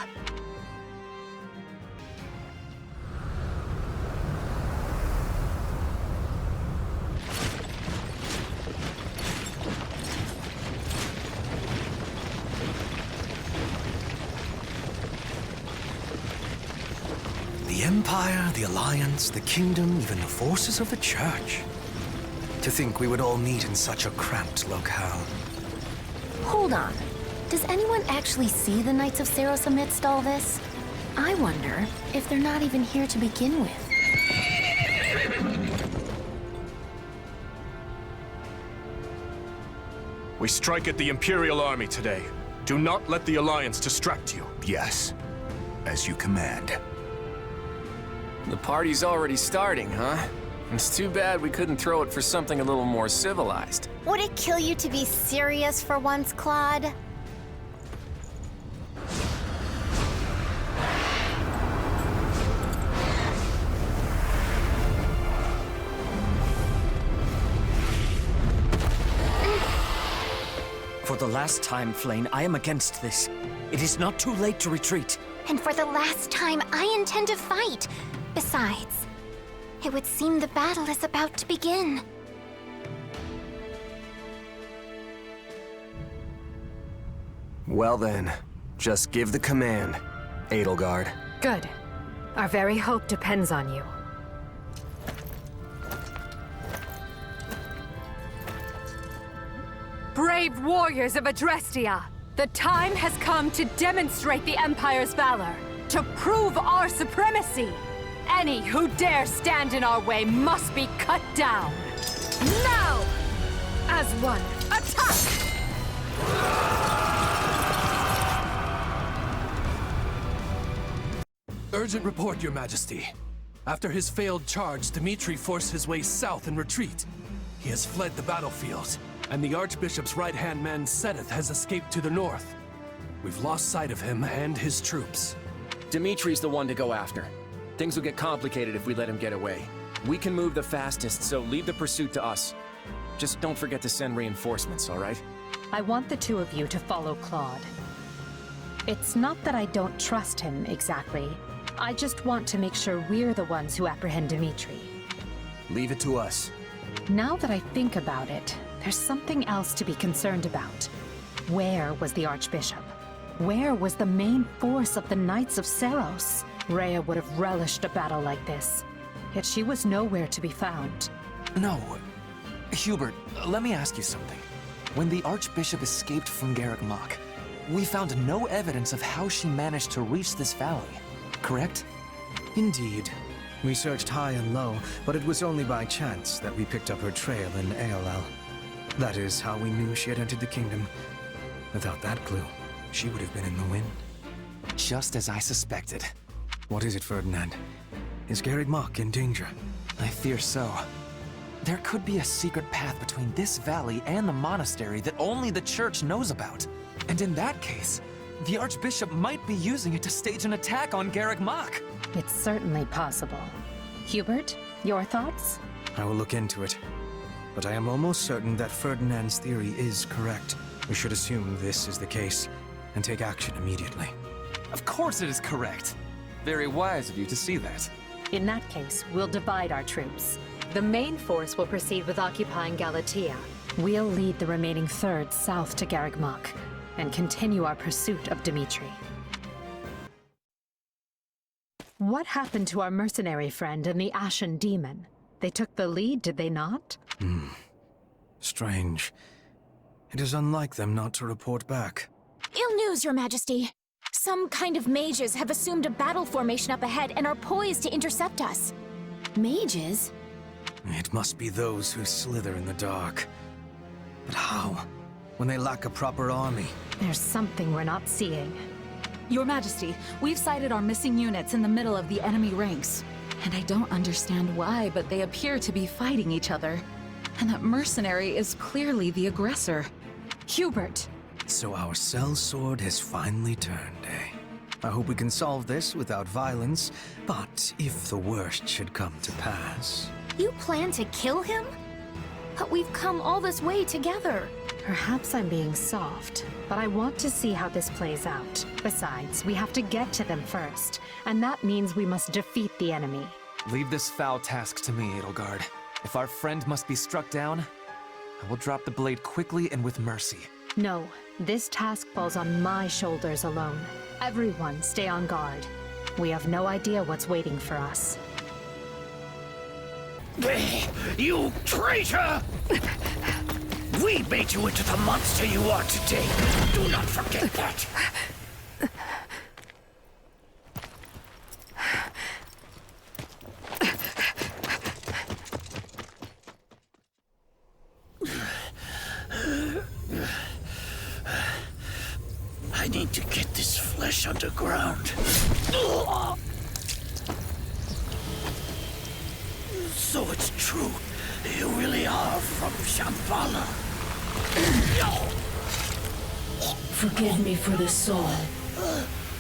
The The Empire, the Alliance, the Kingdom, even the forces of the Church. To think we would all meet in such a cramped locale. Hold on. Does anyone actually see the Knights of Seros amidst all this? I wonder if they're not even here to begin with. We strike at the Imperial Army today. Do not let the Alliance distract you. Yes, as you command. The party's already starting, huh? It's too bad we couldn't throw it for something a little more civilized. Would it kill you to be serious for once, Claude? For the last time, Flane, I am against this. It is not too late to retreat. And for the last time, I intend to fight. Besides, it would seem the battle is about to begin. Well then, just give the command, Edelgard. Good. Our very hope depends on you. Brave warriors of Adrestia, the time has come to demonstrate the Empire's valor, to prove our supremacy. Any who dare stand in our way must be cut down. Now! As one, attack! Urgent report, Your Majesty. After his failed charge, Dmitri forced his way south in retreat. He has fled the battlefield, and the Archbishop's right-hand man, Seth, has escaped to the north. We've lost sight of him and his troops. Dimitri's the one to go after. Things will get complicated if we let him get away. We can move the fastest, so leave the pursuit to us. Just don't forget to send reinforcements, all right? I want the two of you to follow Claude. It's not that I don't trust him, exactly. I just want to make sure we're the ones who apprehend Dmitri. Leave it to us. Now that I think about it, there's something else to be concerned about. Where was the Archbishop? Where was the main force of the Knights of Seros? Rhea would have relished a battle like this, yet she was nowhere to be found. No. Hubert, let me ask you something. When the Archbishop escaped from Garreg Mach, we found no evidence of how she managed to reach this valley, correct? Indeed. We searched high and low, but it was only by chance that we picked up her trail in ALL. That is how we knew she had entered the kingdom. Without that clue, she would have been in the wind. Just as I suspected. What is it, Ferdinand? Is Garreg Mach in danger? I fear so. There could be a secret path between this valley and the monastery that only the Church knows about. And in that case, the Archbishop might be using it to stage an attack on Garreg Mach. It's certainly possible. Hubert, your thoughts? I will look into it. But I am almost certain that Ferdinand's theory is correct. We should assume this is the case, and take action immediately. Of course it is correct. Very wise of you to see that. In that case, we'll divide our troops. The main force will proceed with occupying Galatia. We'll lead the remaining third south to Garreg Mach, and continue our pursuit of Dmitri. What happened to our mercenary friend and the Ashen Demon? They took the lead, did they not? Strange. It is unlike them not to report back. Ill news, Your Majesty. Some kind of mages have assumed a battle formation up ahead and are poised to intercept us. Mages? It must be those who slither in the dark. But how? When they lack a proper army? There's something we're not seeing. Your Majesty, we've sighted our missing units in the middle of the enemy ranks. And I don't understand why, but they appear to be fighting each other. And that mercenary is clearly the aggressor. Hubert! So our sellsword has finally turned, eh? I hope we can solve this without violence, but if the worst should come to pass... You plan to kill him? But we've come all this way together. Perhaps I'm being soft, but I want to see how this plays out. Besides, we have to get to them first, and that means we must defeat the enemy. Leave this foul task to me, Edelgard. If our friend must be struck down, I will drop the blade quickly and with mercy. No, this task falls on my shoulders alone. Everyone stay on guard. We have no idea what's waiting for us. You traitor! We made you into the monster you are today. Do not forget that. I need to get this flesh underground. So it's true. You really are from Shambhala. Forgive me for this soul,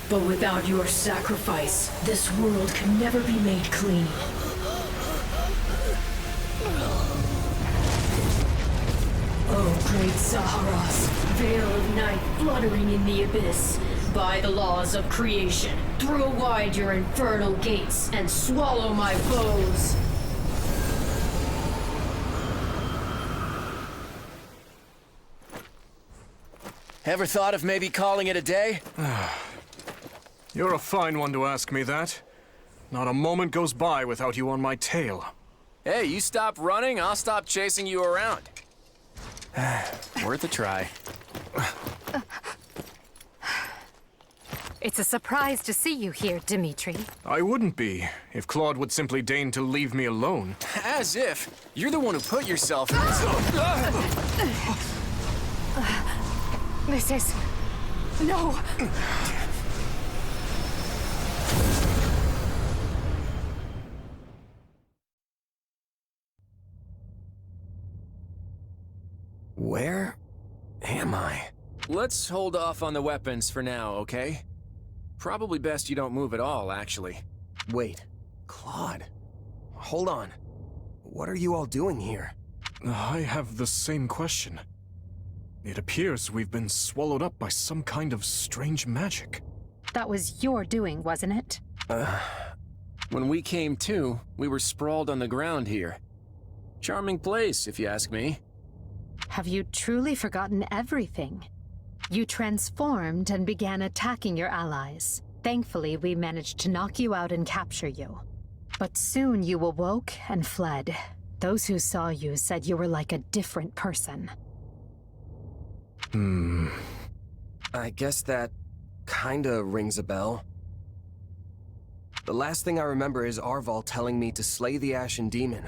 but without your sacrifice, this world can never be made clean. Oh, great Saharas, veil of night fluttering in the abyss. By the laws of creation, throw wide your infernal gates and swallow my foes. Ever thought of maybe calling it a day? You're a fine one to ask me that. Not a moment goes by without you on my tail. Hey, you stop running, I'll stop chasing you around. Worth a try. It's a surprise to see you here, Dimitri. I wouldn't be, if Claude would simply deign to leave me alone. As if. You're the one who put yourself This is... No! Where am I? Let's hold off on the weapons for now, okay? Probably best you don't move at all, actually. Wait, Claude. Hold on. What are you all doing here? I have the same question. It appears we've been swallowed up by some kind of strange magic. That was your doing, wasn't it? When we came to, we were sprawled on the ground here. Charming place, if you ask me. Have you truly forgotten everything? You transformed and began attacking your allies. Thankfully, we managed to knock you out and capture you. But soon you awoke and fled. Those who saw you said you were like a different person. I guess that kinda rings a bell. The last thing I remember is Arval telling me to slay the Ashen Demon.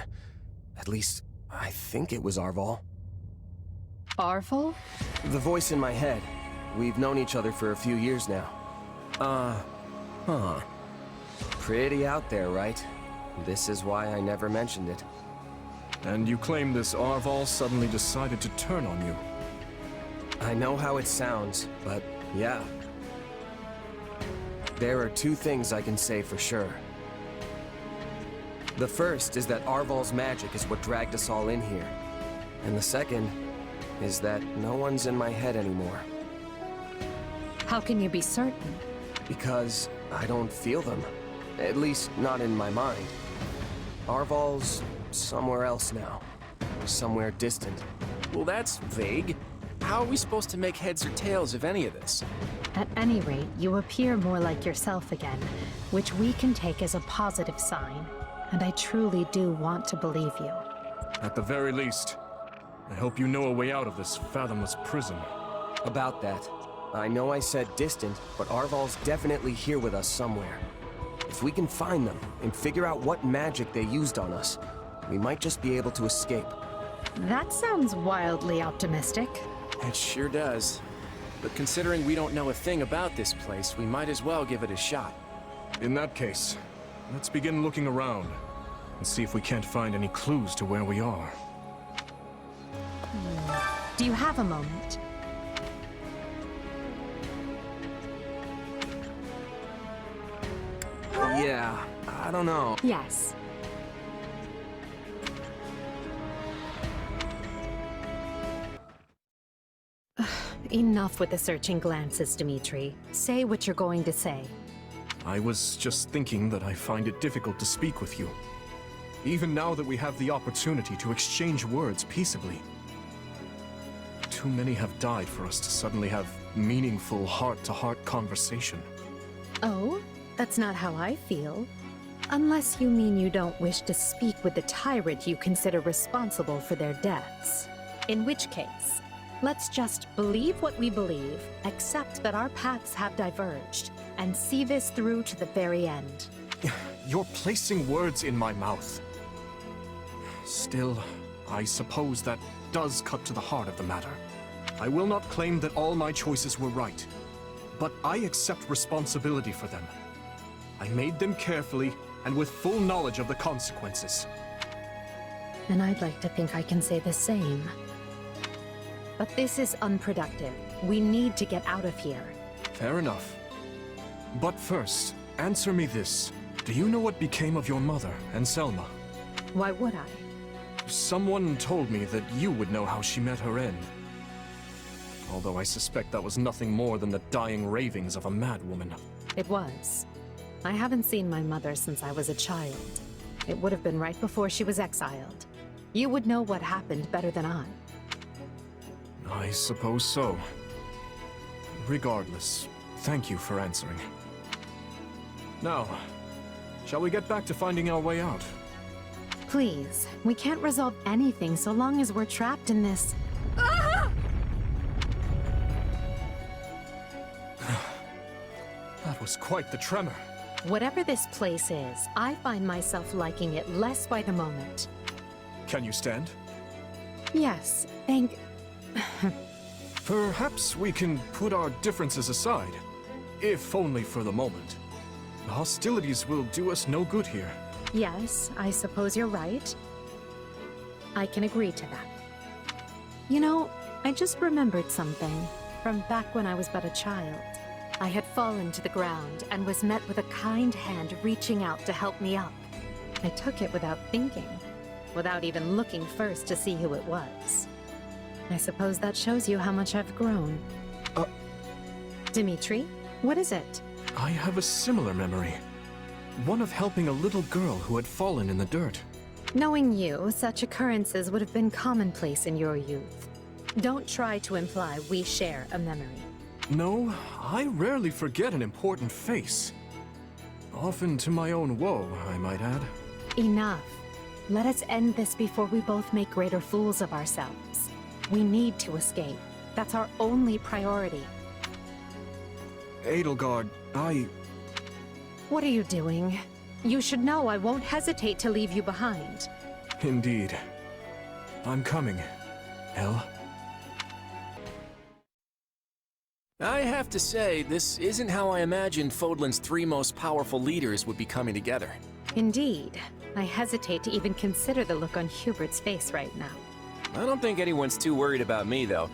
At least, I think it was Arval. Arval? The voice in my head. We've known each other for a few years now. Pretty out there, right? This is why I never mentioned it. And you claim this Arval suddenly decided to turn on you. I know how it sounds, but yeah. There are two things I can say for sure. The first is that Arval's magic is what dragged us all in here. And the second is that no one's in my head anymore. How can you be certain? Because I don't feel them. At least, not in my mind. Arval's somewhere else now. Somewhere distant. Well, that's vague. How are we supposed to make heads or tails of any of this? At any rate, you appear more like yourself again, which we can take as a positive sign. And I truly do want to believe you. At the very least, I hope you know a way out of this fathomless prison. About that, I know I said distant, but Arval's definitely here with us somewhere. If we can find them and figure out what magic they used on us, we might just be able to escape. That sounds wildly optimistic. It sure does. But considering we don't know a thing about this place, we might as well give it a shot. In that case, let's begin looking around and see if we can't find any clues to where we are. Do you have a moment? Yeah, I don't know. Yes. Enough with the searching glances, Dimitri. Say what you're going to say. I was just thinking that I find it difficult to speak with you. Even now that we have the opportunity to exchange words peaceably. Too many have died for us to suddenly have meaningful heart-to-heart conversation. Oh? That's not how I feel. Unless you mean you don't wish to speak with the tyrant you consider responsible for their deaths. In which case, let's just believe what we believe, accept that our paths have diverged, and see this through to the very end. You're placing words in my mouth. Still, I suppose that does cut to the heart of the matter. I will not claim that all my choices were right, but I accept responsibility for them. I made them carefully and with full knowledge of the consequences. And I'd like to think I can say the same. But this is unproductive. We need to get out of here. Fair enough. But first, answer me this. Do you know what became of your mother and Selma? Why would I? Someone told me that you would know how she met her end. Although I suspect that was nothing more than the dying ravings of a madwoman. It was. I haven't seen my mother since I was a child. It would have been right before she was exiled. You would know what happened better than I. I suppose so. Regardless, thank you for answering. Now, shall we get back to finding our way out? Please, we can't resolve anything so long as we're trapped in this. That was quite the tremor. Whatever this place is, I find myself liking it less by the moment. Can you stand? Yes, thank... Perhaps we can put our differences aside, if only for the moment. The hostilities will do us no good here. Yes, I suppose you're right. I can agree to that. You know, I just remembered something from back when I was but a child. I had fallen to the ground and was met with a kind hand reaching out to help me up. I took it without thinking, without even looking first to see who it was. I suppose that shows you how much I've grown. Dimitri, what is it? I have a similar memory. One of helping a little girl who had fallen in the dirt. Knowing you, such occurrences would have been commonplace in your youth. Don't try to imply we share a memory. No, I rarely forget an important face. Often to my own woe, I might add. Enough. Let us end this before we both make greater fools of ourselves. We need to escape. That's our only priority. Edelgard, What are you doing? You should know I won't hesitate to leave you behind. Indeed. I'm coming, El. I have to say, this isn't how I imagined Fodlan's three most powerful leaders would be coming together. Indeed. I hesitate to even consider the look on Hubert's face right now. I don't think anyone's too worried about me, though.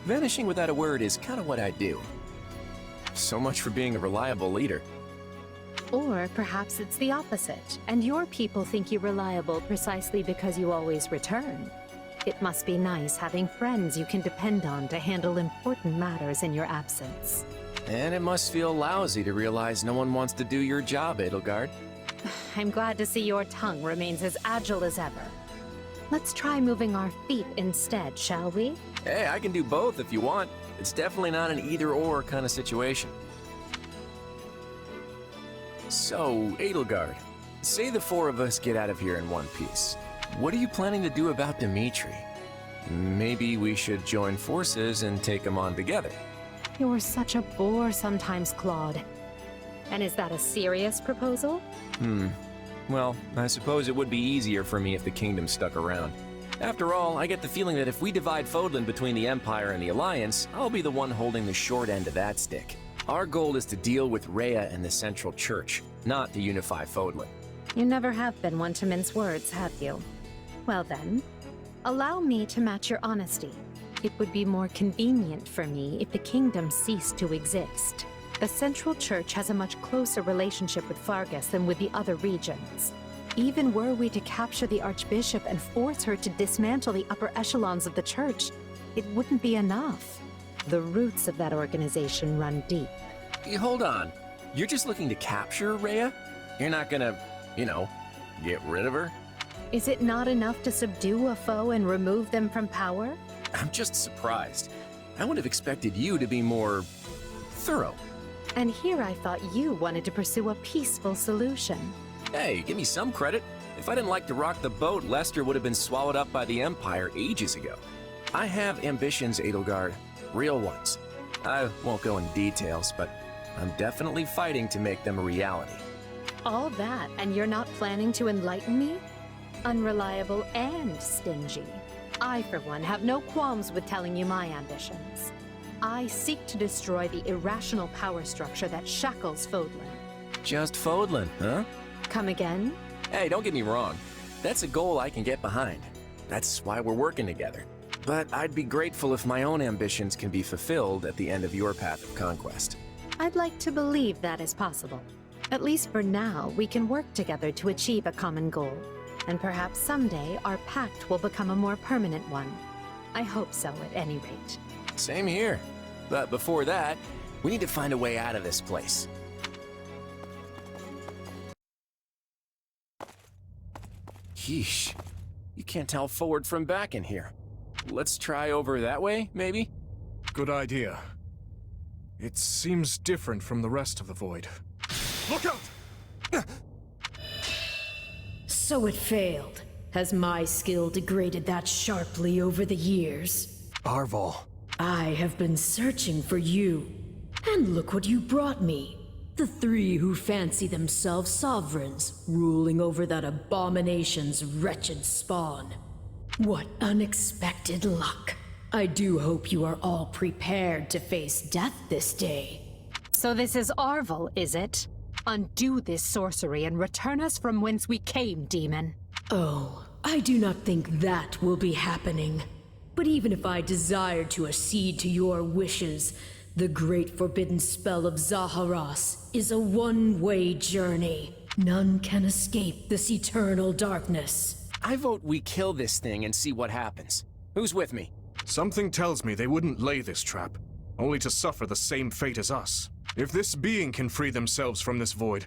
Vanishing without a word is kind of what I do. So much for being a reliable leader. Or perhaps it's the opposite, and your people think you reliable precisely because you always return. It must be nice having friends you can depend on to handle important matters in your absence. And it must feel lousy to realize no one wants to do your job, Edelgard. I'm glad to see your tongue remains as agile as ever. Let's try moving our feet instead, shall we? Hey, I can do both if you want. It's definitely not an either-or kind of situation. So, Edelgard, say the four of us get out of here in one piece. What are you planning to do about Dimitri? Maybe we should join forces and take him on together. You're such a bore sometimes, Claude. And is that a serious proposal? Well, I suppose it would be easier for me if the kingdom stuck around. After all, I get the feeling that if we divide Fodlan between the Empire and the Alliance, I'll be the one holding the short end of that stick. Our goal is to deal with Rhea and the Central Church, not to unify Fodlan. You never have been one to mince words, have you? Well then, allow me to match your honesty. It would be more convenient for me if the kingdom ceased to exist. The Central Church has a much closer relationship with Fargus than with the other regions. Even were we to capture the Archbishop and force her to dismantle the upper echelons of the Church, it wouldn't be enough. The roots of that organization run deep. Hold on. You're just looking to capture Rhea? You're not gonna, get rid of her? Is it not enough to subdue a foe and remove them from power? I'm just surprised. I would have expected you to be more thorough. And here I thought you wanted to pursue a peaceful solution. Hey, give me some credit. If I didn't like to rock the boat, Lester would have been swallowed up by the Empire ages ago. I have ambitions, Edelgard. Real ones. I won't go into details, but I'm definitely fighting to make them a reality. All that, and you're not planning to enlighten me? Unreliable and stingy. I, for one, have no qualms with telling you my ambitions. I seek to destroy the irrational power structure that shackles Fodlan. Just Fodlan, huh? Come again? Hey, don't get me wrong. That's a goal I can get behind. That's why we're working together. But I'd be grateful if my own ambitions can be fulfilled at the end of your path of conquest. I'd like to believe that is possible. At least for now, we can work together to achieve a common goal. And perhaps someday our pact will become a more permanent one. I hope so, at any rate. Same here. But before that, we need to find a way out of this place. Yeesh. You can't tell forward from back in here. Let's try over that way, maybe? Good idea. It seems different from the rest of the void. Look out! So it failed. Has my skill degraded that sharply over the years? Arval. I have been searching for you. And look what you brought me. The three who fancy themselves sovereigns, ruling over that abomination's wretched spawn. What unexpected luck. I do hope you are all prepared to face death this day. So this is Arval, is it? Undo this sorcery and return us from whence we came, demon. Oh, I do not think that will be happening. But even if I desired to accede to your wishes, the great forbidden spell of Zaharas is a one-way journey. None can escape this eternal darkness. I vote we kill this thing and see what happens. Who's with me? Something tells me they wouldn't lay this trap, only to suffer the same fate as us. If this being can free themselves from this void,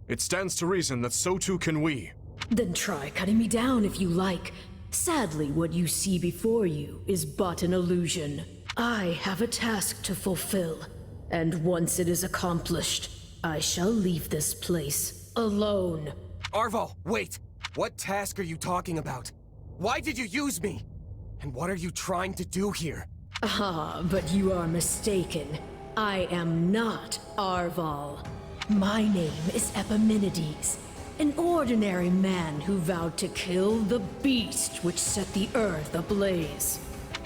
it stands to reason that so too can we. Then try cutting me down if you like. Sadly, what you see before you is but an illusion. I have a task to fulfill, and once it is accomplished, I shall leave this place alone. Arval, wait! What task are you talking about? Why did you use me? And what are you trying to do here? Ah, but you are mistaken. I am not Arval. My name is Epimenides, an ordinary man who vowed to kill the beast which set the earth ablaze.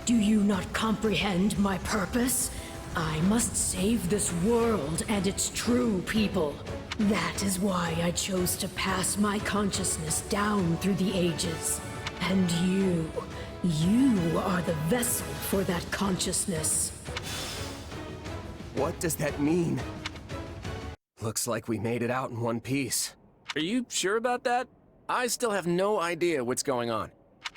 Do you not comprehend my purpose? I must save this world and its true people. That is why I chose to pass my consciousness down through the ages. And you are the vessel for that consciousness. What does that mean? Looks like we made it out in one piece. Are you sure about that? I still have no idea what's going on.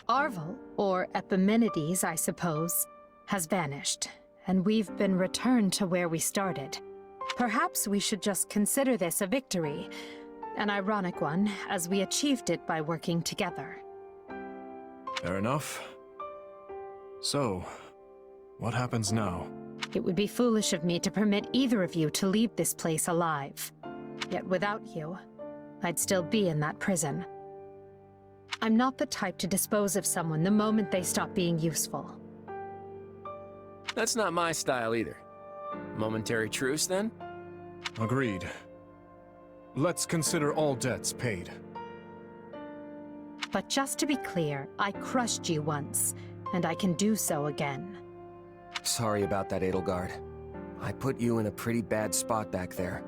Arval, or Epimenides, I suppose, has vanished, and we've been returned to where we started. Perhaps we should just consider this a victory, an ironic one, as we achieved it by working together. Fair enough. So, what happens now? It would be foolish of me to permit either of you to leave this place alive. Yet without you, I'd still be in that prison. I'm not the type to dispose of someone the moment they stop being useful. That's not my style either. Momentary truce, then? Agreed. Let's consider all debts paid. But just to be clear, I crushed you once, and I can do so again. Sorry about that, Edelgard. I put you in a pretty bad spot back there.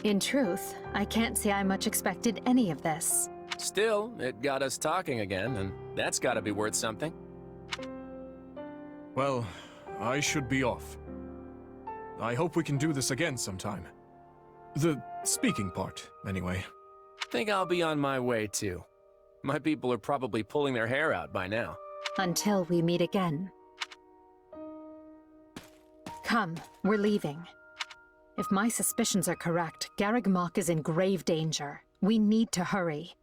In truth, I can't say I much expected any of this. Still, it got us talking again, and that's gotta be worth something. Well, I should be off. I hope we can do this again sometime. The speaking part, anyway. Think I'll be on my way, too. My people are probably pulling their hair out by now. Until we meet again. Come, we're leaving. If my suspicions are correct, Garreg Mach is in grave danger. We need to hurry.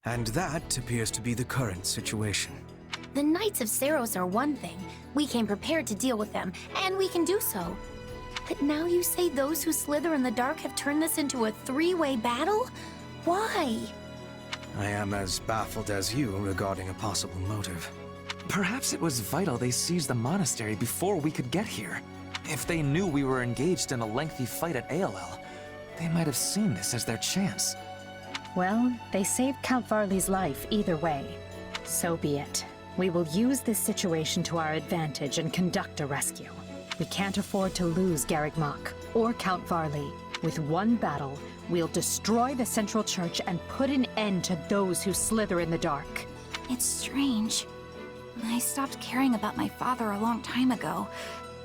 And that appears to be the current situation. The Knights of Saros are one thing. We came prepared to deal with them, and we can do so. But now you say those who slither in the dark have turned this into a three-way battle? Why? I am as baffled as you regarding a possible motive. Perhaps it was vital they seized the monastery before we could get here. If they knew we were engaged in a lengthy fight at ALL, they might have seen this as their chance. Well, they saved Count Varley's life either way. So be it. We will use this situation to our advantage and conduct a rescue. We can't afford to lose Garreg Mach or Count Varley. With one battle, we'll destroy the Central Church and put an end to those who slither in the dark. It's strange. I stopped caring about my father a long time ago,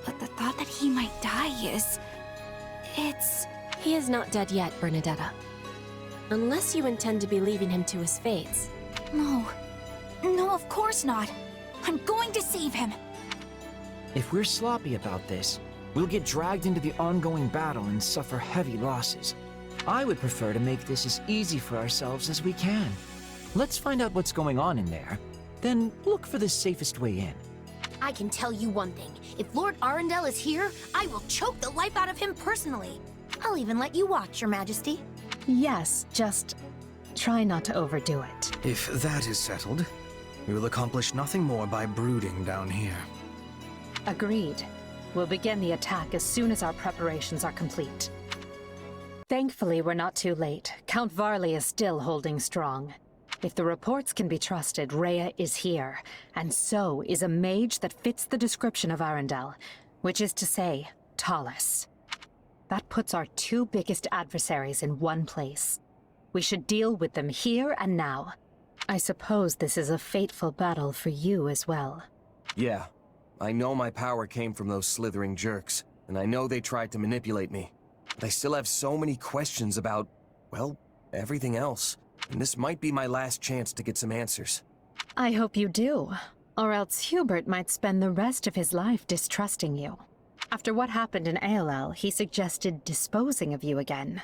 but the thought that he might die is... He is not dead yet, Bernadetta. Unless you intend to be leaving him to his fates. No. No, of course not. I'm going to save him. If we're sloppy about this, we'll get dragged into the ongoing battle and suffer heavy losses. I would prefer to make this as easy for ourselves as we can. Let's find out what's going on in there, then look for the safest way in. I can tell you one thing. If Lord Arundel is here, I will choke the life out of him personally. I'll even let you watch, Your Majesty. Yes, just try not to overdo it. If that is settled, we will accomplish nothing more by brooding down here. Agreed. We'll begin the attack as soon as our preparations are complete. Thankfully, we're not too late. Count Varley is still holding strong. If the reports can be trusted, Rhea is here, and so is a mage that fits the description of Arundel, which is to say, Tallis. That puts our two biggest adversaries in one place. We should deal with them here and now. I suppose this is a fateful battle for you as well. Yeah. I know my power came from those slithering jerks, and I know they tried to manipulate me. But I still have so many questions about, well, everything else. And this might be my last chance to get some answers. I hope you do, or else Hubert might spend the rest of his life distrusting you. After what happened in ALL, he suggested disposing of you again.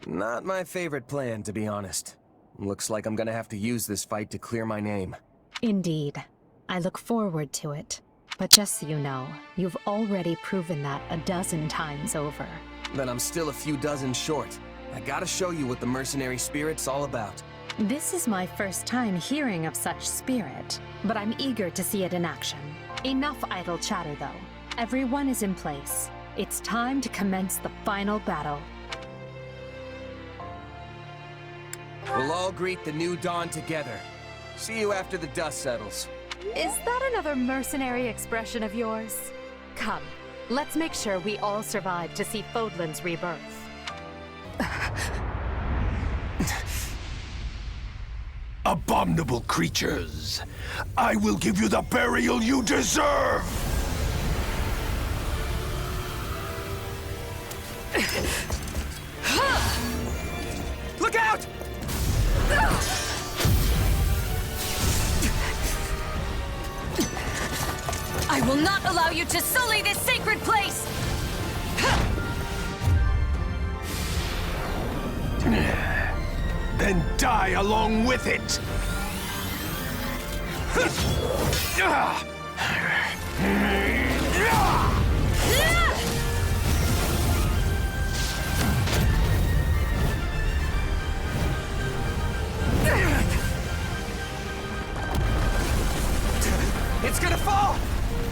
Not my favorite plan, to be honest. Looks like I'm gonna have to use this fight to clear my name. Indeed. I look forward to it. But just so you know, you've already proven that a dozen times over. Then I'm still a few dozen short. I gotta show you what the mercenary spirit's all about. This is my first time hearing of such spirit, but I'm eager to see it in action. Enough idle chatter, though. Everyone is in place. It's time to commence the final battle. We'll all greet the new dawn together. See you after the dust settles. Is that another mercenary expression of yours? Come, let's make sure we all survive to see Fodlan's rebirth. Abominable creatures! I will give you the burial you deserve! Look out! I will not allow you to sully this sacred place! Then die along with it! It's gonna fall!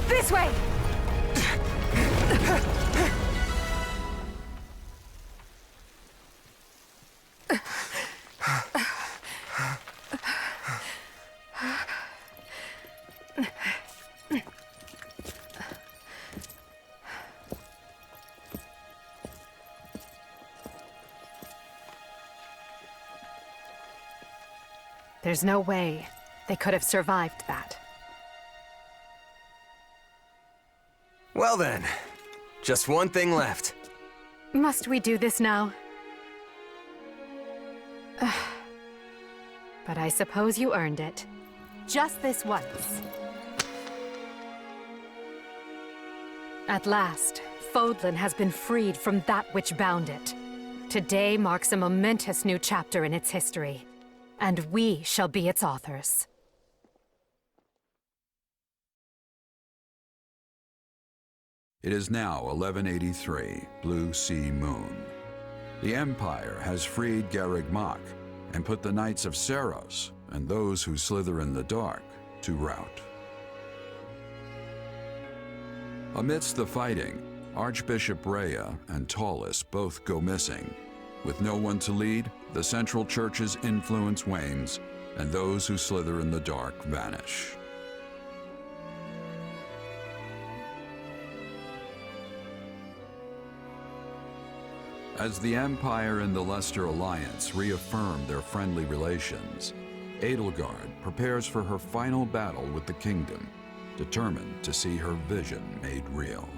This way! There's no way they could have survived that. Well then, just one thing left. Must we do this now? But I suppose you earned it. Just this once. At last, Fodlan has been freed from that which bound it. Today marks a momentous new chapter in its history, and we shall be its authors. It is now 1183, Blue Sea Moon. The Empire has freed Garreg Mach and put the Knights of Seros and those who slither in the dark to rout. Amidst the fighting, Archbishop Rhea and Taulus both go missing. With no one to lead, the Central Church's influence wanes, and those who slither in the dark vanish. As the Empire and the Leicester Alliance reaffirm their friendly relations, Edelgard prepares for her final battle with the kingdom, determined to see her vision made real.